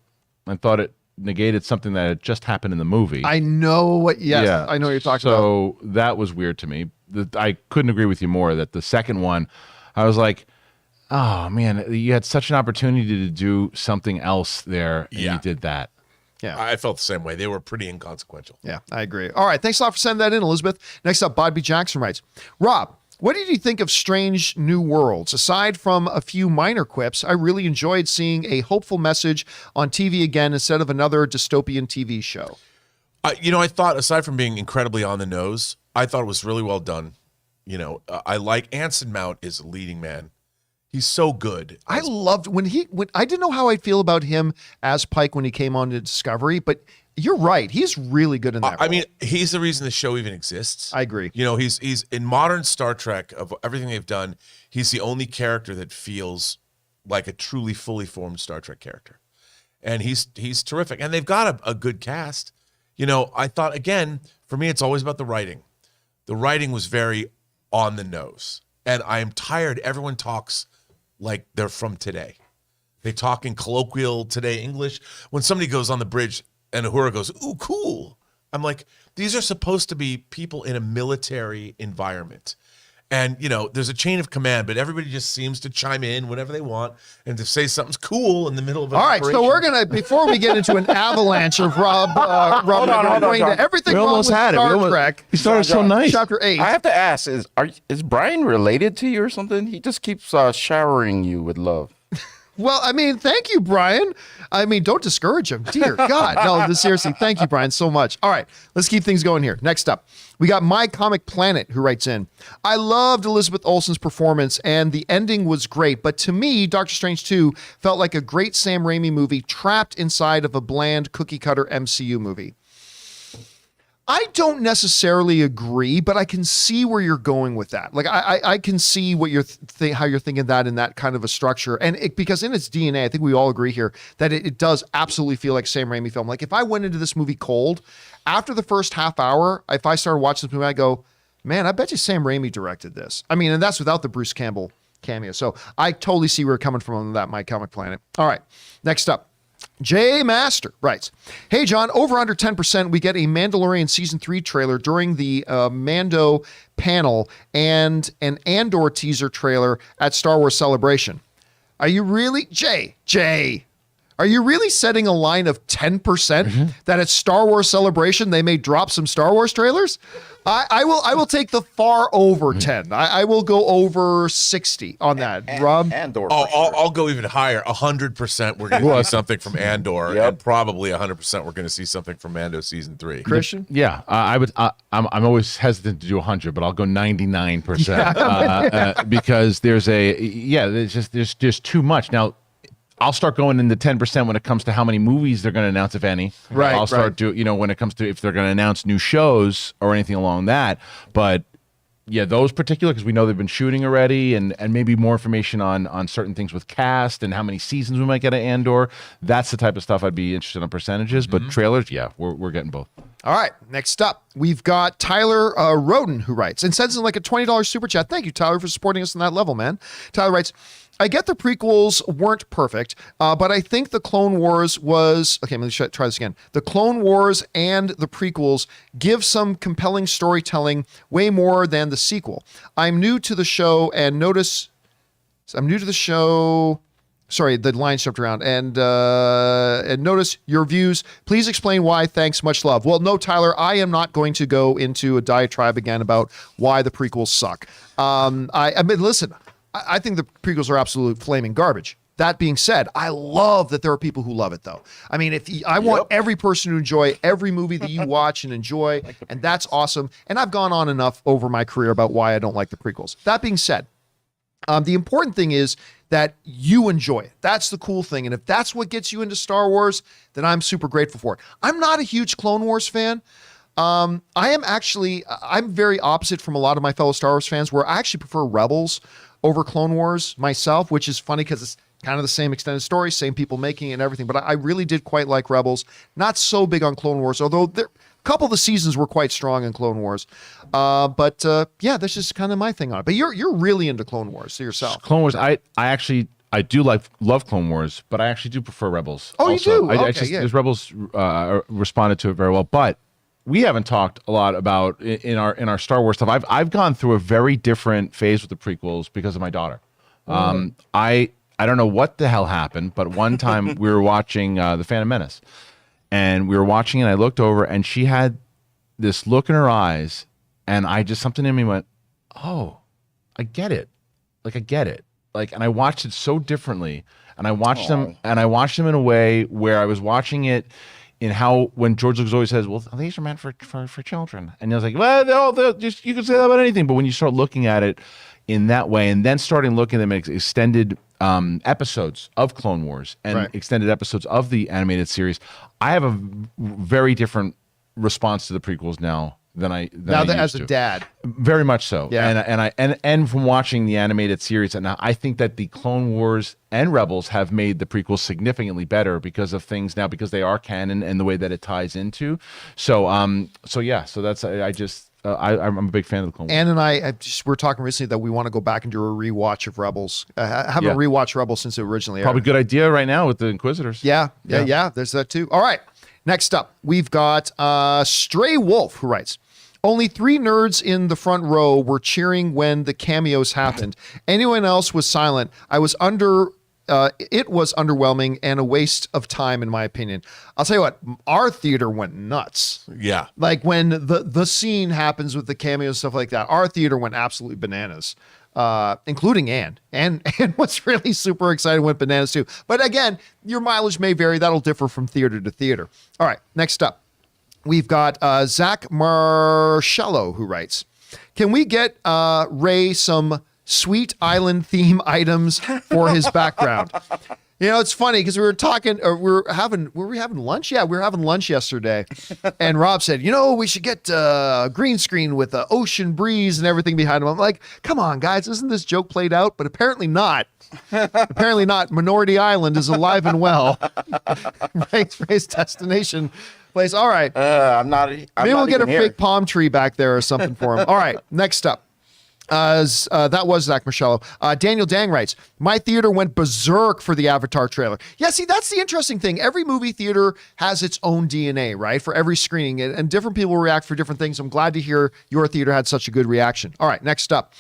I thought it negated something that had just happened in the movie. I know what, I know what you're talking about. So that was weird to me. I couldn't agree with you more that the second one, I was like, oh man, you had such an opportunity to do something else there, and you did that. Yeah, I felt the same way. They were pretty inconsequential. Yeah, I agree. All right, thanks a lot for sending that in, Elizabeth. Next up, Bodby Jackson writes, Rob, what did you think of Strange New Worlds? Aside from a few minor quips, I really enjoyed seeing a hopeful message on TV again instead of another dystopian TV show. I thought, aside from being incredibly on the nose, I thought it was really well done. I like Anson Mount is a leading man. He's so good. I loved when I didn't know how I'd feel about him as Pike when he came on to Discovery, but you're right. He's really good in that role. I mean, he's the reason the show even exists. I agree. He's in modern Star Trek, of everything they've done, he's the only character that feels like a truly fully formed Star Trek character. And he's terrific. And they've got a good cast. I thought, again, for me, it's always about the writing. The writing was very on the nose. And I am tired. Everyone talks like they're from today. They talk in colloquial today English. When somebody goes on the bridge and Uhura goes, ooh, cool. I'm like, these are supposed to be people in a military environment. And, there's a chain of command, but everybody just seems to chime in whenever they want and to say something's cool in the middle of an All right, so we're going to, before we get into an avalanche of Rob hold on, going to everything We wrong almost with had it. Star Trek. We started so nice. Chapter 8. I have to ask: is Brian related to you or something? He just keeps showering you with love. Well, I mean, thank you, Brian. I mean, don't discourage him. Dear God. No, seriously, thank you, Brian, so much. All right, let's keep things going here. Next up, we got My Comic Planet, who writes in, I loved Elizabeth Olsen's performance, and the ending was great, but to me, Doctor Strange 2 felt like a great Sam Raimi movie trapped inside of a bland cookie-cutter MCU movie. I don't necessarily agree, but I can see where you're going with that. Like, I can see what you're how you're thinking that in that kind of a structure. And because in its DNA, I think we all agree here that it does absolutely feel like Sam Raimi film. Like, if I went into this movie cold, after the first half hour, if I started watching this movie, I go, man, I bet you Sam Raimi directed this. I mean, and that's without the Bruce Campbell cameo. So I totally see where you're coming from on that My Comic Planet. All right, next up. Jay Master writes, hey, John, over under 10%, we get a Mandalorian Season 3 trailer during the Mando panel and an Andor teaser trailer at Star Wars Celebration. Are you really, Jay, are you really setting a line of 10% that at Star Wars Celebration they may drop some Star Wars trailers? I will take the far over 10. I will go over 60 on that. Rob? Andor. I'll go even higher. 100% we're going to see something from Andor, and probably 100% we're going to see something from Mando Season 3. Christian? Yeah, I would. I'm always hesitant to do 100, but I'll go 99% because there's just too much now. I'll start going into 10% when it comes to how many movies they're going to announce, if any. Right. I'll start when it comes to if they're going to announce new shows or anything along that. But yeah, those particular, because we know they've been shooting already, and maybe more information on certain things with cast and how many seasons we might get at Andor. That's the type of stuff I'd be interested in percentages. But trailers, yeah, we're getting both. All right, next up, we've got Tyler Roden, who writes and sends in like a $20 super chat. Thank you, Tyler, for supporting us on that level, man. Tyler writes, I get the prequels weren't perfect, but I think the Clone Wars was... Okay, let me try this again. The Clone Wars and the prequels give some compelling storytelling way more than the sequel. I'm new to the show Sorry, the line jumped around. And notice your views. Please explain why. Thanks. Much love. Well, no, Tyler, I am not going to go into a diatribe again about why the prequels suck. I mean, listen, I think the prequels are absolute flaming garbage. That being said, I love that there are people who love it, though. I mean, I want every person to enjoy every movie that you watch and enjoy, and that's awesome. And I've gone on enough over my career about why I don't like the prequels. That being said, the important thing is that you enjoy it. That's the cool thing. And if that's what gets you into Star Wars, then I'm super grateful for it. I'm not a huge Clone Wars fan. I'm very opposite from a lot of my fellow Star Wars fans, where I actually prefer Rebels over Clone Wars myself, which is funny because it's kind of the same extended story, same people making it and everything. But I really did quite like Rebels. Not so big on Clone Wars, although a couple of the seasons were quite strong in Clone Wars. But that's just kind of my thing on it. But you're really into Clone Wars yourself. Clone Wars, I do love Clone Wars, but I actually do prefer Rebels. Oh, also. you do? Because Rebels responded to it very well. But we haven't talked a lot about in our Star Wars stuff. I've gone through a very different phase with the prequels because of my daughter. I don't know what the hell happened, but one time we were watching The Phantom Menace, and we were watching it, and I looked over, and she had this look in her eyes, and something in me went, oh, I get it. Like, I get it. Like, and I watched it so differently, and I watched them in a way where I was watching it in how, when George Lucas always says, well, these are meant for children. And I was like, well, you can say that about anything. But when you start looking at it in that way, and then starting looking at them in extended episodes of Clone Wars and extended episodes of the animated series, I have a very different response to the prequels now than I as used a to. Dad. Very much so. Yeah. And from watching the animated series, and I think that the Clone Wars and Rebels have made the prequels significantly better because of things now, because they are canon and the way that it ties into. So that's I'm a big fan of the Clone Wars. Ann and I were talking recently that we want to go back and do a rewatch of Rebels. Have a rewatch Rebels since it originally aired. Probably a good idea right now with the Inquisitors. Yeah. There's that too. All right. Next up, we've got Stray Wolf, who writes, only 3 nerds in the front row were cheering when the cameos happened. Anyone else was silent. It was underwhelming and a waste of time, in my opinion. I'll tell you what, our theater went nuts. Yeah. Like when the scene happens with the cameos and stuff like that, our theater went absolutely bananas, including Ann. And what's really super excited went bananas too. But again, your mileage may vary. That'll differ from theater to theater. All right, next up, we've got Zach Marcello, who writes, can we get Ray some Sweet Island theme items for his background? You know, it's funny because we were talking, or were we having lunch? Yeah, we were having lunch yesterday. And Rob said, we should get a green screen with the ocean breeze and everything behind him. I'm like, come on, guys, isn't this joke played out? But apparently not. Apparently not. Minority Island is alive and well. Ray's destination place. All right. Maybe we'll get a fake palm tree back there or something for him. All right, next up. That was Zach Marcello. Daniel Dang writes, my theater went berserk for the Avatar trailer. Yeah, see, that's the interesting thing. Every movie theater has its own DNA, right? For every screening, and different people react for different things. I'm glad to hear your theater had such a good reaction. All right, next up,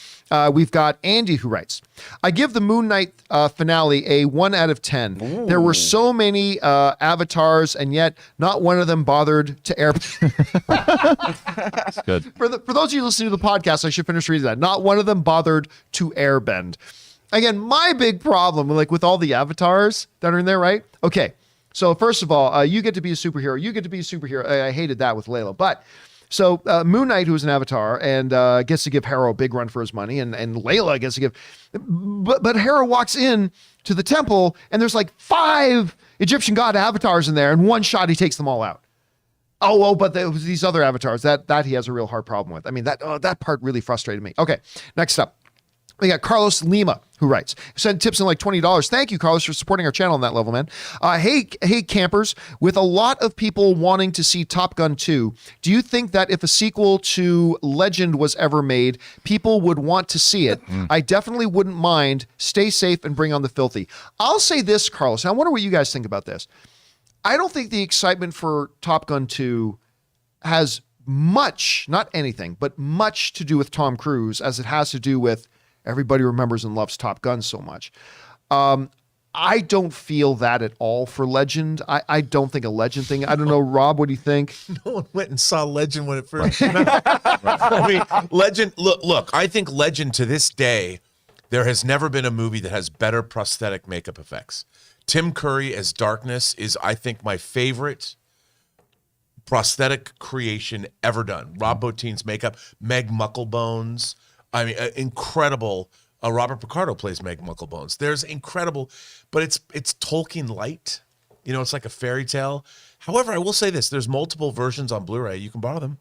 we've got Andy, who writes, I give the Moon Knight finale a 1 out of 10. Ooh. There were so many avatars, and yet not one of them bothered to air. That's good. For those of you listening to the podcast, I should finish reading that. Not one of them bothered to airbend. Again, my big problem, like with all the avatars that are in there, right? Okay, so first of all, you get to be a superhero. You get to be a superhero. I hated that with Layla, but so Moon Knight, who is an avatar, and gets to give Harrow a big run for his money, and Layla gets to give, but Harrow walks in to the temple, and there's like 5 Egyptian god avatars in there, and one shot he takes them all out. But these other avatars, that he has a real hard problem with. I mean, that part really frustrated me. Okay, next up, we got Carlos Lima, who writes, send tips in like $20. Thank you, Carlos, for supporting our channel on that level, man. Hey, campers, with a lot of people wanting to see Top Gun 2, do you think that if a sequel to Legend was ever made, people would want to see it? I definitely wouldn't mind. Stay safe and bring on the filthy. I'll say this, Carlos, and I wonder what you guys think about this. I don't think the excitement for Top Gun 2 has much, not anything, but much to do with Tom Cruise as it has to do with everybody remembers and loves Top Gun so much. I don't feel that at all for Legend. I don't think a Legend thing. I don't know, Rob, what do you think? No one went and saw Legend when it first came out. I mean, Legend, look, I think Legend to this day, there has never been a movie that has better prosthetic makeup effects. Tim Curry as Darkness is, I think, my favorite prosthetic creation ever done. Rob Bottin's makeup, Meg Mucklebones, I mean, incredible. Robert Picardo plays Meg Mucklebones. There's incredible, but it's Tolkien light. You know, it's like a fairy tale. However, I will say this: there's multiple versions on Blu-ray. You can borrow them.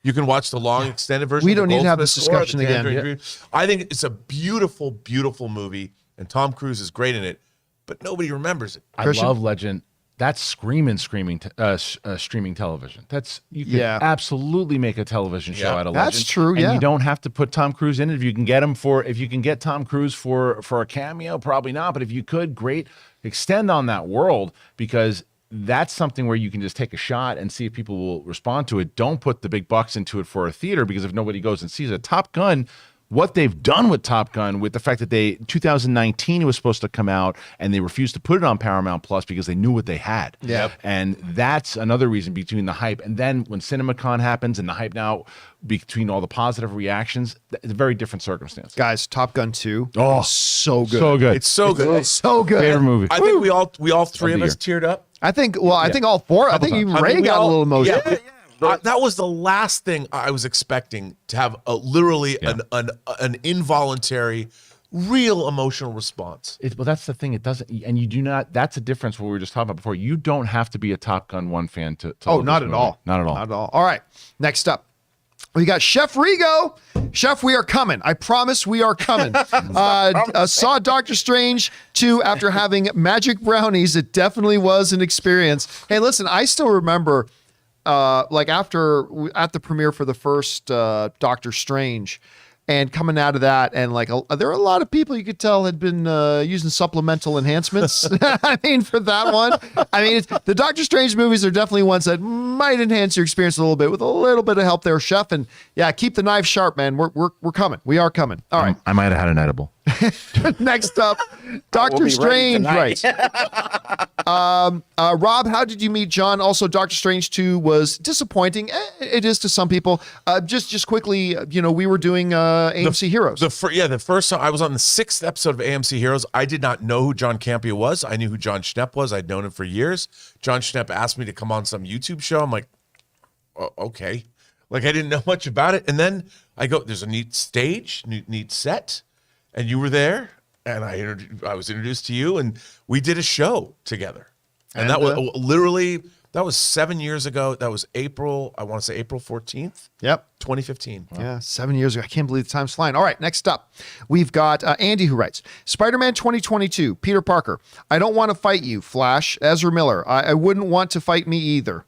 You can watch the long extended version. We don't need to have this discussion again. I think it's a beautiful, beautiful movie, and Tom Cruise is great in it, but nobody remembers it. I love Legend. That's streaming television. That's you can absolutely make a television show out of Legend. That's true. And you don't have to put Tom Cruise in it. If you can get Tom Cruise for a cameo, probably not. But if you could, great. Extend on that world, because that's something where you can just take a shot and see if people will respond to it. Don't put the big bucks into it for a theater, because if nobody goes and sees it, Top Gun. What they've done with Top Gun, with the fact that 2019 it was supposed to come out and they refused to put it on Paramount Plus because they knew what they had. Yep. And that's another reason between the hype. And then when CinemaCon happens and the hype now between all the positive reactions, it's a very different circumstance. Guys, Top Gun 2. Oh, so good. So good. It's so good. It's so good. Favorite movie. I think we all three of us teared up. I think all four. I think even Ray got a little emotional. Yeah. That was the last thing I was expecting to have an involuntary, real emotional response. Well, that's the thing. It doesn't, and you do not. That's a difference. What we were just talking about before. You don't have to be a Top Gun 1 fan to love not this at movie. all. Not at all. Not at all. All right. Next up, we got Chef Rigo. Chef, we are coming. I promise we are coming. Saw Doctor Strange 2 after having magic brownies. It definitely was an experience. Hey, listen, I still remember. At the premiere for the first Doctor Strange, and coming out of that, and there were a lot of people you could tell had been using supplemental enhancements. I mean, for that one, the Doctor Strange movies are definitely ones that might enhance your experience a little bit with a little bit of help there, Chef. And yeah, keep the knife sharp, man. We're coming. We are coming. All right. I might have had an edible. Next up, Doctor Strange. Right. Rob, how did you meet John? Also, Doctor Strange 2 was disappointing. It is to some people. Just quickly, we were doing AMC Heroes. The first time I was on the 6th episode of AMC Heroes. I did not know who John Campea was. I knew who John Schnepp was. I'd known him for years. John Schnepp asked me to come on some YouTube show. I'm like, okay. I didn't know much about it. And then I go, there's a neat stage, neat set. And you were there, and I was introduced to you, and we did a show together. And that was literally, that was 7 years ago. That was April 14th. Yep. 2015. Wow. Yeah, 7 years ago. I can't believe the time's flying. All right, next up, we've got Andy, who writes, Spider-Man 2022, Peter Parker. I don't want to fight you, Flash. Ezra Miller. I wouldn't want to fight me either.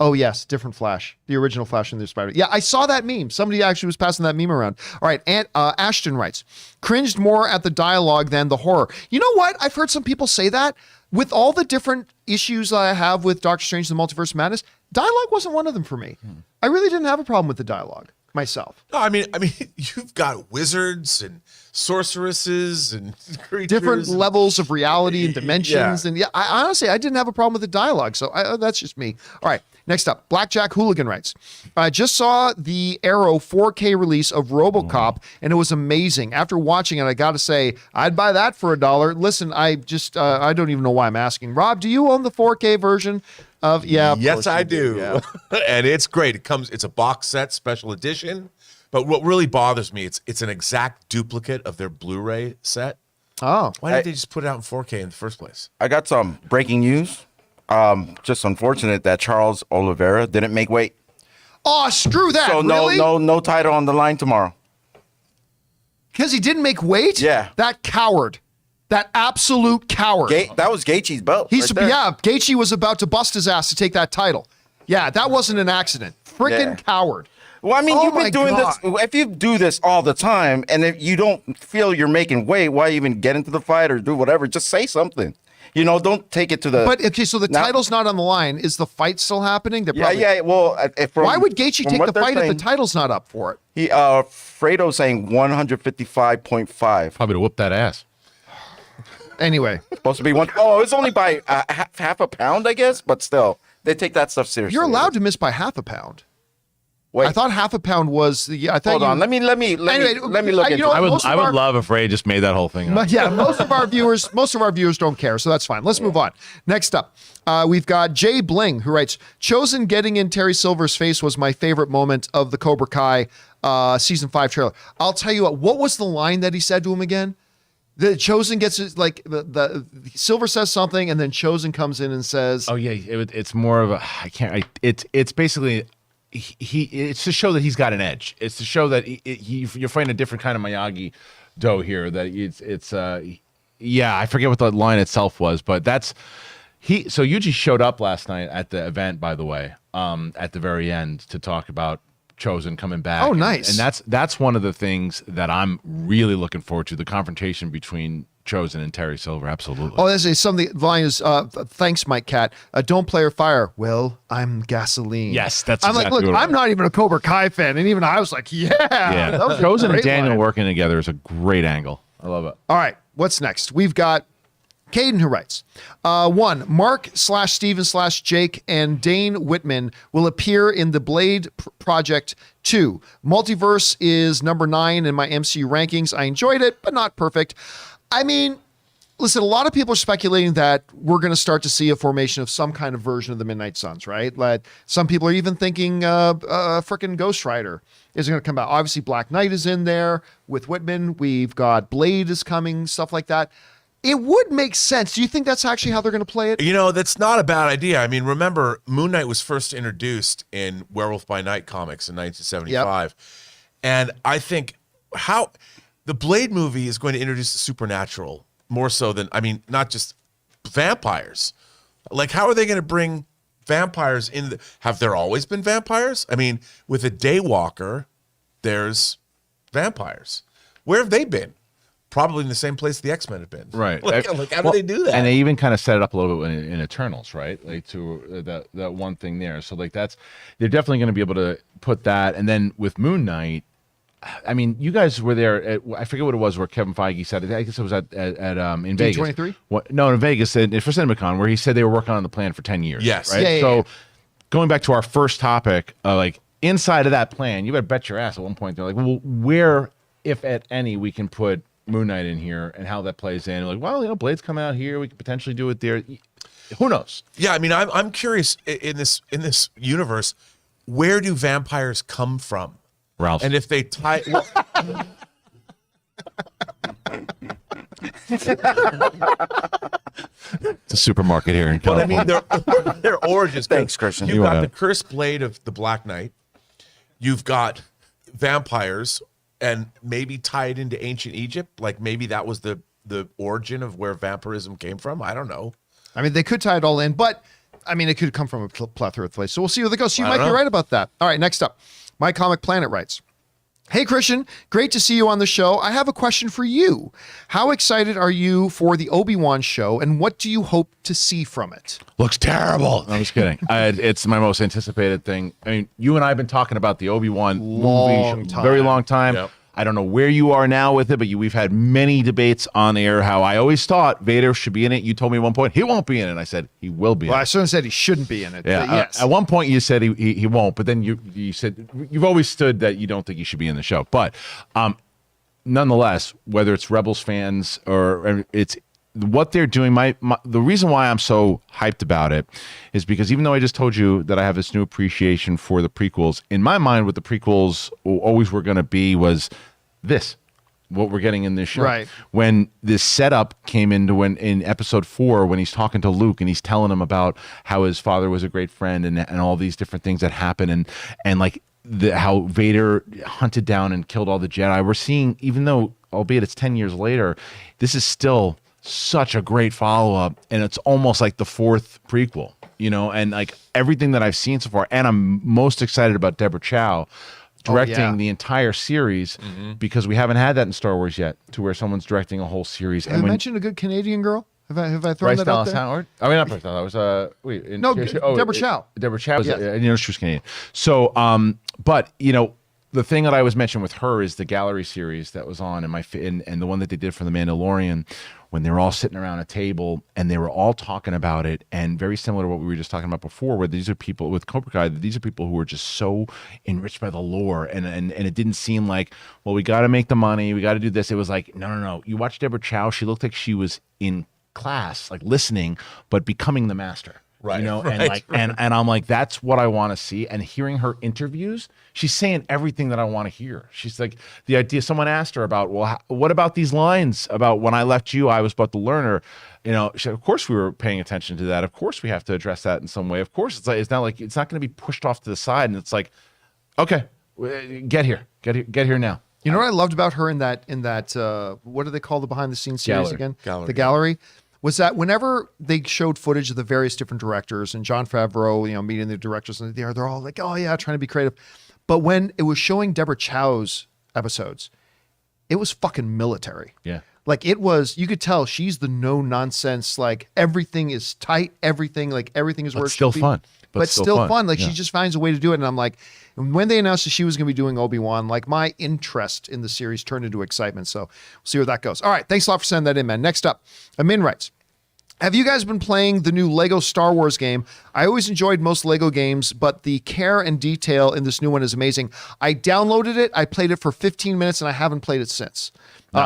Oh, yes, different Flash. The original Flash in the Spider. Yeah, I saw that meme. Somebody actually was passing that meme around. All right, and Ashton writes, cringed more at the dialogue than the horror. You know what? I've heard some people say that. With all the different issues I have with Doctor Strange and the Multiverse of Madness, dialogue wasn't one of them for me. I really didn't have a problem with the dialogue myself. No, I mean, you've got wizards and sorceresses and creatures. Different levels of reality and dimensions. Yeah. And I honestly didn't have a problem with the dialogue. So that's just me. All right. Next up, Blackjack Hooligan writes, I just saw the Arrow 4K release of RoboCop, and it was amazing. After watching it, I got to say, I'd buy that for $1. Listen, I don't even know why I'm asking. Rob, do you own the 4K version of? Yeah. Yes, I do. Yeah. And it's great. It's a box set, special edition. But what really bothers me, it's an exact duplicate of their Blu-ray set. Oh. Why didn't they just put it out in 4K in the first place? I got some breaking news. Just unfortunate that Charles Oliveira didn't make weight. Oh, screw that. So really? no title on the line tomorrow. Because he didn't make weight? Yeah. That coward. That absolute coward. That was Gaethje's belt. Gaethje was about to bust his ass to take that title. Yeah, that wasn't an accident. Freaking coward. Well, I mean, you've been doing this. If you do this all the time, and if you don't feel you're making weight, why even get into the fight or do whatever? Just say something. don't take it to the. But okay, so the title's not on the line. Is the fight still happening? They're probably, yeah. Well, why would Gaethje take the fight if the title's not up for it? Fredo's saying 155.5. Probably to whoop that ass. Anyway, Supposed to be one. Oh, it's only by half a pound, I guess. But still, they take that stuff seriously. you're allowed to miss by half a pound. Wait, I thought half a pound was the. I thought hold on. Let me look into it. I would love if Ray just made that whole thing up. Yeah, most of our viewers don't care, so that's fine. Let's move on. Next up, we've got Jay Bling, who writes, Chosen getting in Terry Silver's face was my favorite moment of the Cobra Kai season 5 trailer. I'll tell you what was the line that he said to him again? The Chosen gets the Silver says something, and then Chosen comes in and says, Oh yeah, it's more of a it's basically it's to show that he's got an edge. It's to show that you're fighting a different kind of Miyagi Do here. That it's I forget what the line itself was, but that's So Yuji showed up last night at the event, by the way, at the very end to talk about Chosen coming back. Oh, nice. And that's one of the things that I'm really looking forward to, the confrontation between Chosen and Terry Silver. Absolutely. Oh, there's something. The line is, thanks, Mike Cat. Don't play or fire. Well, I'm gasoline. Yes, that's I'm exactly like, look, what I'm not even a Cobra Kai fan, and even I was like, yeah. That was a Chosen and great Daniel line. working together is a great angle. I love it. All right, what's next? We've got Caden, who writes, 1, Mark/Steven/Jake and Dane Whitman will appear in the Blade project. 2, Multiverse is number 9 in my MCU rankings. I enjoyed it, but not perfect. I mean, listen, a lot of people are speculating that we're going to start to see a formation of some kind of version of the Midnight Suns, right? Like some people are even thinking frickin' Ghost Rider is going to come out. Obviously, Black Knight is in there with Whitman. We've got Blade is coming, stuff like that. It would make sense. Do you think that's actually how they're going to play it? That's not a bad idea. I mean, remember, Moon Knight was first introduced in Werewolf by Night comics in 1975. Yep. And I think how the Blade movie is going to introduce the supernatural more so than, not just vampires. Like, how are they going to bring vampires in? Have there always been vampires? I mean, with a Daywalker, there's vampires. Where have they been? Probably in the same place the X-Men have been. Right. Like how do they do that? And they even kind of set it up a little bit in Eternals, right? Like to that one thing there. So like they're definitely going to be able to put that. And then with Moon Knight, I mean, you guys were there at, I forget what it was where Kevin Feige said it. I guess it was at in Vegas. D23? No, in Vegas for CinemaCon, where he said they were working on the plan for 10 years. Yes. Right? Yeah. So going back to our first topic, like inside of that plan, you better bet your ass at one point they're like, well, where, if at any, we can put Moon Knight in here and how that plays in. Like, well, Blade's coming out here. We could potentially do it there. Who knows? Yeah, I mean, I'm curious in this universe, where do vampires come from? Ralph. And if they tie, It's a supermarket here in California. I mean, their origins. Thanks, Christian. You've got the cursed blade of the Black Knight. You've got vampires, and maybe tied into ancient Egypt. Like maybe that was the origin of where vampirism came from. I don't know. I mean, they could tie it all in, but I mean, it could come from a plethora of places. So we'll see where they go. So you might be right about that. All right, next up, My Comic Planet writes, hey, Christian, great to see you on the show. I have a question for you. How excited are you for the Obi-Wan show, and what do you hope to see from it? Looks terrible. No, I'm just kidding. It's my most anticipated thing. I mean, you and I have been talking about the Obi-Wan movie very long time. Yep. I don't know where you are now with it, but we've had many debates on air how I always thought Vader should be in it. You told me at one point he won't be in it. I said he will be in it. I certainly said he shouldn't be in it. Yeah. Yes. At one point you said he won't, but then you said you've always stood that you don't think he should be in the show. But nonetheless, whether it's Rebels fans or it's what they're doing, the reason why I'm so hyped about it is because even though I just told you that I have this new appreciation for the prequels, in my mind, what the prequels always were going to be was what we're getting in this show. Right. When this setup came into in episode 4, when he's talking to Luke and he's telling him about how his father was a great friend and all these different things that happen and like how Vader hunted down and killed all the Jedi. We're seeing, even though, albeit it's 10 years later, this is still such a great follow-up, and it's almost like the 4th prequel, and like everything that I've seen so far. And I'm most excited about Deborah Chow directing the entire series, because we haven't had that in Star Wars yet, to where someone's directing a whole series. Have you mentioned a good Canadian girl? Have I thrown Bryce that out Dallas there? Howard. I mean, not Bryce Dallas. That was No, Deborah Chow. Deborah Chow. Yes. You know, she was Canadian. So, but you know, the thing that I was mentioning with her is the gallery series that was on, and the one that they did for The Mandalorian, when they were all sitting around a table and they were all talking about it, and very similar to what we were just talking about before, where these are people with Cobra Kai, these are people who are just so enriched by the lore, and it didn't seem like, well, we got to make the money, we got to do this. It was like, no. You watch Deborah Chow, she looked like she was in class, like listening, but becoming the master. Right, You know, right, and I'm like, that's what I want to see. And hearing her interviews, she's saying everything that I want to hear. She's like, the idea, someone asked her about, well, what about these lines about when I left you, I was but the learner. You know, she said, of course we were paying attention to that. Of course we have to address that in some way. Of course, it's not going to be pushed off to the side. And it's like, okay, get here now. You know what I loved about her in that what do they call the behind the scenes series Gallery. again? Gallery. The gallery. Was that whenever they showed footage of the various different directors and Jon Favreau, you know, meeting the directors, and they're all like, oh yeah, trying to be creative. But when it was showing Deborah Chow's episodes, it was fucking military. Yeah. Like it was, you could tell she's the no nonsense, like everything is tight, everything is where But it still should be. fun. But still fun. Like Yeah. she just finds a way to do it. And I'm like, when they announced that she was going to be doing Obi-Wan, like my interest in the series turned into excitement. So we'll see where that goes. All right. Thanks a lot for sending that in, man. Next up, Amin writes, have you guys been playing the new Lego Star Wars game? I always enjoyed most Lego games, but the care and detail in this new one is amazing. I downloaded it. I played it for 15 minutes and I haven't played it since.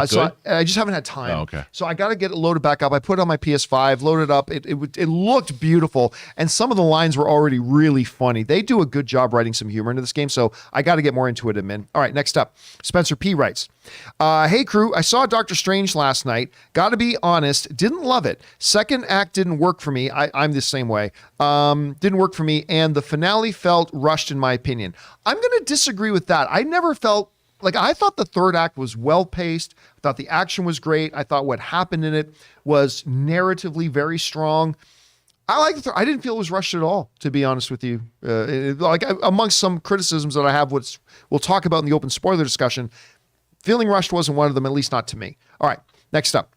So I just haven't had time. Oh, okay. So I got to get it loaded back up. I put it on my PS5, loaded up. It looked beautiful. And some of the lines were already really funny. They do a good job writing some humor into this game. So I got to get more into it, Admin. All right, next up, Spencer P. writes, hey crew, I saw Doctor Strange last night. Got to be honest, didn't love it. Second act didn't work for me. I'm the same way. Didn't work for me. And the finale felt rushed in my opinion. I'm going to disagree with that. I never felt like, I thought the third act was well paced. I thought the action was great. I thought what happened in it was narratively very strong. I like I didn't feel it was rushed at all, to be honest with you. Amongst some criticisms that I have, which we'll talk about in the open spoiler discussion, feeling rushed wasn't one of them, at least not to me. All right, next up.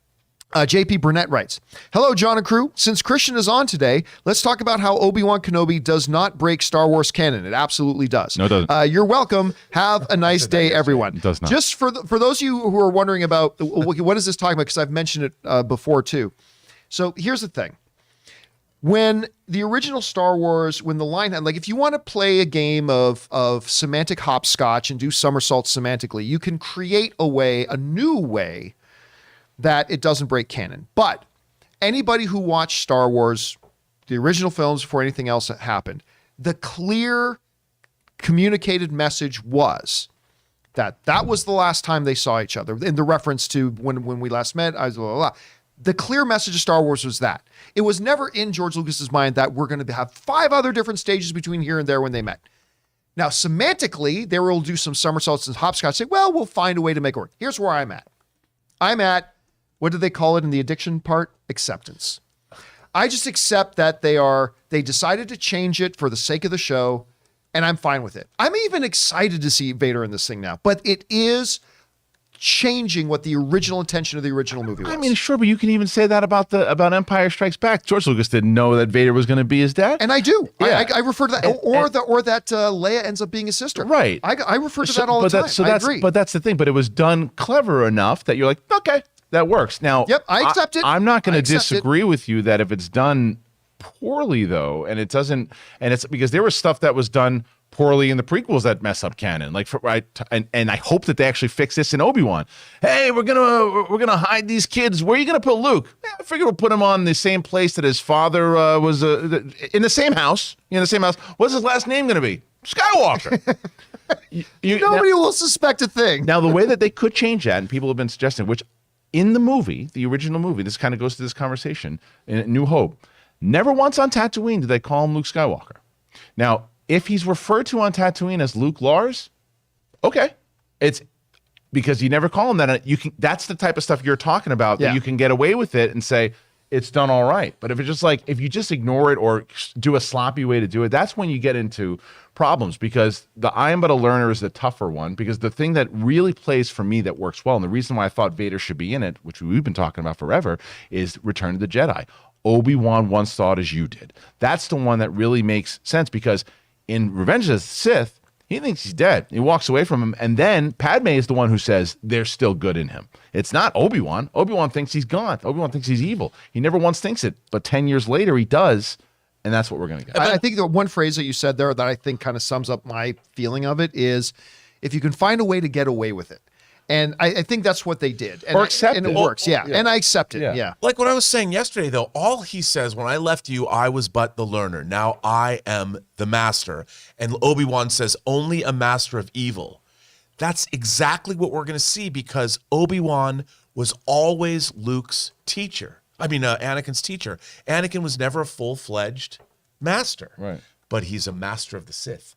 JP Burnett writes, hello, John and crew. Since Christian is on today, let's talk about how Obi-Wan Kenobi does not break Star Wars canon. It absolutely does. No, it doesn't. You're welcome. Have a nice day, everyone. It does not. Just for those of you who are wondering about what is this talking about, because I've mentioned it before too. So here's the thing. When the original Star Wars, when the line had, like, if you want to play a game of semantic hopscotch and do somersaults semantically, you can create a new way that it doesn't break canon. But anybody who watched Star Wars, the original films before anything else happened, the clear communicated message was that was the last time they saw each other. In the reference to when we last met, blah, blah, blah. The clear message of Star Wars was that. It was never in George Lucas's mind that we're going to have 5 other different stages between here and there when they met. Now, semantically, they will do some somersaults and hopscotch, say, well, we'll find a way to make it work. Here's where I'm at, what do they call it in the addiction part? Acceptance. I just accept that they decided to change it for the sake of the show, and I'm fine with it. I'm even excited to see Vader in this thing now, but it is changing what the original intention of the original movie was. I mean, sure, but you can even say that about Empire Strikes Back. George Lucas didn't know that Vader was going to be his dad, and I do. Yeah. I refer to that, or that Leia ends up being his sister. Right. I refer to that all the time. I agree. But that's the thing. But it was done clever enough that you're like, okay, that works. Now, Yep, I accept it. I'm not going I to accept disagree with you that if it's done poorly, though, and it doesn't, and it's because there was stuff that was done poorly in the prequels that mess up canon. Like, and I hope that they actually fix this in Obi-Wan. Hey, we're gonna hide these kids. Where are you gonna put Luke? I figure we'll put him on the same place that his father was in the same house. What's his last name gonna be? Skywalker. Nobody will suspect a thing. Now, the way that they could change that, and people have been suggesting, which in the movie, the original movie, this kind of goes to this conversation in New Hope. Never once on Tatooine did they call him Luke Skywalker. Now, if he's referred to on Tatooine as Luke Lars, okay, it's because you never call him that. That's the type of stuff you're talking about that you can get away with it and say it's done all right. But if it's just like if you just ignore it or do a sloppy way to do it, that's when you get into problems because the I am but a learner is the tougher one, because the thing that really plays for me that works well, and the reason why I thought Vader should be in it, which we've been talking about forever, is Return of the Jedi. Obi-Wan once thought as you did. That's the one that really makes sense, because in Revenge of the Sith, he thinks he's dead. He walks away from him, and then Padme is the one who says there's still good in him. It's not Obi-Wan. Obi-Wan thinks he's gone. Obi-Wan thinks he's evil. He never once thinks it, but 10 years later he does, and that's what we're going to get. I think the one phrase that you said there that I think kind of sums up my feeling of it is, if you can find a way to get away with it. And I think that's what they did. And Or accept and it it. works, yeah. And I accept it, Yeah. yeah. Like what I was saying yesterday, though, all he says, when I left you, I was but the learner. Now I am the master. And Obi-Wan says, only a master of evil. That's exactly what we're going to see, because Obi-Wan was always Luke's teacher. Anakin's teacher. Anakin was never a full-fledged master. Right. But he's a master of the Sith.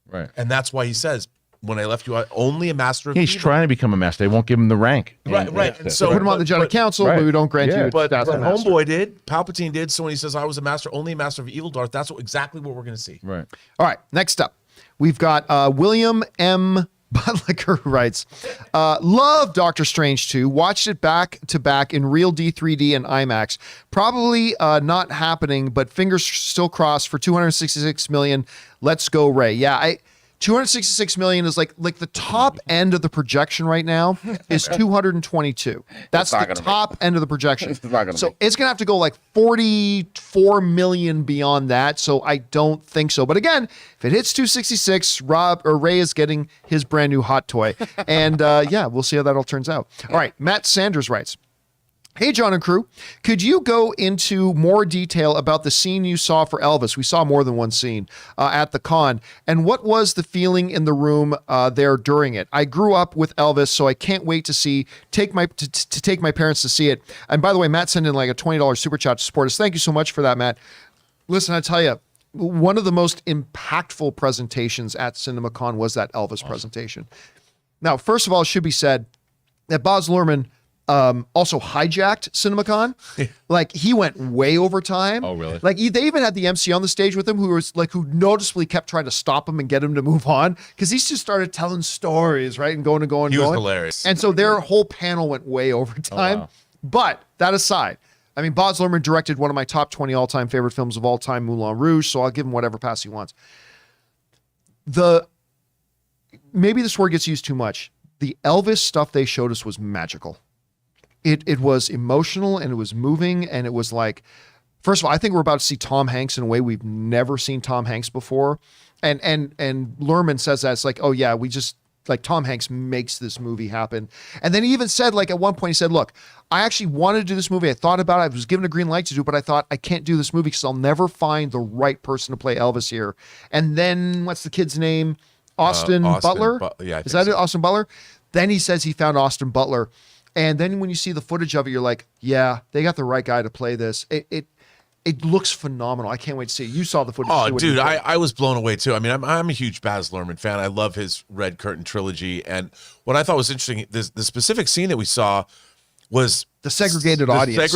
Right. And that's why he says, when I left you, only a master of He's evil. trying to become a master. They won't give him the rank. Right. And so Put him on the Jedi Council, but we don't grant you a But master. Homeboy did. Palpatine did. So when he says, I was a master, only a master of evil, Darth, that's exactly what we're going to see. Right. All right, next up, we've got William M. Butlicker, who writes, love Doctor Strange 2. Watched it back to back in real D3D and IMAX. Probably not happening, but fingers still crossed for 266 million. Let's go, Ray. Yeah, 266 million is like the top end of the projection right now is 222. That's the top end of the projection. It's going to have to go like 44 million beyond that. So I don't think so. But again, if it hits 266, Ray is getting his brand new hot toy. And we'll see how that all turns out. All right. Matt Sanders writes, hey, John and crew, could you go into more detail about the scene you saw for Elvis? We saw more than one scene at the con. And what was the feeling in the room there during it? I grew up with Elvis, so I can't wait to take my parents to see it. And by the way, Matt sent in like a $20 super chat to support us. Thank you so much for that, Matt. Listen, I tell you, one of the most impactful presentations at CinemaCon was that Elvis presentation. Now, first of all, it should be said that Baz Luhrmann also hijacked CinemaCon. Like, he went way over time. Oh, really? Like, they even had the MC on the stage with him who noticeably kept trying to stop him and get him to move on, because he just started telling stories, right? And going. He was hilarious. And so their whole panel went way over time. wow. But that aside, I mean, Baz Luhrmann directed one of my top 20 all-time favorite films of all time, Moulin Rouge, so I'll give him whatever pass he wants. Maybe this word gets used too much. The Elvis stuff they showed us was magical. It was emotional, and it was moving, and it was like, first of all, I think we're about to see Tom Hanks in a way we've never seen Tom Hanks before. And Luhrmann says that, it's like, oh yeah, we just, like, Tom Hanks makes this movie happen. And then he even said, like, at one point he said, look, I actually wanted to do this movie. I thought about it. I was given a green light to do it, but I thought I can't do this movie because I'll never find the right person to play Elvis here. And then what's the kid's name? Austin Butler? Is that it? Austin Butler? Then he says he found Austin Butler. And then when you see the footage of it, you're like, yeah, they got the right guy to play this. It looks phenomenal. I can't wait to see it. You saw the footage. Oh, dude, I was blown away too. I mean, I'm a huge Baz Luhrmann fan. I love his Red Curtain trilogy. And what I thought was interesting, the specific scene that we saw was the segregated audience.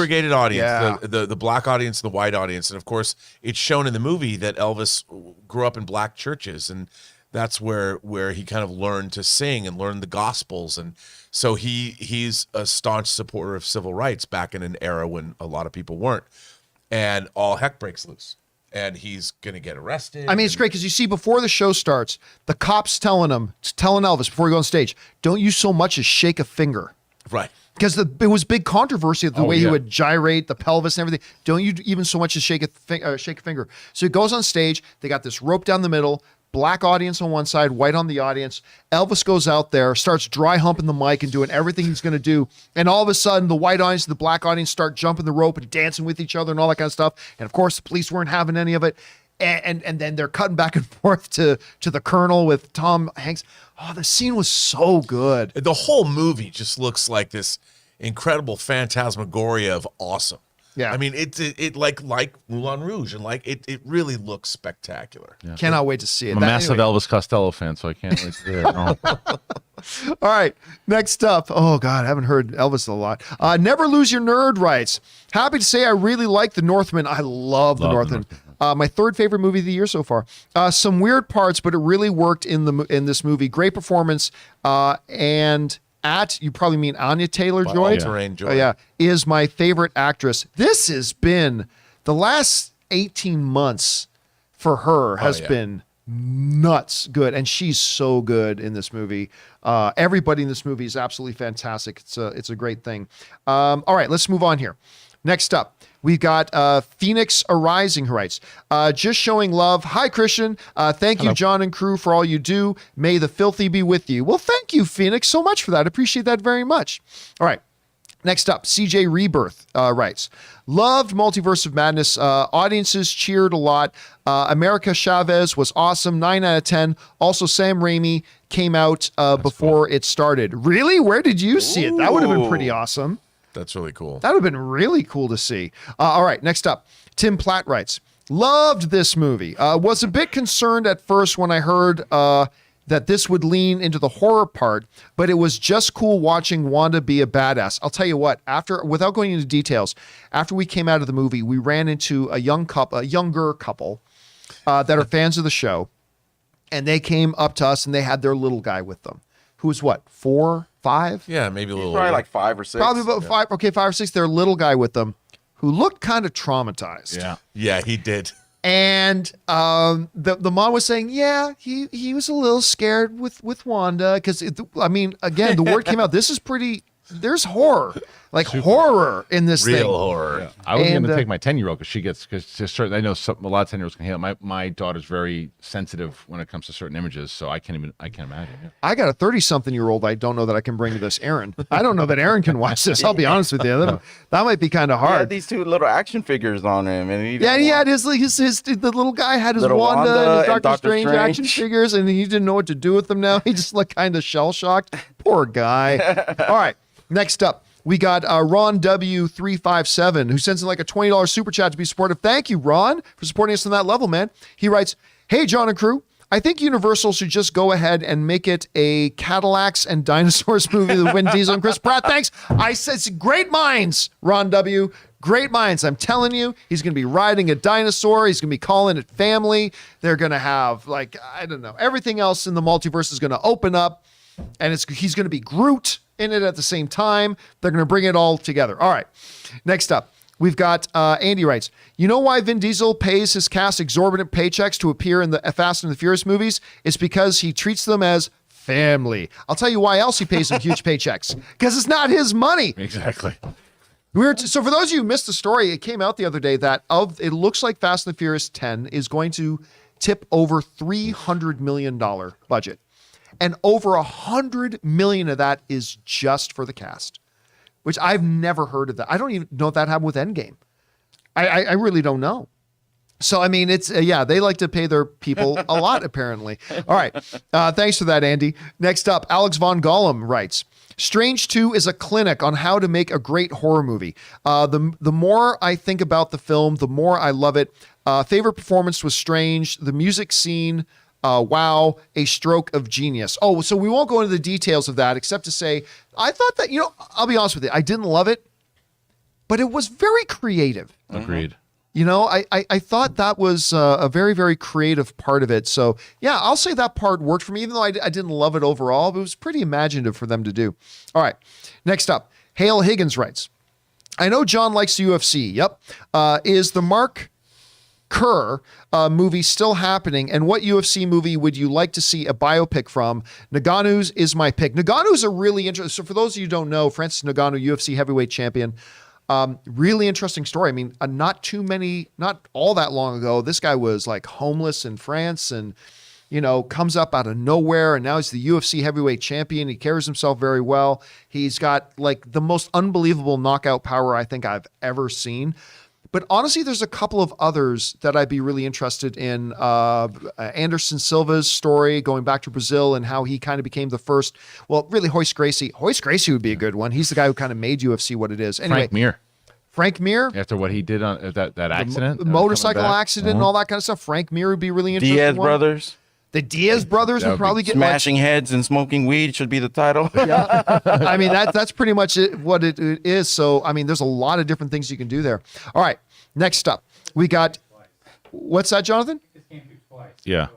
Yeah. The black audience, the white audience. And of course, it's shown in the movie that Elvis grew up in black churches, and that's where he kind of learned to sing and learn the gospels. And so he's a staunch supporter of civil rights back in an era when a lot of people weren't. And all heck breaks loose. And he's going to get arrested. I mean, it's great because you see before the show starts, the cops telling Elvis before he goes on stage, don't you so much as shake a finger. Right. Because it was big controversy of the way he would gyrate the pelvis and everything. Don't you even so much as shake a finger. So he goes on stage. They got this rope down the middle. Black audience on one side, white on the audience. Elvis goes out there, starts dry humping the mic and doing everything he's going to do. And all of a sudden, the white audience and the black audience start jumping the rope and dancing with each other and all that kind of stuff. And of course, the police weren't having any of it. And then they're cutting back and forth to the Colonel with Tom Hanks. Oh, the scene was so good. The whole movie just looks like this incredible phantasmagoria of awesome. Yeah. I mean, it like Moulin Rouge, and like it really looks spectacular. Yeah. Cannot wait to see it. I'm a massive Elvis Costello fan, so I can't wait to see it. Oh. All right, next up. Oh God, I haven't heard Elvis a lot. Never Lose Your Nerd writes, happy to say I really like The Northman. I love The Northman. My third favorite movie of the year so far. Some weird parts, but it really worked in this movie. Great performance. And you probably mean Anya Taylor-Joy. All-Terrain Joy. Oh, yeah, is my favorite actress. This has been the last 18 months for her has been nuts good, and she's so good in this movie. Everybody in this movie is absolutely fantastic. It's a great thing. All right, let's move on here. Next up, we've got Phoenix Arising, who writes, just showing love. Hi, Christian. Thank you, John and crew, for all you do. May the filthy be with you. Well, thank you, Phoenix, so much for that. Appreciate that very much. All right. Next up, CJ Rebirth writes, loved Multiverse of Madness. Audiences cheered a lot. America Chavez was awesome. 9 out of 10. Also, Sam Raimi came out before it started. Really? Where did you see it? That would have been pretty awesome. That's really cool. That would have been really cool to see. All right, next up, Tim Platt writes, loved this movie. Was a bit concerned at first when I heard that this would lean into the horror part, but it was just cool watching Wanda be a badass. I'll tell you what, without going into details, after we came out of the movie, we ran into a younger couple that are fans of the show, and they came up to us and they had their little guy with them, who was what, 4, 5? Yeah, maybe a little Probably older. like 5 or 6. Probably about 5. Okay, 5 or 6. Their little guy with them, who looked kind of traumatized. Yeah. Yeah, he did. And the mom was saying, yeah, he was a little scared with Wanda because, I mean, again, the word came out. This is there's horror, like horror in this Real thing. horror. Yeah. I was going And, to take my 10-year-old because I know a lot of 10-year-olds can handle. My daughter's very sensitive when it comes to certain images, so I can't imagine. Yeah. I got a 30-something-year-old I don't know that I can bring to this, Aaron. I don't know that Aaron can watch this. I'll be honest with you. That might be kind of He had hard. these 2 little action figures on him, and Yeah, and he had his the little guy had his Little Wanda and Wanda his and Doctor Doctor Strange action Strange. figures, and he didn't know what to do with them now. He just looked kind of shell-shocked. Poor guy. All right, next up, we got Ron W357, who sends in like a $20 super chat to be supportive. Thank you, Ron, for supporting us on that level, man. He writes, hey, John and crew, I think Universal should just go ahead and make it a Cadillacs and dinosaurs movie with Vin Diesel and Chris Pratt. Thanks. I said, great minds, Ron W. Great minds. I'm telling you, he's going to be riding a dinosaur. He's going to be calling it family. They're going to have, like, I don't know, everything else in the multiverse is going to open up, and he's going to be Groot in it at the same time. They're going to bring it all together. All right. Next up, we've got Andy writes, you know why Vin Diesel pays his cast exorbitant paychecks to appear in the Fast and the Furious movies? It's because he treats them as family. I'll tell you why else he pays them huge paychecks. Because it's not his money. Exactly. So for those of you who missed the story, it came out the other day that it looks like Fast and the Furious 10 is going to tip over $300 million budget. And over $100 million of that is just for the cast, which I've never heard of that. I don't even know if that happened with Endgame. I really don't know. So, I mean, it's, they like to pay their people a lot, apparently. All right. Thanks for that, Andy. Next up, Alex Von Gollum writes, Strange 2 is a clinic on how to make a great horror movie. The more I think about the film, the more I love it. Favorite performance was Strange. The music scene, wow, a stroke of genius. Oh, so we won't go into the details of that, except to say, I thought that, I'll be honest with you, I didn't love it, but it was very creative. Agreed. I thought that was a very, very creative part of it. So, yeah, I'll say that part worked for me, even though I didn't love it overall. But it was pretty imaginative for them to do. All right, next up, Hale Higgins writes, I know John likes the UFC. Yep. Is the Mark Kerr movie still happening? And what UFC movie would you like to see a biopic from? Ngannou's is my pick. Ngannou's a really interesting. So for those of you who don't know, Francis Ngannou, UFC heavyweight champion, really interesting story. I mean, not all that long ago, this guy was like homeless in France and, comes up out of nowhere. And now he's the UFC heavyweight champion. He carries himself very well. He's got like the most unbelievable knockout power I think I've ever seen. But honestly, there's a couple of others that I'd be really interested in. Anderson Silva's story going back to Brazil and how he kind of became the first. Well, really, Hoist Gracie. Hoist Gracie would be a good one. He's the guy who kind of made UFC what it is. Anyway, Frank Mir. Frank Mir. After what he did on that accident, Motorcycle accident and all that kind of stuff. Frank Mir would be really interesting. Diaz brothers. The Diaz brothers would probably get Smashing heads and smoking weed should be the title. I mean, that's pretty much what it is. So, I mean, there's a lot of different things you can do there. All right. Next up, we got What's that, Jonathan? Yeah.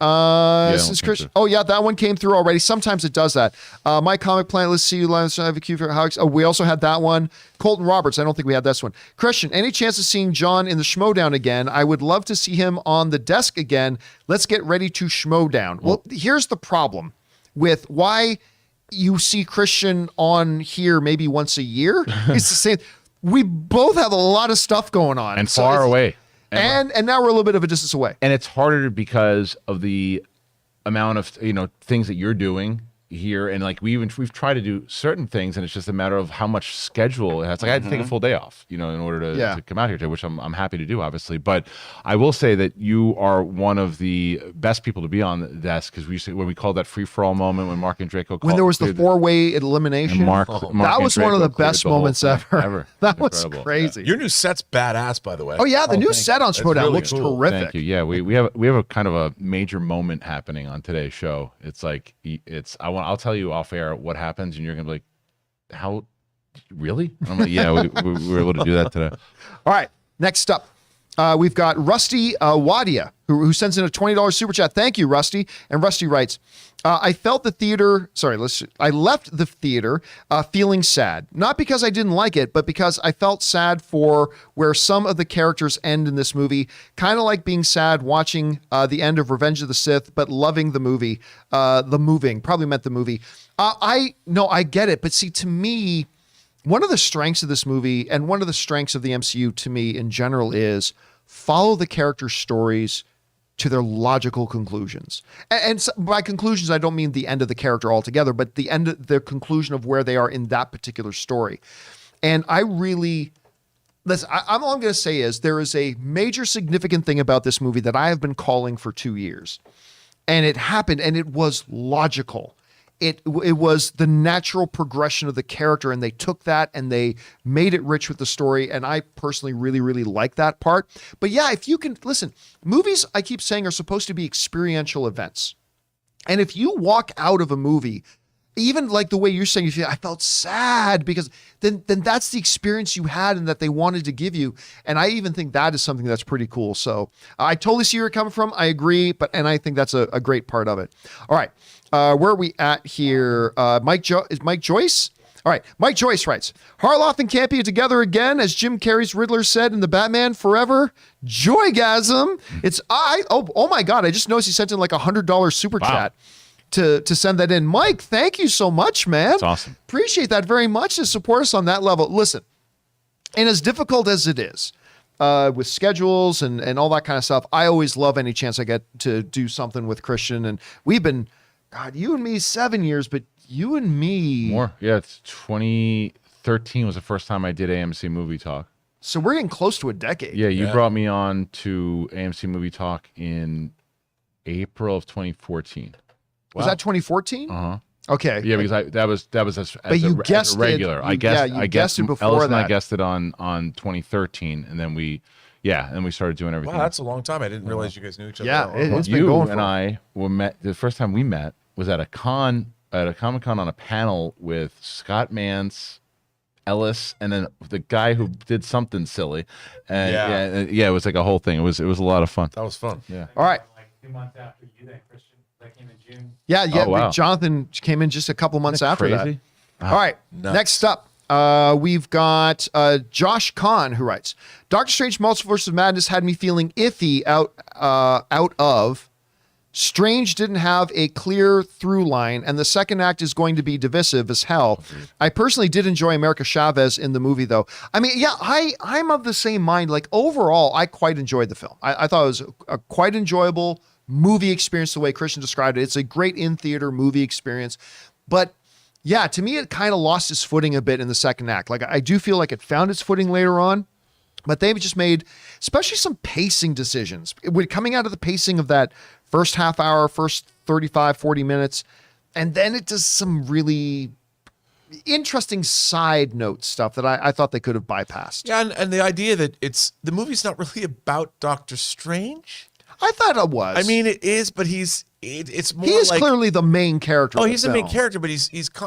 This is Chris. Oh yeah, that one came through already. Sometimes it does that. My Comic Planet. Let's see. I have a queue for how. Oh, we also had that one. Colton Roberts. I don't think we had this one. Christian. Any chance of seeing John in the Schmodown again? I would love to see him on the desk again. Let's get ready to Schmodown. Well, here's the problem with why you see Christian on here maybe once a year. It's the same. We both have a lot of stuff going on And far away. And now we're a little bit of a distance away. And it's harder because of the amount of things that you're doing here, and like we've tried to do certain things, and it's just a matter of how much schedule it has. Like I had to take a full day off, in order to come out here today, which I'm happy to do, obviously. But I will say that you are one of the best people to be on the desk, because when we called that free for all moment when Mark and Draco when there was the 4-way elimination, Mark that was one of the best moments ever. That was Incredible. crazy. Your new set's badass, by the way. Oh yeah, the new set on Schmodown really looks cool. terrific. Thank you. Yeah, we have a kind of a major moment happening on today's show. It's like I'll tell you off air what happens, and you're gonna be like, "How? Really?" And I'm like, "Yeah, we were able to do that today." All right, next up, we've got Rusty Wadia, who sends in a $20 super chat. Thank you, Rusty. And Rusty writes, I left the theater feeling sad, not because I didn't like it, but because I felt sad for where some of the characters end in this movie. Kind of like being sad watching the end of Revenge of the Sith, but loving the movie, probably meant the movie. I get it. But see, to me, one of the strengths of this movie and one of the strengths of the MCU to me in general is follow the character stories to their logical conclusions. And so by conclusions, I don't mean the end of the character altogether, but the conclusion of where they are in that particular story. And all I'm going to say is there is a major significant thing about this movie that I have been calling for 2 years. And it happened, and it was logical. It was the natural progression of the character, and they took that and they made it rich with the story. And I personally really, really like that part. But yeah, if you can listen, movies, I keep saying, are supposed to be experiential events. And if you walk out of a movie, even like the way you're saying, I felt sad, because then that's the experience you had and that they wanted to give you. And I even think that is something that's pretty cool. So I totally see where you're coming from. I agree, and I think that's a great part of it. All right. Where are we at here? Is Mike Joyce? All right. Mike Joyce writes, Harloff and Campea together again, as Jim Carrey's Riddler said in the Batman Forever. Joygasm. Oh my God. I just noticed he sent in like $100 super chat to send that in. Mike, thank you so much, man. That's awesome. Appreciate that very much to support us on that level. Listen, and as difficult as it is, with schedules and all that kind of stuff, I always love any chance I get to do something with Christian. And we've been, God, you and me 7 years, but you and me more. Yeah, it's 2013 was the first time I did AMC Movie Talk. So we're getting close to a decade. Yeah, you brought me on to AMC Movie Talk in April of 2014. Was that 2014? Uh-huh. Okay. Yeah, because that was as you a guessed regular. I guessed it before Ellis and that. I guessed it on 2013, and then we started doing everything. Wow, that's a long time. I didn't realize you guys knew each other. Yeah, that long. it's been You going and I were met. The first time we met was at a Comic-Con on a panel with Scott Mance, Ellis, and then the guy who did something silly. And it was like a whole thing. It was a lot of fun. That was fun. Yeah. All right. Like 2 months after you, then Christian, that came in June. Yeah. Oh, wow. Jonathan came in just a couple months after Crazy. that. All right. Nuts. Next up, we've got Josh Kahn, who writes, Doctor Strange Multiverse of Madness had me feeling iffy out of. Strange didn't have a clear through line, and the second act is going to be divisive as hell. I personally did enjoy America Chavez in the movie, though. I mean, yeah, I'm of the same mind. Like, overall, I quite enjoyed the film. I thought it was a quite enjoyable movie experience, the way Christian described it. It's a great in-theater movie experience. But, yeah, to me, it kind of lost its footing a bit in the second act. Like, I do feel like it found its footing later on. But they've just made, especially some pacing decisions. Coming out of the pacing of that first half hour, first 35, 40 minutes, and then it does some really interesting side note stuff that I thought they could have bypassed. Yeah, and the idea that the movie's not really about Doctor Strange. I thought it was. I mean, it is, but it's more he is like, clearly the main character. oh, of the he's the main film. character, but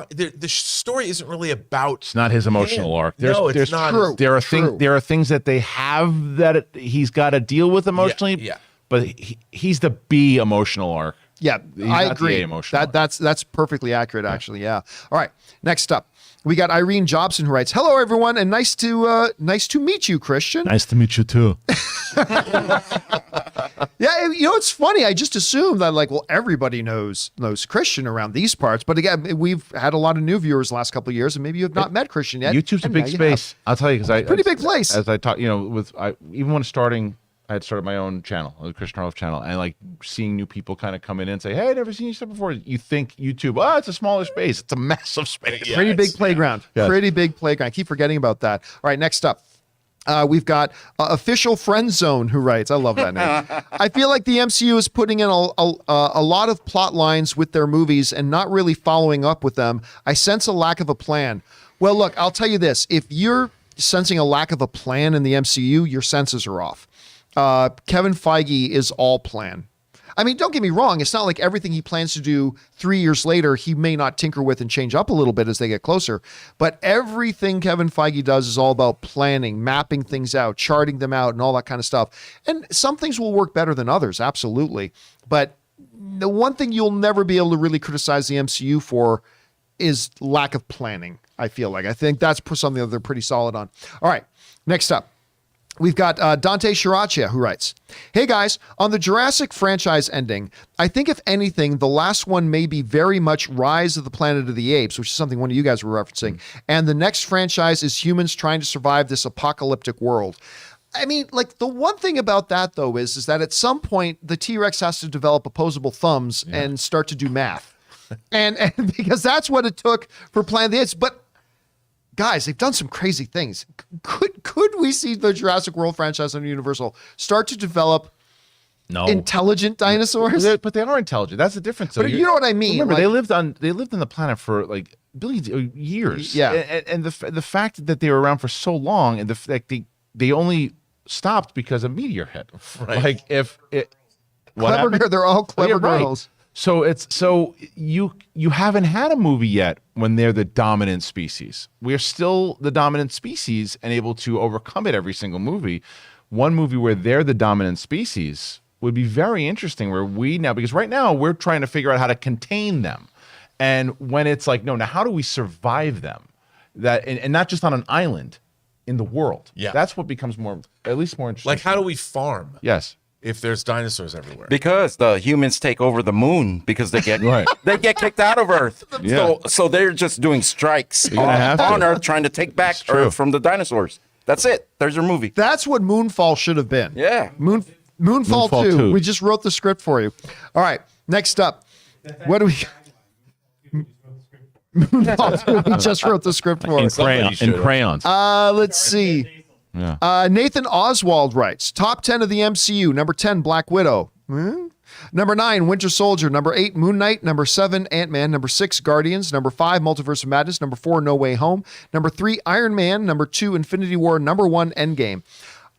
the story isn't really about. It's not his emotional arc. No, it's not. True. There are True. There are things that they have that he's got to deal with emotionally. Yeah. But he's the B emotional arc. Yeah, He's I not the agree. A emotional arc. That's perfectly accurate, actually. Yeah. All right. Next up, we got Irene Jobson who writes, "Hello, everyone, and nice to meet you, Christian." Nice to meet you too. Yeah, it's funny. I just assumed that everybody knows Christian around these parts, but again, we've had a lot of new viewers the last couple of years, and maybe you have not met Christian yet. YouTube's a and big now you space. I'll tell you because Pretty big place. As I talk, even when starting. I had started my own channel, the Christian Harloff channel, and like seeing new people kind of come in and say, "Hey, I've never seen you stuff before." You think YouTube, it's a smaller space. It's a massive space. Yeah, Pretty big playground. Yes. Pretty big playground. I keep forgetting about that. All right, next up. We've got Official Friend Zone who writes, I love that name. "I feel like the MCU is putting in a lot of plot lines with their movies and not really following up with them. I sense a lack of a plan." Well, look, I'll tell you this. If you're sensing a lack of a plan in the MCU, your senses are off. Kevin Feige is all plan. I mean, don't get me wrong. It's not like everything he plans to do 3 years later, he may not tinker with and change up a little bit as they get closer. But everything Kevin Feige does is all about planning, mapping things out, charting them out, and all that kind of stuff. And some things will work better than others, absolutely. But the one thing you'll never be able to really criticize the MCU for is lack of planning, I feel like. I think that's something that they're pretty solid on. All right, next up. We've got Dante Shirachia who writes, "Hey guys, on the Jurassic franchise ending, I think if anything, the last one may be very much Rise of the Planet of the Apes, which is something one of you guys were referencing. And the next franchise is humans trying to survive this apocalyptic world." I mean, the one thing about that though is that at some point the T-Rex has to develop opposable thumbs and start to do math. and because that's what it took for Planet of the Apes. But guys, they've done some crazy things. Could we see the Jurassic World franchise on Universal start to develop intelligent dinosaurs? But they are intelligent. That's the difference. But you know what I mean. Remember, they lived on the planet for like billions of years. Yeah. And the fact that they were around for so long, and the fact they only stopped because a meteor hit. Right. Like if it, what Clever, happened? they're all clever Yeah, right. girls. So you haven't had a movie yet when they're the dominant species. We're still the dominant species and able to overcome it every single movie. One movie where they're the dominant species would be very interesting, where because right now we're trying to figure out how to contain them. And when it's like, no, now how do we survive them? And not just on an island, in the world. Yeah. That's what becomes at least more interesting. Like, how do we farm Yes. if there's dinosaurs everywhere? Because the humans take over the moon because they get Right. they get kicked out of Earth. Yeah. So they're just doing strikes gonna have to. on Earth, trying to take back It's true. Earth from the dinosaurs. That's it. There's your movie. That's what Moonfall should have been. Yeah. Moonfall 2. 2. We just wrote the script for you. All right, next up. What do we... Moonfall 2. We just wrote the script for us. In crayons. Let's see. Yeah. Nathan Oswald writes, top 10 of the MCU. Number 10, Black Widow. Number 9, Winter Soldier. Number 8, Moon Knight. Number 7, Ant-Man. Number 6, Guardians. Number 5, Multiverse of Madness. Number 4, No Way Home. Number 3, Iron Man. Number 2, Infinity War. Number 1, Endgame.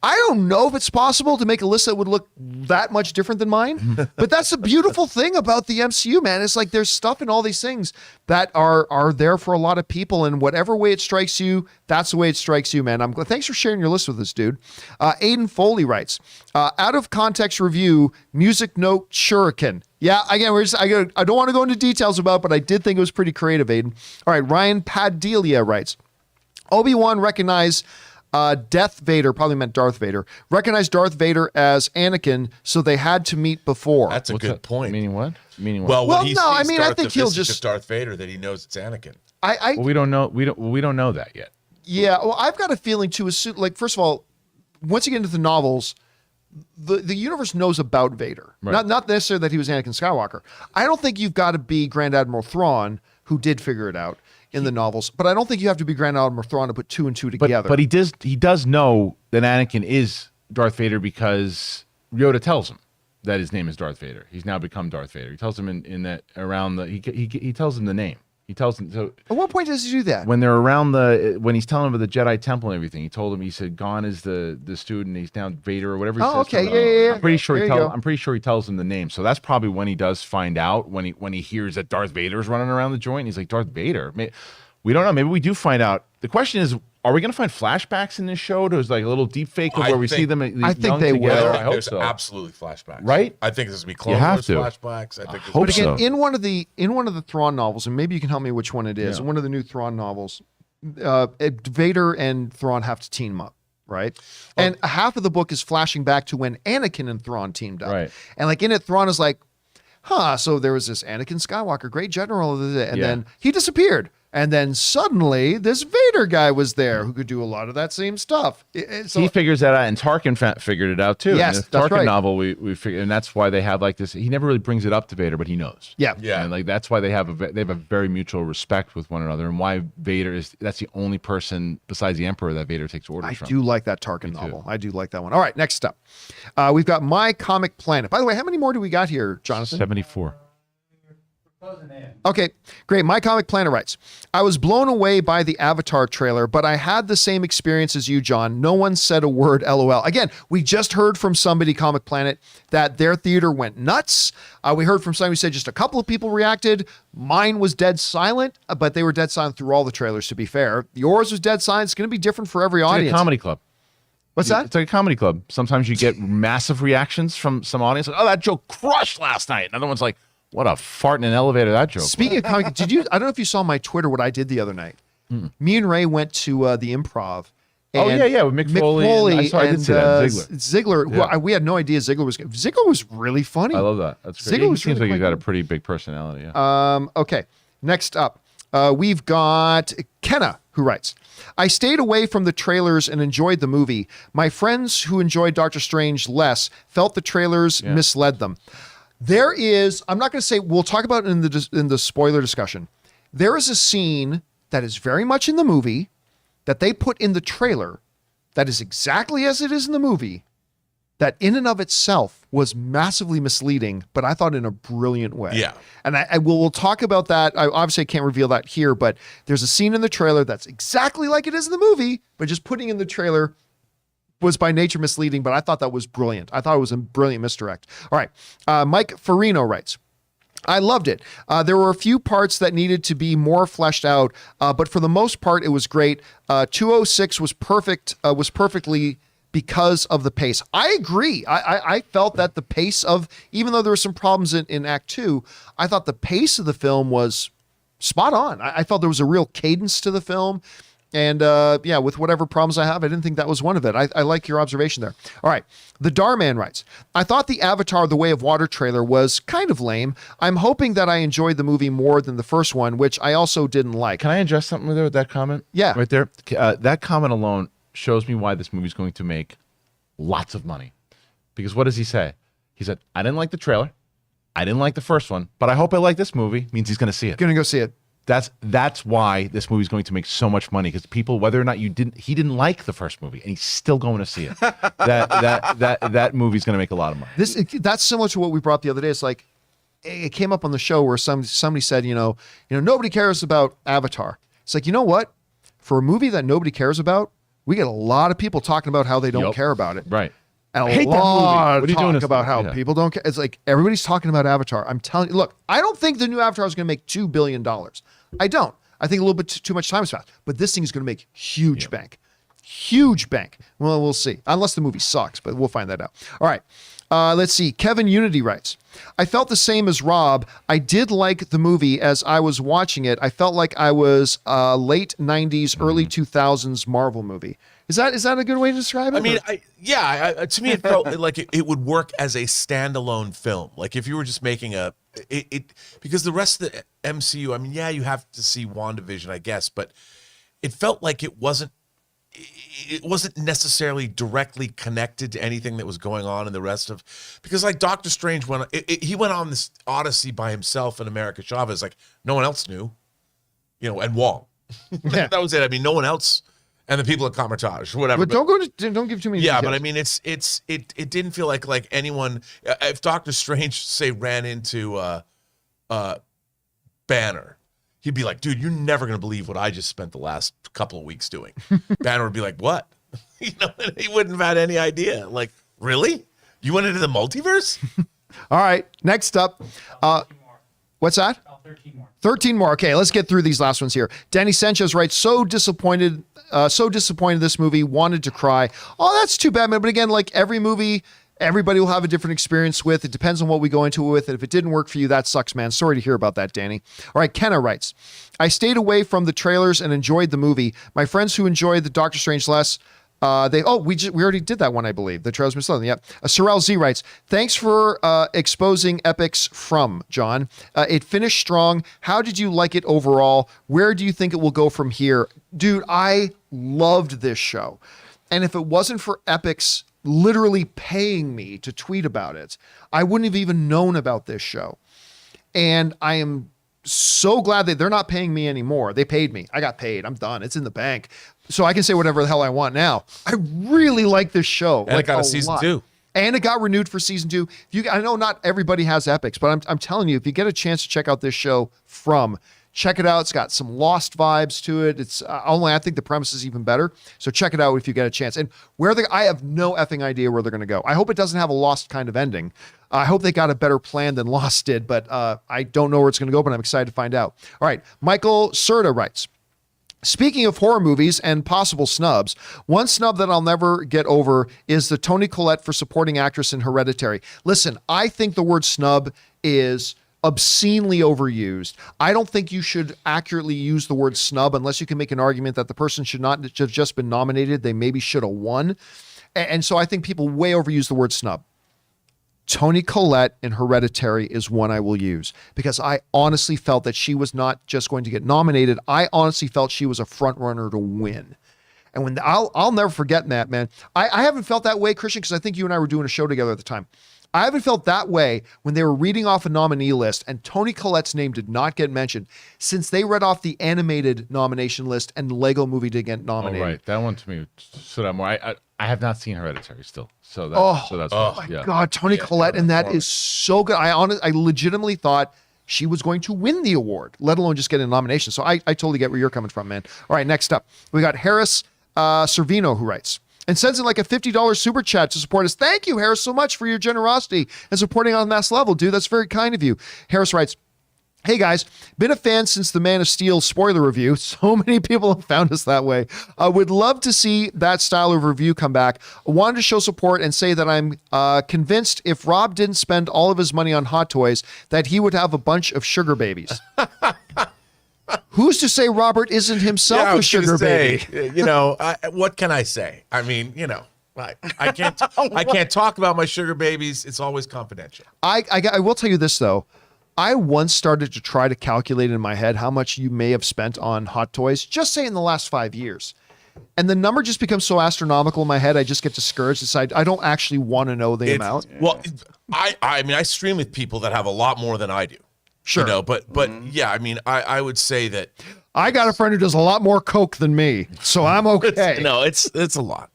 I don't know if it's possible to make a list that would look that much different than mine, but that's the beautiful thing about the MCU, man. It's like there's stuff in all these things that are there for a lot of people, and whatever way it strikes you, that's the way it strikes you, man. Thanks for sharing your list with us, dude. Aiden Foley writes, out of context review, music note shuriken. Yeah, again, I don't want to go into details about it, but I did think it was pretty creative, Aiden. All right, Ryan Padilla writes, Obi-Wan recognized Darth Vader, probably meant Darth Vader, recognized Darth Vader as Anakin, so they had to meet before. That's a good point. Meaning what? Meaning what? Well, Well, when he no, I sees mean, I Darth, think the he'll visage just- of Darth Vader, that he knows it's Anakin. I Well, we don't know. We don't know that yet. yeah, well, I've got a feeling too, like, first of all, once you get into the novels, the universe knows about Vader. Right. Not necessarily that he was Anakin Skywalker. I don't think you've got to be Grand Admiral Thrawn, who did figure it out in the novels, but I don't think you have to be Grand Admiral Thrawn to put 2 and 2 together. But he does know that Anakin is Darth Vader because Yoda tells him that his name is Darth Vader. He's now become Darth Vader. He tells him in that around the he tells him the name. He tells him so. At what point does he do that? When they're around when he's telling him about the Jedi Temple and everything, he told him, he said, "Gone is the student. He's now Vader or whatever." He says okay, to him. yeah. I'm pretty sure There you go. I'm pretty sure he tells him the name. So that's probably when he does find out when he hears that Darth Vader's running around the joint. And he's like, Darth Vader. We don't know. Maybe we do find out. The question is, are we going to find flashbacks in this show? There's like a little deep fake of where we see them. I think they will. together? I I think hope there's so. absolutely flashbacks. Right? I think this will be Clone have Wars to. flashbacks. I think. hope But again, so. in one of the Thrawn novels, and maybe you can help me which one it is. Yeah. One of the new Thrawn novels, Vader and Thrawn have to team up, right? And half of the book is flashing back to when Anakin and Thrawn teamed up, Right. And like in it, Thrawn is like, so there was this Anakin Skywalker, great general, and then he disappeared. And then suddenly, this Vader guy was there who could do a lot of that same stuff. So, He figures that out, and Tarkin figured it out too. Yes, in the that's Tarkin right. novel, we figure, and that's why they have like this. He never really brings it up to Vader, but he knows. yeah. Yeah. And like that's why they have a very mutual respect with one another, and why that's the only person besides the Emperor that Vader takes orders I from. do like that Tarkin novel. I do like that one. All right, next up. We've got My Comic Planet. By the way, how many more do we got here, Jonathan? 74. Closing in. Okay, great. My Comic Planet writes, I was blown away by the Avatar trailer, but I had the same experience as you, John. No one said a word, LOL. Again, we just heard from somebody, Comic Planet, that their theater went nuts. We heard from somebody who said just a couple of people reacted. Mine was dead silent, but they were dead silent through all the trailers, to be fair. Yours was dead silent. It's going to be different for every It's like audience. a comedy club. What's that? It's like a comedy club. Sometimes you get massive reactions from some audience. Like, oh, that joke crushed last night. Another one's like, what a fart in an elevator that joke. Speaking of comic, I don't know if you saw my Twitter, what I did the other night. Me and Ray went to the Improv. Oh, and yeah, with Mick Foley and- I did see that, Ziegler. Ziegler, who we had no idea Ziegler was really funny. I love that. That's great. Ziegler He was seems really like he's quite got a good. pretty big personality. Yeah. Okay, next up, we've got Kenna, who writes, I stayed away from the trailers and enjoyed the movie. My friends who enjoyed Doctor Strange less felt the trailers misled them. There is, I'm not going to say, we'll talk about it in the spoiler discussion. There is a scene that is very much in the movie that they put in the trailer that is exactly as it is in the movie, that in and of itself was massively misleading, but I thought in a brilliant way. Yeah. And we'll talk about that. I obviously can't reveal that here, but there's a scene in the trailer that's exactly like it is in the movie, but just putting in the trailer was by nature misleading, but I thought that was brilliant. I thought it was a brilliant misdirect. All right. Mike Farino writes, I loved it. There were a few parts that needed to be more fleshed out, but for the most part, it was great. 206 was perfectly because of the pace. I agree. I felt that the pace of, even though there were some problems in Act 2, I thought the pace of the film was spot on. I felt there was a real cadence to the film. And with whatever problems I have, I didn't think that was one of it. I like your observation there. All right. The Darman writes, I thought the Avatar The Way of Water trailer was kind of lame. I'm hoping that I enjoyed the movie more than the first one, which I also didn't like. Can I address something there with that comment? Yeah. Right there. That comment alone shows me why this movie's going to make lots of money. Because what does he say? He said, I didn't like the trailer. I didn't like the first one, but I hope I like this movie. Means he's going to see it. Gonna go see it. That's why this movie is going to make so much money, because people, whether or not he didn't like the first movie, and he's still going to see it. that movie's going to make a lot of money. That's similar to what we brought the other day. It's like it came up on the show where somebody said, nobody cares about Avatar. It's like, you know what? For a movie that nobody cares about, we get a lot of people talking about how they don't Yup. care about it. Right. And I a hate that movie. lot What are you talk doing this about for? how Yeah. people don't care. It's like everybody's talking about Avatar. I'm telling you, look, I don't think the new Avatar is going to make $2 billion. I don't. I think a little bit too much time has passed. But this thing is going to make huge bank. Huge bank. Well, we'll see. Unless the movie sucks, but we'll find that out. All right. Let's see. Kevin Unity writes, I felt the same as Rob. I did like the movie as I was watching it. I felt like I was late 90s, early 2000s Marvel movie. Is that a good way to describe it? I mean, to me, it felt like it would work as a standalone film. Like if you were just making because the rest of the MCU, I mean, yeah, you have to see WandaVision, I guess, but it felt like it wasn't necessarily directly connected to anything that was going on in the rest of, because like Doctor Strange he went on this odyssey by himself in America Chavez, like no one else knew, and Wong. Yeah. That was it. I mean, no one else. And the people at Comertage, whatever. but don't give too many yeah, details. but I mean, it didn't feel like anyone. If Doctor Strange say ran into Banner, he'd be like, dude, you're never going to believe what I just spent the last couple of weeks doing. Banner would be like, what? You know, and he wouldn't have had any idea. Like, really? You went into the multiverse? All right, next up. What's that? 13 more. 13 more. Okay, let's get through these last ones here. Danny Sanchez writes, so disappointed this movie, wanted to cry. Oh, that's too bad, man. But again, like every movie, everybody will have a different experience with. It depends on what we go into it with. And if it didn't work for you, that sucks, man. Sorry to hear about that, Danny. All right, Kenna writes, I stayed away from the trailers and enjoyed the movie. My friends who enjoyed the Doctor Strange less, we already did that one, I believe. The trailers misleading. Yep. Sorrel Z writes, thanks for exposing epics from John. It finished strong. How did you like it overall? Where do you think it will go from here? Dude, I loved this show. And if it wasn't for epics literally paying me to tweet about it, I wouldn't have even known about this show. And I am so glad that they're not paying me anymore. They paid me. I got paid. I'm done. It's in the bank. So I can say whatever the hell I want now. I really like this show. And like it got a season 2. And it got renewed for season 2. I know not everybody has epics, but I'm telling you, if you get a chance to check out this show check it out. It's got some Lost vibes to it. It's I think the premise is even better. So check it out if you get a chance. And I have no effing idea where they're going to go. I hope it doesn't have a Lost kind of ending. I hope they got a better plan than Lost did, but I don't know where it's going to go, but I'm excited to find out. All right. Michael Serta writes, speaking of horror movies and possible snubs, one snub that I'll never get over is the Toni Collette for supporting actress in Hereditary. Listen, I think the word snub is obscenely overused. I don't think you should accurately use the word snub unless you can make an argument that the person should not have just been nominated. They maybe should have won. And so I think people way overuse the word snub. Toni Collette in Hereditary is one I will use because I honestly felt that she was not just going to get nominated. I honestly felt she was a front runner to win. And when I'll never forget that, man. I haven't felt that way, Christian, because I think you and I were doing a show together at the time. I haven't felt that way when they were reading off a nominee list and Toni Collette's name did not get mentioned since they read off the animated nomination list and Lego Movie did get nominated. Oh, right. That one to me stood out more. I have not seen Hereditary still. So that's my God, Toni Collette, and that is so good. I legitimately thought she was going to win the award, let alone just get a nomination. So I totally get where you're coming from, man. All right, next up, we got Harris Servino, who writes, and sends in like a $50 super chat to support us. Thank you, Harris, so much for your generosity and supporting on mass level, dude. That's very kind of you. Harris writes, hey guys, been a fan since the Man of Steel spoiler review. So many people have found us that way. I would love to see that style of review come back. I wanted to show support and say that I'm convinced if Rob didn't spend all of his money on Hot Toys, that he would have a bunch of sugar babies. Who's to say Robert isn't himself a sugar baby? You know, what can I say? I mean, you know, I can't talk about my sugar babies. It's always confidential. I will tell you this, though. I once started to try to calculate in my head how much you may have spent on Hot Toys, just say in the last 5 years. And the number just becomes so astronomical in my head, I just get discouraged. I don't actually want to know the amount. Well, I mean, I stream with people that have a lot more than I do. Sure. You know, but yeah, I mean, I would say that I got a friend who does a lot more coke than me, so I'm okay. It's a lot.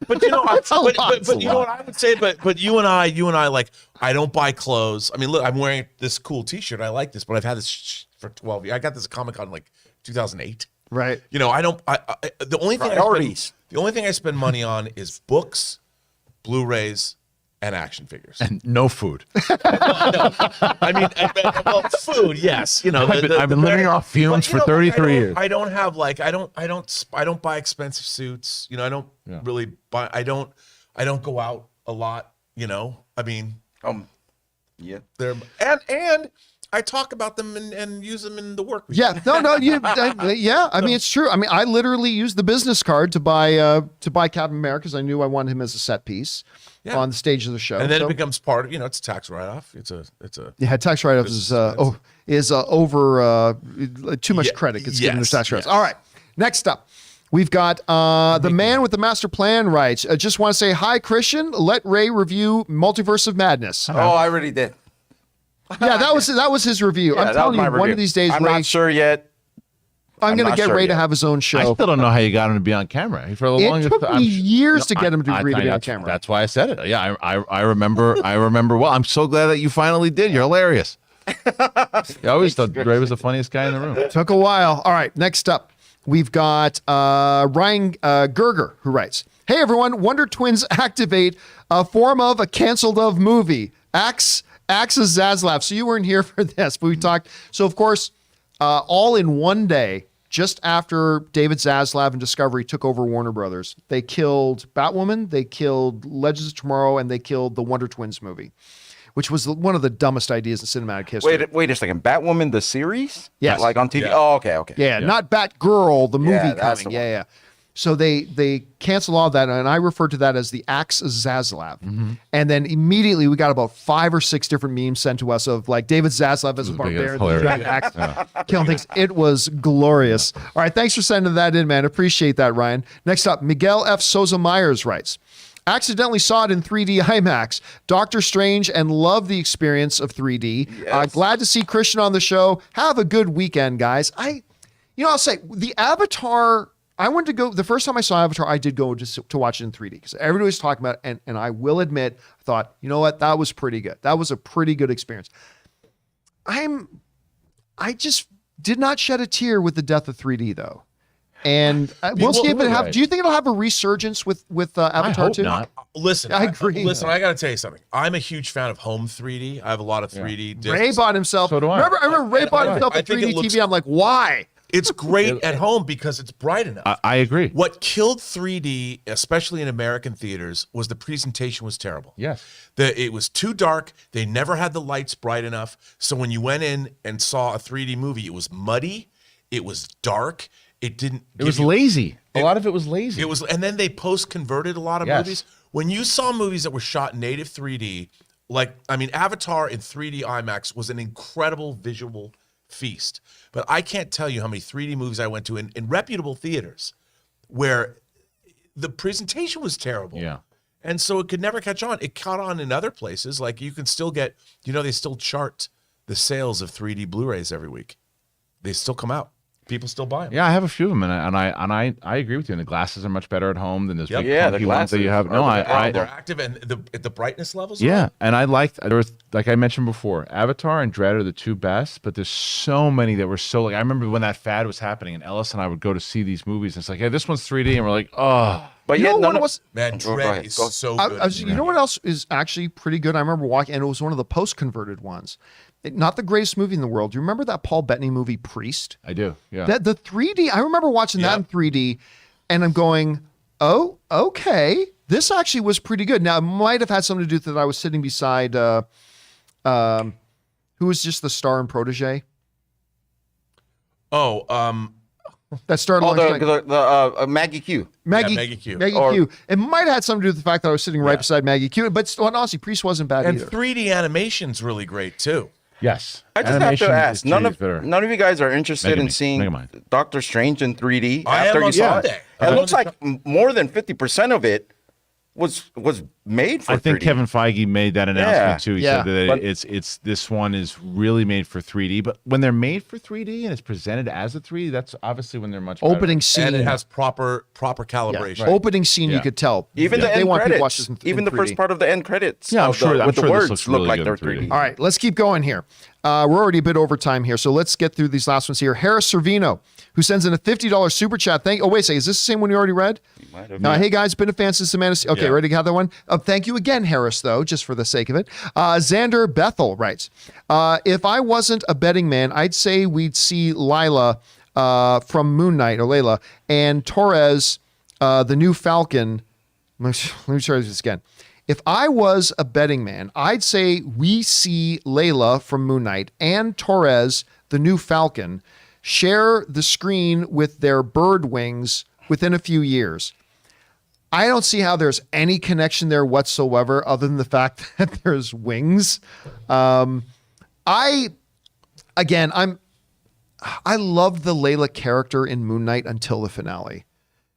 But you know, but you know what I would say. But you and I, like, I don't buy clothes. I mean, look, I'm wearing this cool T-shirt. I like this, but I've had this for 12 years. I got this at Comic-Con like 2008. Right. You know, the only thing I spend money on is books, Blu-rays, and action figures, and no food. I mean, well, food, yes. You know, I've been living off fumes for 33 years. I don't have like I don't buy expensive suits. You know, I don't really buy. I don't go out a lot. You know, I mean, yeah, they're and I talk about them and use them in the work week. Yeah, yeah. I mean, it's true. I mean, I literally used the business card to buy Captain America because I knew I wanted him as a set piece on the stage of the show. And then it becomes part of, it's a tax write-off. It's a tax write-off is over too much credit gets given to tax write-offs. All right, next up. We've got the man with the master plan writes, just want to say hi, Christian. Let Ray review Multiverse of Madness. Oh, I already did. Yeah, that was his review. I'm telling you, one of these days, I'm Ray, not sure yet. I'm going to get Ray to have his own show. I still don't know how you got him to be on camera. For the longest took me years to get him to agree to be on camera. That's why I said it. Yeah, I remember. I remember well. I'm so glad that you finally did. You're hilarious. I always thought Ray was the funniest guy in the room. Took a while. All right, next up, we've got Ryan Gerger, who writes, "Hey everyone, Wonder Twins activate a form of a canceled of movie. Axis Zaslav." So you weren't here for this, but we talked. So of course, all in one day, just after David Zaslav and Discovery took over Warner Brothers, they killed Batwoman, they killed Legends of Tomorrow, and they killed the Wonder Twins movie, which was one of the dumbest ideas in cinematic history. Wait a second. Batwoman the series? Yes. Like on TV? Yeah. Oh, okay. Yeah, not Batgirl, the movie that's coming. the one. Yeah. So they cancel all that, and I refer to that as the Axe Zaslav. And then immediately we got about 5 or 6 different memes sent to us of like David Zaslav as a barbarian, the giant axe, killing things. It was glorious. All right, thanks for sending that in, man. Appreciate that, Ryan. Next up, Miguel F. Souza Myers writes, "Accidentally saw it in 3D IMAX. Doctor Strange, and love the experience of 3D. Glad to see Christian on the show. Have a good weekend, guys." I'll say the Avatar. I went to go the first time I saw Avatar. I did go to watch it in 3D because everybody was talking about it, and I will admit, I thought, you know what, that was pretty good. That was a pretty good experience. I just did not shed a tear with the death of 3D though. And we'll see if it have. Do you think it'll have a resurgence with Avatar I hope too? not. Listen, I agree. Listen, I got to tell you something. I'm a huge fan of home 3D. I have a lot of 3D discs. Ray bought himself. So do I. I remember Ray bought himself a I think it 3D looks- TV. I'm like, why? It's great at home because it's bright enough. I agree. What killed 3D, especially in American theaters, was the presentation was terrible. Yes. It was too dark. They never had the lights bright enough. So when you went in and saw a 3D movie, it was muddy. It was dark. It didn't. It was lazy. A lot of it was lazy. It was, and then they post-converted a lot of Yes. movies. When you saw movies that were shot native 3D, Avatar in 3D IMAX was an incredible visual feast. But I can't tell you how many 3D movies I went to in reputable theaters where the presentation was terrible. Yeah. And so it could never catch on. It caught on in other places. Like you can still get, they still chart the sales of 3D Blu-rays every week. They still come out. People still buy them. Yeah, I have a few of them, and I agree with you. And the glasses are much better at home than those big Yeah, the clunky ones that you have. glasses No, are They're active, and the brightness levels. are yeah, up. and I liked. There was, like I mentioned before, Avatar and Dread are the two best. But there's so many that were so like. I remember when that fad was happening, and Ellis and I would go to see these movies. And it's like, hey, this one's 3D, and we're like, oh. But You yeah, know none what of, was? Man, Go Dread ahead. is Go. so good. You know what else is actually pretty good? I remember watching, and it was one of the post-converted ones. Not the greatest movie in the world. Do you remember that Paul Bettany movie, Priest? I do. Yeah. That the 3D. I remember watching that Yeah. in 3D, and I'm going, oh, okay, this actually was pretty good. Now it might have had something to do with that I was sitting beside, who was just the star and protege that starred. Maggie Q. Maggie Q. Q. It might have had something to do with the fact that I was sitting right beside Maggie Q. But honestly, Priest wasn't bad And either. 3D animation's really great too. Yes. I just Animation have to ask. is None better. of you guys are interested in Megamind. seeing Megamind. Doctor Strange in 3D I after am you on saw Sunday. it. It looks like more than 50% of it was made for I think 3D. Kevin Feige made that announcement Yeah. too. He Yeah. said that But- it's this one is really made for 3D. But when they're made for 3D and it's presented as a 3D, that's obviously when they're much better. Opening scene. And it has proper Yeah. calibration. Opening scene, you Yeah. could tell. Even They the end want people to watch credits, this in even the 3D. first part of the end credits, Yeah, I'm of sure- I'm with sure the this words looks look really like good they're in 3D. 3D. All right, let's keep going here. We're already a bit over time here, so let's get through these last ones here. Harris Servino, who sends in a $50 super chat. Oh, wait a second. Is this the same one you already read? might have. Hey, guys, been a fan since the Man of Steel. Okay, Yeah. ready to have that one? Thank you again, Harris, though, just for the sake of it. Xander Bethel writes, if I wasn't a betting man, I'd say we'd see Lila from Moon Knight, or Layla, and Torres, the new Falcon. Let me try this again. If I was a betting man, I'd say we see Layla from Moon Knight and Torres, the new Falcon, share the screen with their bird wings within a few years. I don't see how there's any connection there whatsoever other than the fact that there's wings. I love the Layla character in Moon Knight until the finale.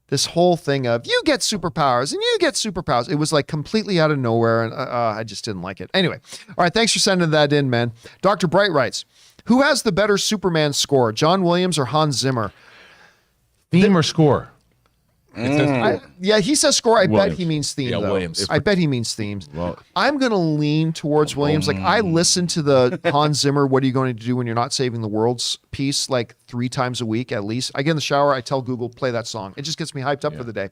This whole thing of you get superpowers and you get superpowers. It was like completely out of nowhere, and I just didn't like it. Anyway, all right, thanks for sending that in, man. Dr. Bright writes, who has the better Superman score, John Williams or Hans Zimmer? Theme or score? Yeah, he says score. I bet Williams. he means theme, Yeah, though. Williams. I bet he means themes. Well- I'm going to lean towards Williams. Like, I listen to the Hans Zimmer, What Are You Going to Do When You're Not Saving the World's piece, like 3 times a week at least. I get in the shower, I tell Google, play that song. It just gets me hyped up for the day.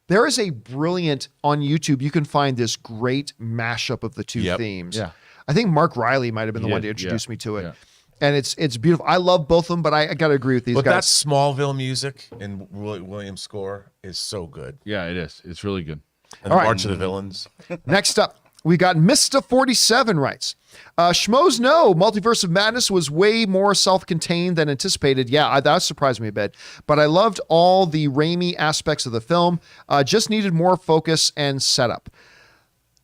There is a brilliant, on YouTube, you can find this great mashup of the two themes. Yeah. I think Mark Riley might have been the one to introduce me to it. And it's beautiful. I love both of them, but I got to agree with these But guys. that Smallville music in Williams' score is so good. Yeah, it is. It's really good. And All the right. March of the Villains. Next up, we got Mr. 47 writes, Schmoes know Multiverse of Madness was way more self-contained than anticipated. Yeah, that surprised me a bit. But I loved all the Raimi aspects of the film. Just needed more focus and setup.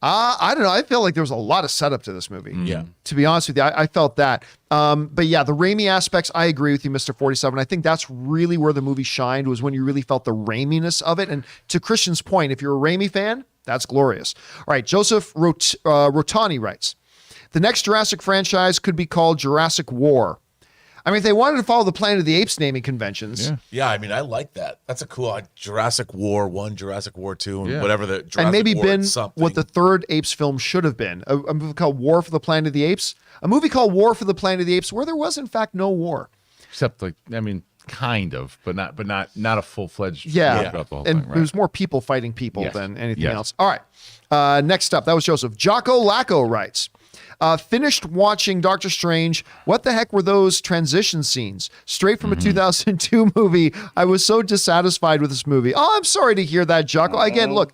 I don't know. I feel like there was a lot of setup to this movie. Yeah. To be honest with you, I felt that. But yeah, the Raimi aspects, I agree with you, Mr. 47. I think that's really where the movie shined, was when you really felt the Raiminess of it. And to Christian's point, if you're a Raimi fan, that's glorious. All right, Joseph Rotani writes, the next Jurassic franchise could be called Jurassic War. I mean, if they wanted to follow the Planet of the Apes naming conventions, Yeah, I mean, I like that. That's a cool Jurassic War 1, Jurassic War 2, and whatever the Jurassic and maybe War been something. what the third Apes film should have been. A movie called War for the Planet of the Apes. A movie called War for the Planet of the Apes, where there was, in fact, no war. Except like, I mean, kind of, but not a full-fledged. Yeah. About the whole And thing, right? it was more people fighting people Yes. than anything Yes. else. All right. Next up, that was Joseph. Jocko Lacko writes, finished watching Doctor Strange. What the heck were those transition scenes? Straight from a 2002 movie. I was so dissatisfied with this movie. Oh, I'm sorry to hear that, Jocko. Again, look,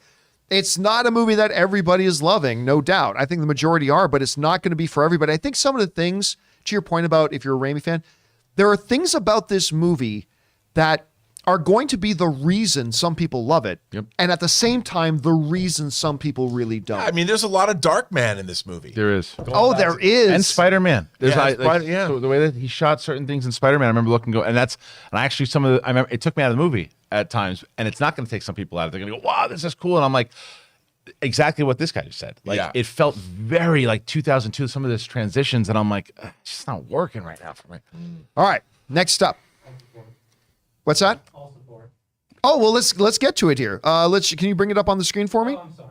it's not a movie that everybody is loving, no doubt. I think the majority are, but it's not going to be for everybody. I think some of the things, to your point about if you're a Raimi fan, there are things about this movie that are going to be the reason some people love it. Yep. And at the same time, the reason some people really don't. I mean, there's a lot of Darkman in this movie. There is. Oh, there is. And Spider-Man. There's Yeah, like, yeah. so the way that he shot certain things in Spider-Man, I remember looking, and actually some of the, I remember it took me out of the movie at times, and it's not going to take some people out. They're going to go, wow, this is cool. And I'm like, exactly what this guy just said. Like, it felt very like 2002, some of this transitions, and I'm like, it's just not working right now for me. All right. Next up. What's that? All support. Oh, well, let's get to it here. Can you bring it up on the screen for me? Oh, I'm sorry.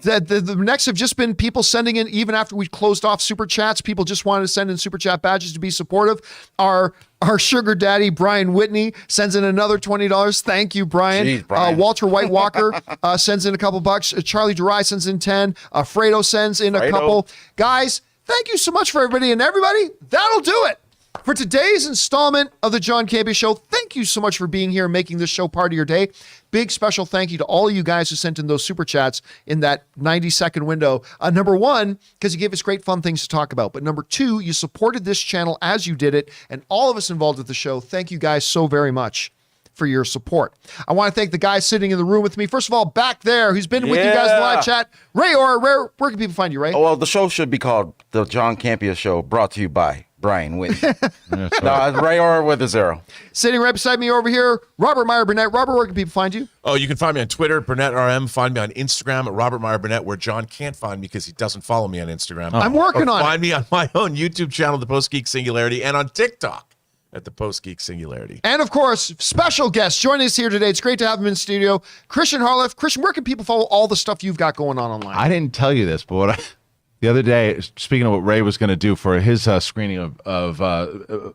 The next have just been people sending in, even after we closed off super chats, people just wanted to send in super chat badges to be supportive. Our sugar daddy, Brian Whitney, sends in another $20. Thank you, Brian. Jeez, Brian. Walter White Walker sends in a couple bucks. Charlie Durai sends in 10. Fredo sends in a Fredo. couple. Guys, thank you so much for everybody. And everybody, that'll do it for today's installment of the John Campea Show. Thank you so much for being here and making this show part of your day. Big special thank you to all of you guys who sent in those super chats in that 90-second window. Number one, because you gave us great fun things to talk about. But number two, you supported this channel as you did it. And all of us involved with the show, thank you guys so very much for your support. I want to thank the guys sitting in the room with me. First of all, back there, who's been with you guys in the live chat, Ray Orr. Where can people find you, Ray? Oh, well, the show should be called The John Campea Show, brought to you by Brian Whitney. No, it's Ray Orr with a 0. Sitting right beside me over here, Robert Meyer Burnett. Robert, where can people find you? Oh, you can find me on Twitter, BurnettRM. Find me on Instagram at Robert Meyer Burnett, where John can't find me because he doesn't follow me on Instagram. I'm working on it. Find me on my own YouTube channel, The Post Geek Singularity, and on TikTok at The Post Geek Singularity. And of course, special guest joining us here today. It's great to have him in studio. Christian Harloff. Christian, where can people follow all the stuff you've got going on online? I didn't tell you this, but the other day, speaking of what Ray was going to do for his screening of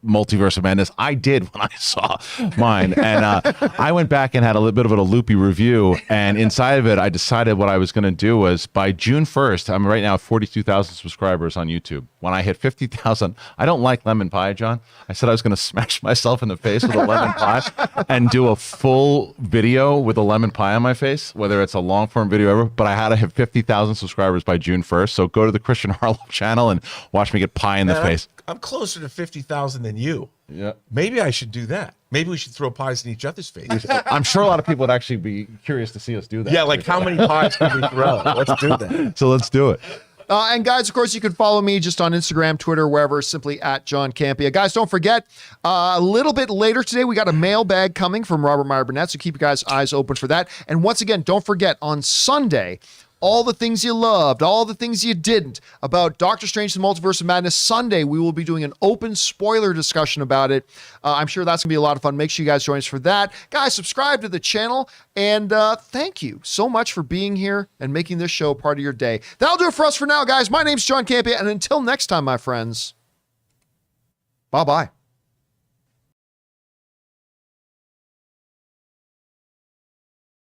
Multiverse of Madness, I did when I saw mine. And I went back and had a little bit of a loopy review. And inside of it, I decided what I was going to do was by June 1st, I'm right now at 42,000 subscribers on YouTube. When I hit 50,000, I don't like lemon pie, John. I said I was going to smash myself in the face with a lemon pie and do a full video with a lemon pie on my face, whether it's a long form video ever. But I had to hit 50,000 subscribers by June 1st. So go to the Christian Harloff channel and watch me get pie in the face. I'm closer to 50,000 than you. Yeah. Maybe I should do that. Maybe we should throw pies in each other's face. I'm sure a lot of people would actually be curious to see us do that. Yeah, like how many pies can we throw? Let's do that. So let's do it. And guys, of course, you can follow me just on Instagram, Twitter, wherever, simply at John Campea. Guys, don't forget, a little bit later today, we got a mailbag coming from Robert Meyer Burnett, so keep your guys' eyes open for that. And once again, don't forget, on Sunday, all the things you loved, all the things you didn't about Doctor Strange and the Multiverse of Madness. Sunday, we will be doing an open spoiler discussion about it. I'm sure that's going to be a lot of fun. Make sure you guys join us for that. Guys, subscribe to the channel, and thank you so much for being here and making this show part of your day. That'll do it for us for now, guys. My name's John Campea, and until next time, my friends, bye-bye.